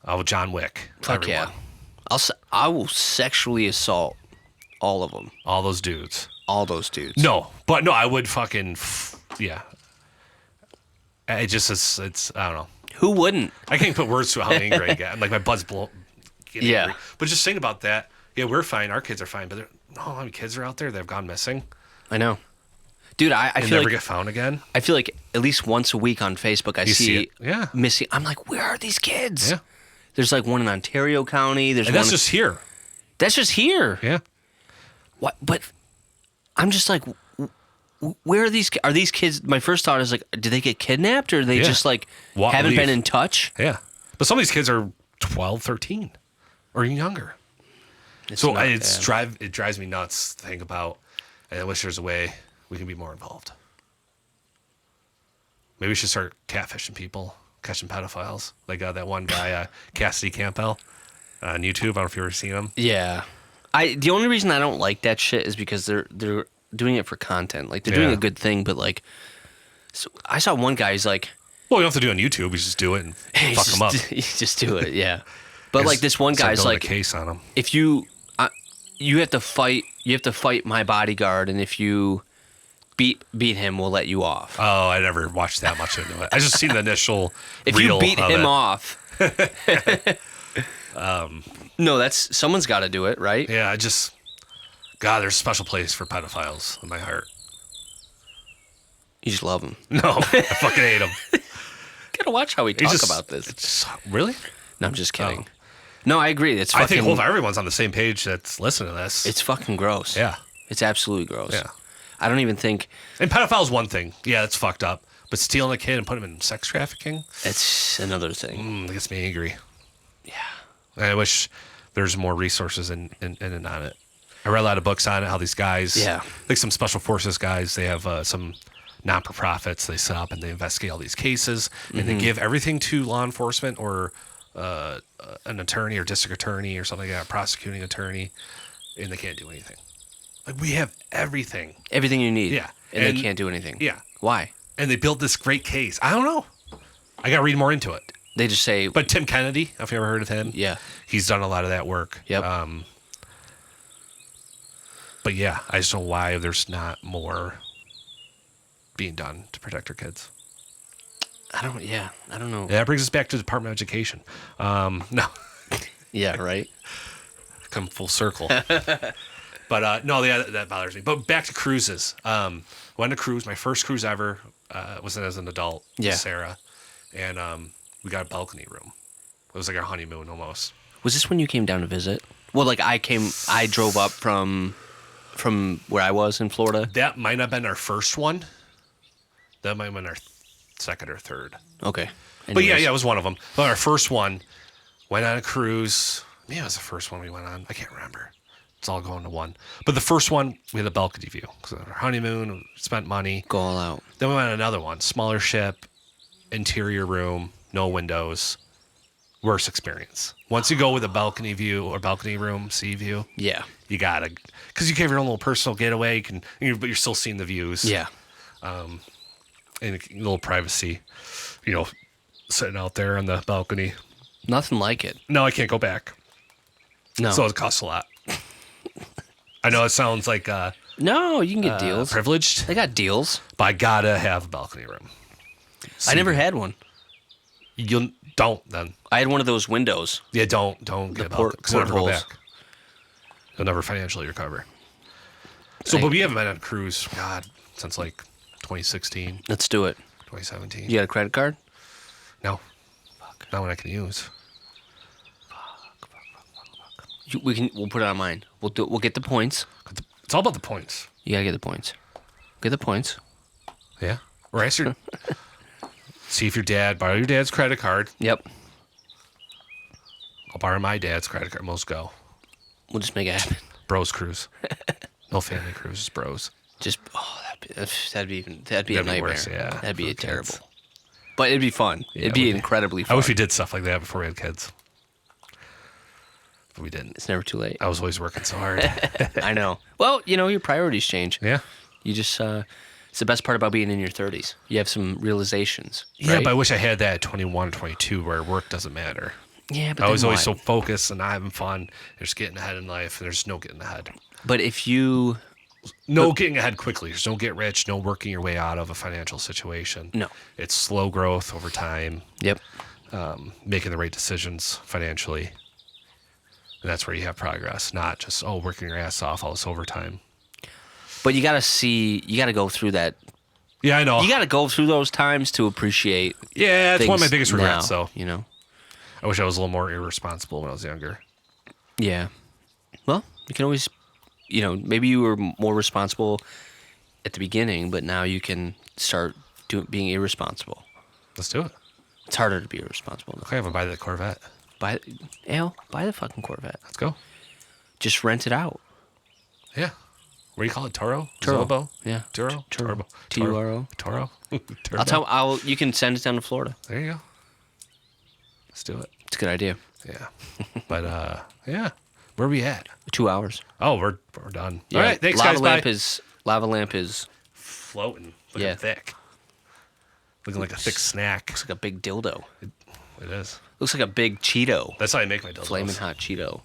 I'll John Wick. Fuck everyone. yeah. I will sexually assault all of them. All those dudes. All those dudes. No, I would fucking, yeah. It just is, it's, I don't know. Who wouldn't? I can't put words to how angry I get. I'm like, my butt's getting Yeah. angry. But just think about that. Yeah, we're fine. Our kids are fine. But how many kids are out there that have gone missing? I know. Dude, I And feel never like get found again? I feel like at least once a week on Facebook I You see see it? Yeah. missing. I'm like, where are these kids? Yeah. There's like one in Ontario County. There's And one. that's just here. That's just here. Yeah. What? But I'm just like, where are these? Are these kids? My first thought is like, did they get kidnapped or they Yeah. just like haven't leave. been in touch? Yeah. But some of these kids are 12, 13 or even younger. It's So not- it drives me nuts to think about, and I wish there's a way we can be more involved. Maybe we should start catfishing people, catching pedophiles. Like that one guy, Cassidy Campbell, on YouTube. I don't know if you've ever seen him. Yeah. The only reason I don't like that shit is because they're doing it for content. Like they're doing Yeah. a good thing, but like, so I saw one guy. He's like, Well, you don't have to do it on YouTube. You just do it and fuck them up. You just do it, yeah. But like this one Start guy's building like, a case on him. if you have to fight my bodyguard, and if you beat him, we'll let you off. Oh, I never watched that much into it. I just seen the initial If reel you beat of him it. off, no, that's someone's got to do it, right? Yeah, God, there's a special place for pedophiles in my heart. You just love him. No, I fucking hate them. Gotta watch how we talk about this. Really? No, I'm just kidding. No, I agree. It's I fucking, think everyone's on the same page that's listening to this. it's fucking gross. Yeah. It's absolutely gross. Yeah. I don't even think And pedophile's one thing. Yeah, it's fucked up. But stealing a kid and putting him in sex trafficking, it's another thing. it gets me angry. Yeah. And I wish there's more resources in on it. I read a lot of books on it, how these guys, Yeah. like some special forces guys, they have some non-for-profits they set up and they investigate all these cases and they give everything to law enforcement or an attorney or district attorney or something like that, prosecuting attorney, and they can't do anything. Like, we have everything. Everything you need. Yeah. And And- they can't do anything. Yeah. Why? And they built this great case. I don't know. I got to read more into it. They just say, But Tim Kennedy, if you ever heard of him, yeah. he's done a lot of that work. Yep. But yeah, I just don't know why there's not more being done to protect our kids. I don't know. Yeah, that brings us back to the Department of Education. No, Yeah, right? come full circle. But no, yeah, that bothers me. But back to cruises. Went on a cruise. My first cruise ever was as an adult Yeah. with Sarah. And we got a balcony room. It was like our honeymoon almost. Was this when you came down to visit? Well, like I drove up from where I was in Florida. That might have been our first one. That might have been our second or third. Okay. But yeah, Anyways. it was one of them. But our first one went on a cruise. Maybe it was the first one we went on. I can't remember. It's all going to one. But the first one, we had a balcony view. Because our honeymoon, we spent money. Go all out. Then we went on another one. Smaller ship, interior room, no windows. Worst experience. Once you go with a balcony view or balcony room, sea view, Yeah. you gotta, because you can have your own little personal getaway. But you're still seeing the views. Yeah. And a little privacy. Sitting out there on the balcony. Nothing like it. No, I can't go back. No. So it costs a lot. I know it sounds like No, you can get deals. privileged, They got deals. but I gotta have a balcony room. I never had one. You don't then. I had one of those windows. Yeah, don't get a balcony because you'll never go portholes. back. You'll never financially recover. So, but we haven't been on a cruise, God, since like 2016, Let's do it. 2017. You got a credit card? No, not one I can use. We'll put it on mine. We'll get the points. It's all about the points. You gotta get the points. Get the points. Yeah. Or I should. See if borrow your dad's credit card. Yep. I'll borrow my dad's credit card. Most go. We'll just make it happen. Bros cruise. No family cruise, just bros. Just that'd be a That'd be nightmare. worse, yeah, That'd be for kids. terrible. But it'd be fun. Yeah, it'd it be would be. incredibly I fun. wish we did stuff like that before we had kids. But we didn't. It's never too late. I was always working so hard. I know. Well, your priorities change. Yeah. You just it's the best part about being in your 30s. You have some realizations. Yeah, right? but I wish I had that at 21 or 22 where work doesn't matter. Yeah, but I was then always so what? focused and not having fun. There's getting ahead in life, and there's no getting ahead. But if you No getting ahead quickly. There's no get rich, no working your way out of a financial situation. No. It's slow growth over time, Yep. making the right decisions financially. And that's where you have progress, not just, working your ass off all this overtime. But you gotta go through that. Yeah, I know. You gotta go through those times to appreciate. Yeah, it's one of my things biggest regrets, now, though. I wish I was a little more irresponsible when I was younger. Yeah. Well, you can always, maybe you were more responsible at the beginning, but now you can start being irresponsible. Let's do it. It's harder to be irresponsible now. Okay, I'm going to buy the Corvette. Buy the fucking Corvette. Let's go. Just rent it out. Yeah. What do you call it? Toro? Turo. Zobo? Yeah. Turo? Turo. Turbo. Turo. Toro? You can send it down to Florida. There you go. Let's do it. It's a good idea. Yeah. But, yeah. Where are we at? 2 hours. Oh, we're done. Yeah. All right. Thanks, Lava guys. lamp Bye. Lava lamp is Floating. Looking Yeah. thick. Looking like a thick snack. looks like a big dildo. It is. Looks like a big Cheeto. That's how I make my dildos. Flaming hot Cheeto.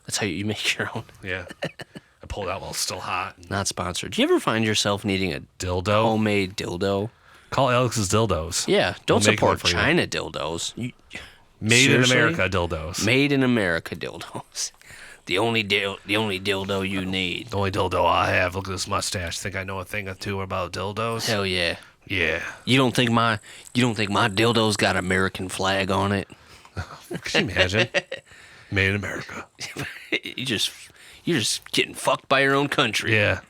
That's how you make your own. Yeah. I pull it out while it's still hot. Not sponsored. Do you ever find yourself needing a Dildo. homemade dildo? Call Alex's Dildos. Yeah. Don't We'll make one support for you. China dildos. Made Seriously? in America dildos. Made in America dildos. The only dildo you need. The only dildo I have. Look at this mustache. Think I know a thing or two about dildos? Hell yeah. Yeah. You don't think my dildo's got American flag on it? Can you imagine? Made in America. You're just getting fucked by your own country. Yeah.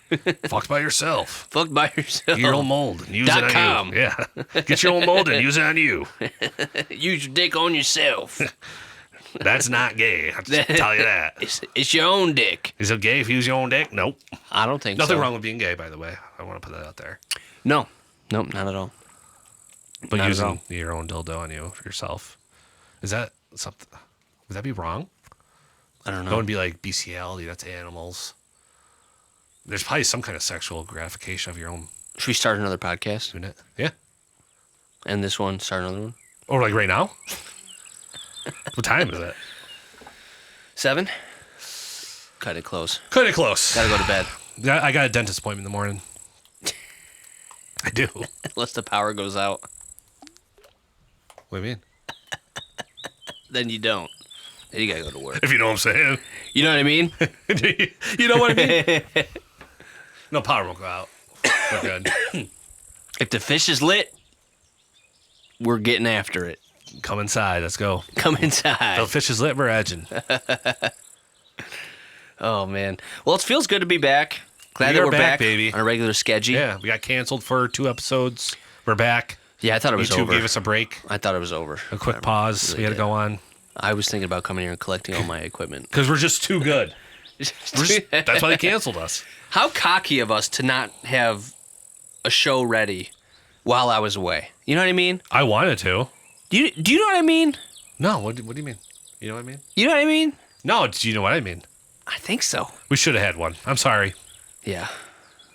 Fucked by yourself. Fucked by yourself. Get your own mold and use it on .com. you. Yeah. Get your own mold and use it on you. Use your dick on yourself. That's not gay. I'll just tell you that. It's your own dick. Is it gay if you use your own dick? Nope. I don't think Nothing so. wrong with being gay, by the way. I want to put that out there. No. Nope, not at all. But Not at all. using your own dildo on you yourself, is that something? Would that be wrong? I don't know. That would be like bestiality. That's animals. There's probably some kind of sexual gratification of your own Should we start another podcast? unit. Yeah. And this one, start another one? Or like right now? What time is it? 7? Cut it close. Kind of close. Gotta go to bed. Yeah, I got a dentist appointment in the morning. I do. What Unless the power goes out. do you mean? Then you don't. Then you gotta go to work. If you know what I'm saying. You know what I mean? You know what I mean? No, power won't go out. We're good. If the fish is lit, we're getting after it. Come inside. Let's go. Come inside. The fish is lit. We're edging. Oh man. Well, it feels good to be back. Glad We that are we're back, back, baby. on a regular schedule. Yeah, we got canceled for 2 episodes. We're back. Yeah, I thought it was YouTube over. gave us a break, I thought it was over. a quick pause. really We had to did. go on I was thinking about coming here and collecting all my equipment. because we're just too good. That's why they canceled us. How cocky of us to not have a show ready while I was away. You know what I mean? I wanted to. Do you know what I mean? No, what do you mean? You know what I mean? You know what I mean? No, do you know what I mean? I think so. We should have had one. I'm sorry. Yeah.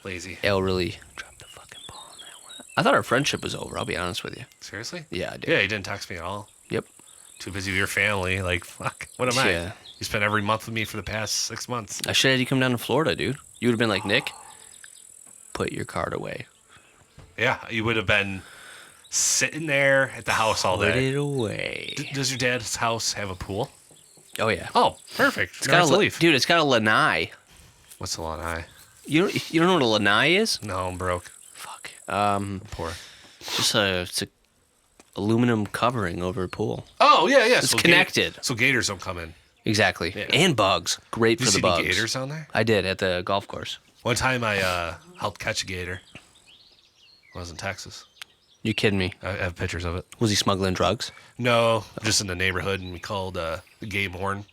Lazy. Elle really dropped the fucking ball on that one. I thought our friendship was over, I'll be honest with you. Seriously? Yeah, I did. Yeah, you didn't text me at all. Yep. Too busy with your family. Like, fuck. What am I? Yeah. You spent every month with me for the past 6 months. I should have had you come down to Florida, dude. You would have been like, Nick, put your card away. Yeah, you would have been sitting there at the house all Put day. it away. Does your dad's house have a pool? Oh, yeah. Oh, perfect. It's got a leaf. dude, it's got a lanai. What's the lanai? You don't know what a lanai is? No, I'm broke. Fuck. Poor. It's a aluminum covering over a pool. Oh, yeah, yeah. It's connected. So gators don't come in. Exactly. Yeah. And bugs. Great Did for you the see bugs. the gators down there? I did at the golf course. One time I helped catch a gator. I was in Texas. You kidding me? I have pictures of it. Was he smuggling drugs? No, just in the neighborhood, and we called the game horn.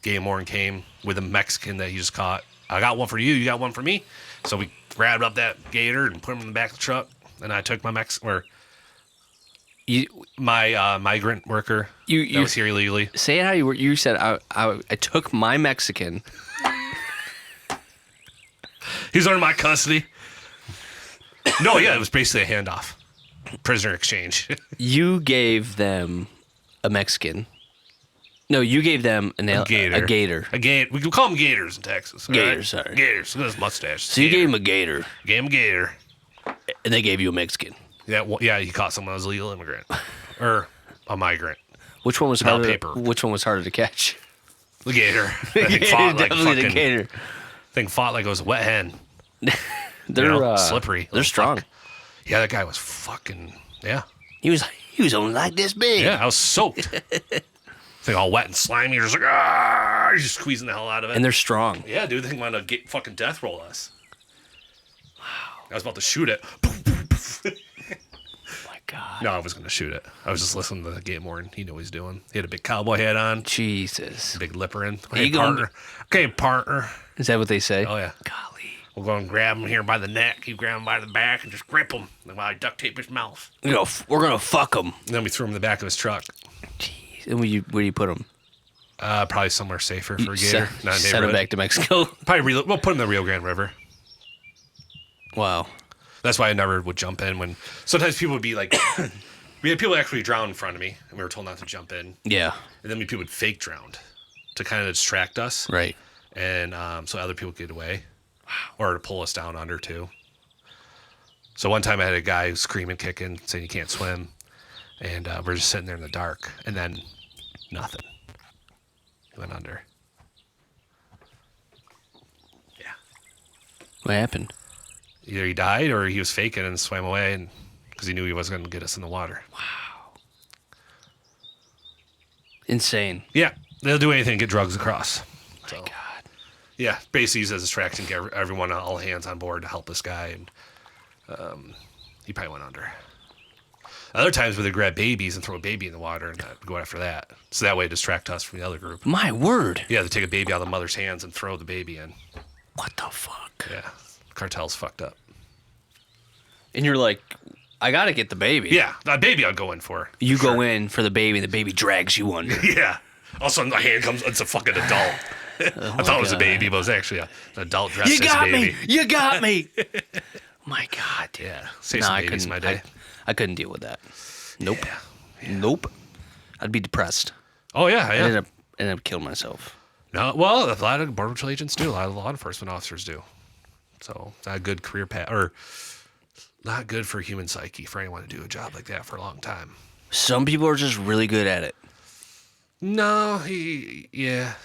Game horn came with a Mexican that he just caught. I got one for you. You got one for me. So we grabbed up that gator and put him in the back of the truck, and I took my migrant worker that was here illegally. Say it how you were. You said I took my Mexican. He's under my custody. No, yeah, it was basically a handoff, prisoner exchange. You gave them a Mexican. No, you gave them A gator. A gator. A gator. We can call them gators in Texas. all Gators, right? sorry. Gators. Look at his mustache. So you gave him a gator, Gave him a gator. and they gave you a Mexican. Yeah, he caught someone who was a legal immigrant or a migrant. Which one was Not harder? paper. Which one was harder to catch? The gator. That thing fought like Definitely the fucking. gator. Thing fought like it was a wet hen. They're slippery. They're strong. Yeah, that guy was fucking. Yeah, He was only like this big. yeah. I was soaked. Thing all wet and slimy. You're just like you're just squeezing the hell out of it. And they're strong. Yeah, dude, they wanted to get fucking death roll us. Wow. I was about to shoot it. Oh my God. No, I was going to shoot it. I was just listening to the game more, and he knew what he's doing. He had a big cowboy hat on, Jesus. big lipper in. He Hey, gonna- partner. Okay, partner. Is that what they say? Oh, yeah. Golly. We'll go and grab him here by the neck. You grab him by the back and just grip him while I duct tape his mouth. We're gonna fuck them. And then we threw him in the back of his truck. Jeez. And where do you put them? Probably somewhere safer for a gator. Not a Send them neighborhood. back to Mexico. Probably we'll put him in the Rio Grande River. Wow. That's why I never would jump in when sometimes people would be like, we had people actually drown in front of me, and we were told not to jump in. Yeah. And then people would fake drown to kind of distract us. Right. And so other people could get away. Or to pull us down under, too. So one time I had a guy screaming, kicking, saying you can't swim. And we're just sitting there in the dark. And then nothing. He went under. Yeah. What happened? Either he died or he was faking and swam away and because he knew he wasn't going to get us in the water. Insane. Yeah. They'll do anything to get drugs across. So, My God. yeah, basically use as a distraction, get everyone, all hands on board to help this guy. And he probably went under. Other times where they grab babies and throw a baby in the water and go after that. So that way distract us from the other group. My word. Yeah, they take a baby out of the mother's hands and throw the baby in. What the fuck? Yeah, cartel's fucked up. And you're like, I gotta get the baby. Yeah, that baby I'd go in for. You go in for the baby, and the baby drags you under. Yeah. All of a sudden, my hand comes, it's a fucking adult. I thought it was a baby, but it was actually an adult dressed You as a got baby. me. You got me. My God, dude. Yeah, save Nah, some I babies couldn't. my day. I couldn't deal with that. Nope. Yeah. Nope. I'd be depressed. Oh, yeah, I yeah. ended up killing myself. No, well, a lot of border patrol agents do. A lot of law enforcement officers do. So, it's not a good career path, or not good for human psyche for anyone to do a job like that for a long time. Some people are just really good at it. No, yeah.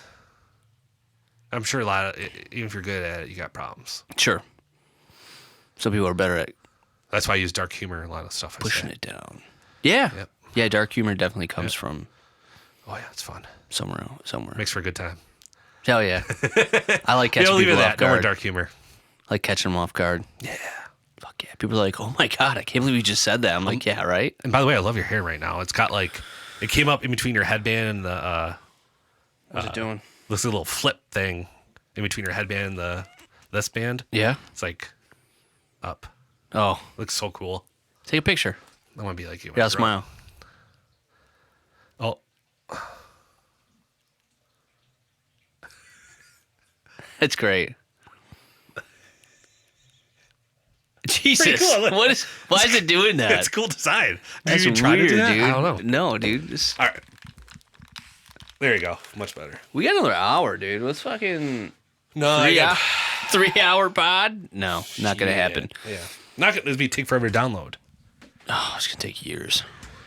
I'm sure even if you're good at it, you got problems. Sure. Some people are better at That's why I use dark humor in a lot of stuff. pushing it down. Yeah. Yep. Yeah, dark humor definitely comes from Oh, yeah, it's fun. somewhere. Makes for a good time. Hell yeah. I like catching Don't leave it people that. off No more guard. dark humor. I like catching them off guard. Yeah. Fuck yeah. People are like, oh my God, I can't believe you just said that. I'm like, yeah, right? And by the way, I love your hair right now. It's got like, it came up in between your headband and the, What's it doing? this little flip thing in between your headband and this band. Yeah. It's like up. Oh, Looks so cool. take a picture. I want to be like you. when Yeah, I I'll grow up. smile. Oh, That's great. Jesus. cool. Why is it doing that? it's a cool design. Did That's you try weird, to do that? dude. I don't know. No, dude. Just, All right. There you go. Much better. we got another hour, dude. Let's fucking No, 3-hour pod? No, not gonna happen. Yeah. Not gonna. It'd be take forever to download. Oh, it's gonna take years.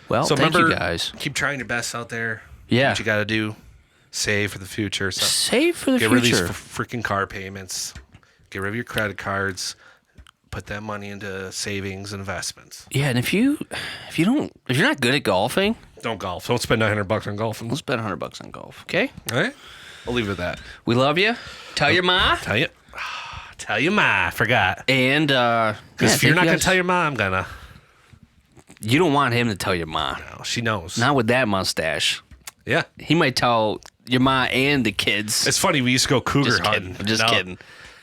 Well, So thank remember, you guys. keep trying your best out there. Yeah. What you got to do. Save for the future. So Save for the get rid of future. these freaking car payments. Get rid of your credit cards. Put that money into savings and investments. Yeah, and if you're not good at golfing, Don't golf. Don't spend $900 on golfing. we'll spend $100 on golf. Okay? All right. I'll leave it at that. We love you. Tell your ma. Tell you. Tell you ma. I forgot. And Because if you're not going to tell your mom, I'm going to. You don't want him to tell your ma. No, she knows. Not with that mustache. Yeah. He might tell your ma and the kids. It's funny. We used to go cougar Just hunting. kidding. I'm just kidding.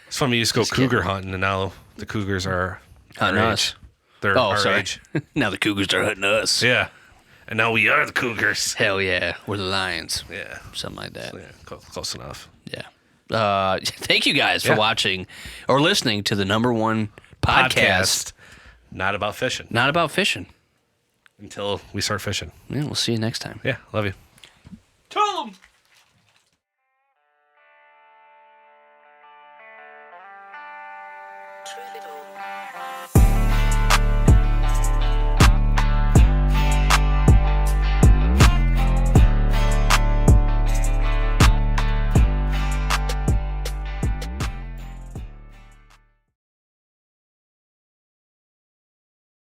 It's funny. We used to go cougar hunting, and now the cougars are Hunting our us. age. They're our sorry. age. Now the cougars are hunting us. Yeah. And now we are the cougars. Hell yeah. We're the lions. Yeah. Something like that. Yeah. Close enough. Yeah. Thank you guys for Yeah. watching or listening to the #1 podcast. Not about fishing. Not about fishing. Until we start fishing. Yeah, we'll see you next time. Yeah. Love you. Tell them. Truly all.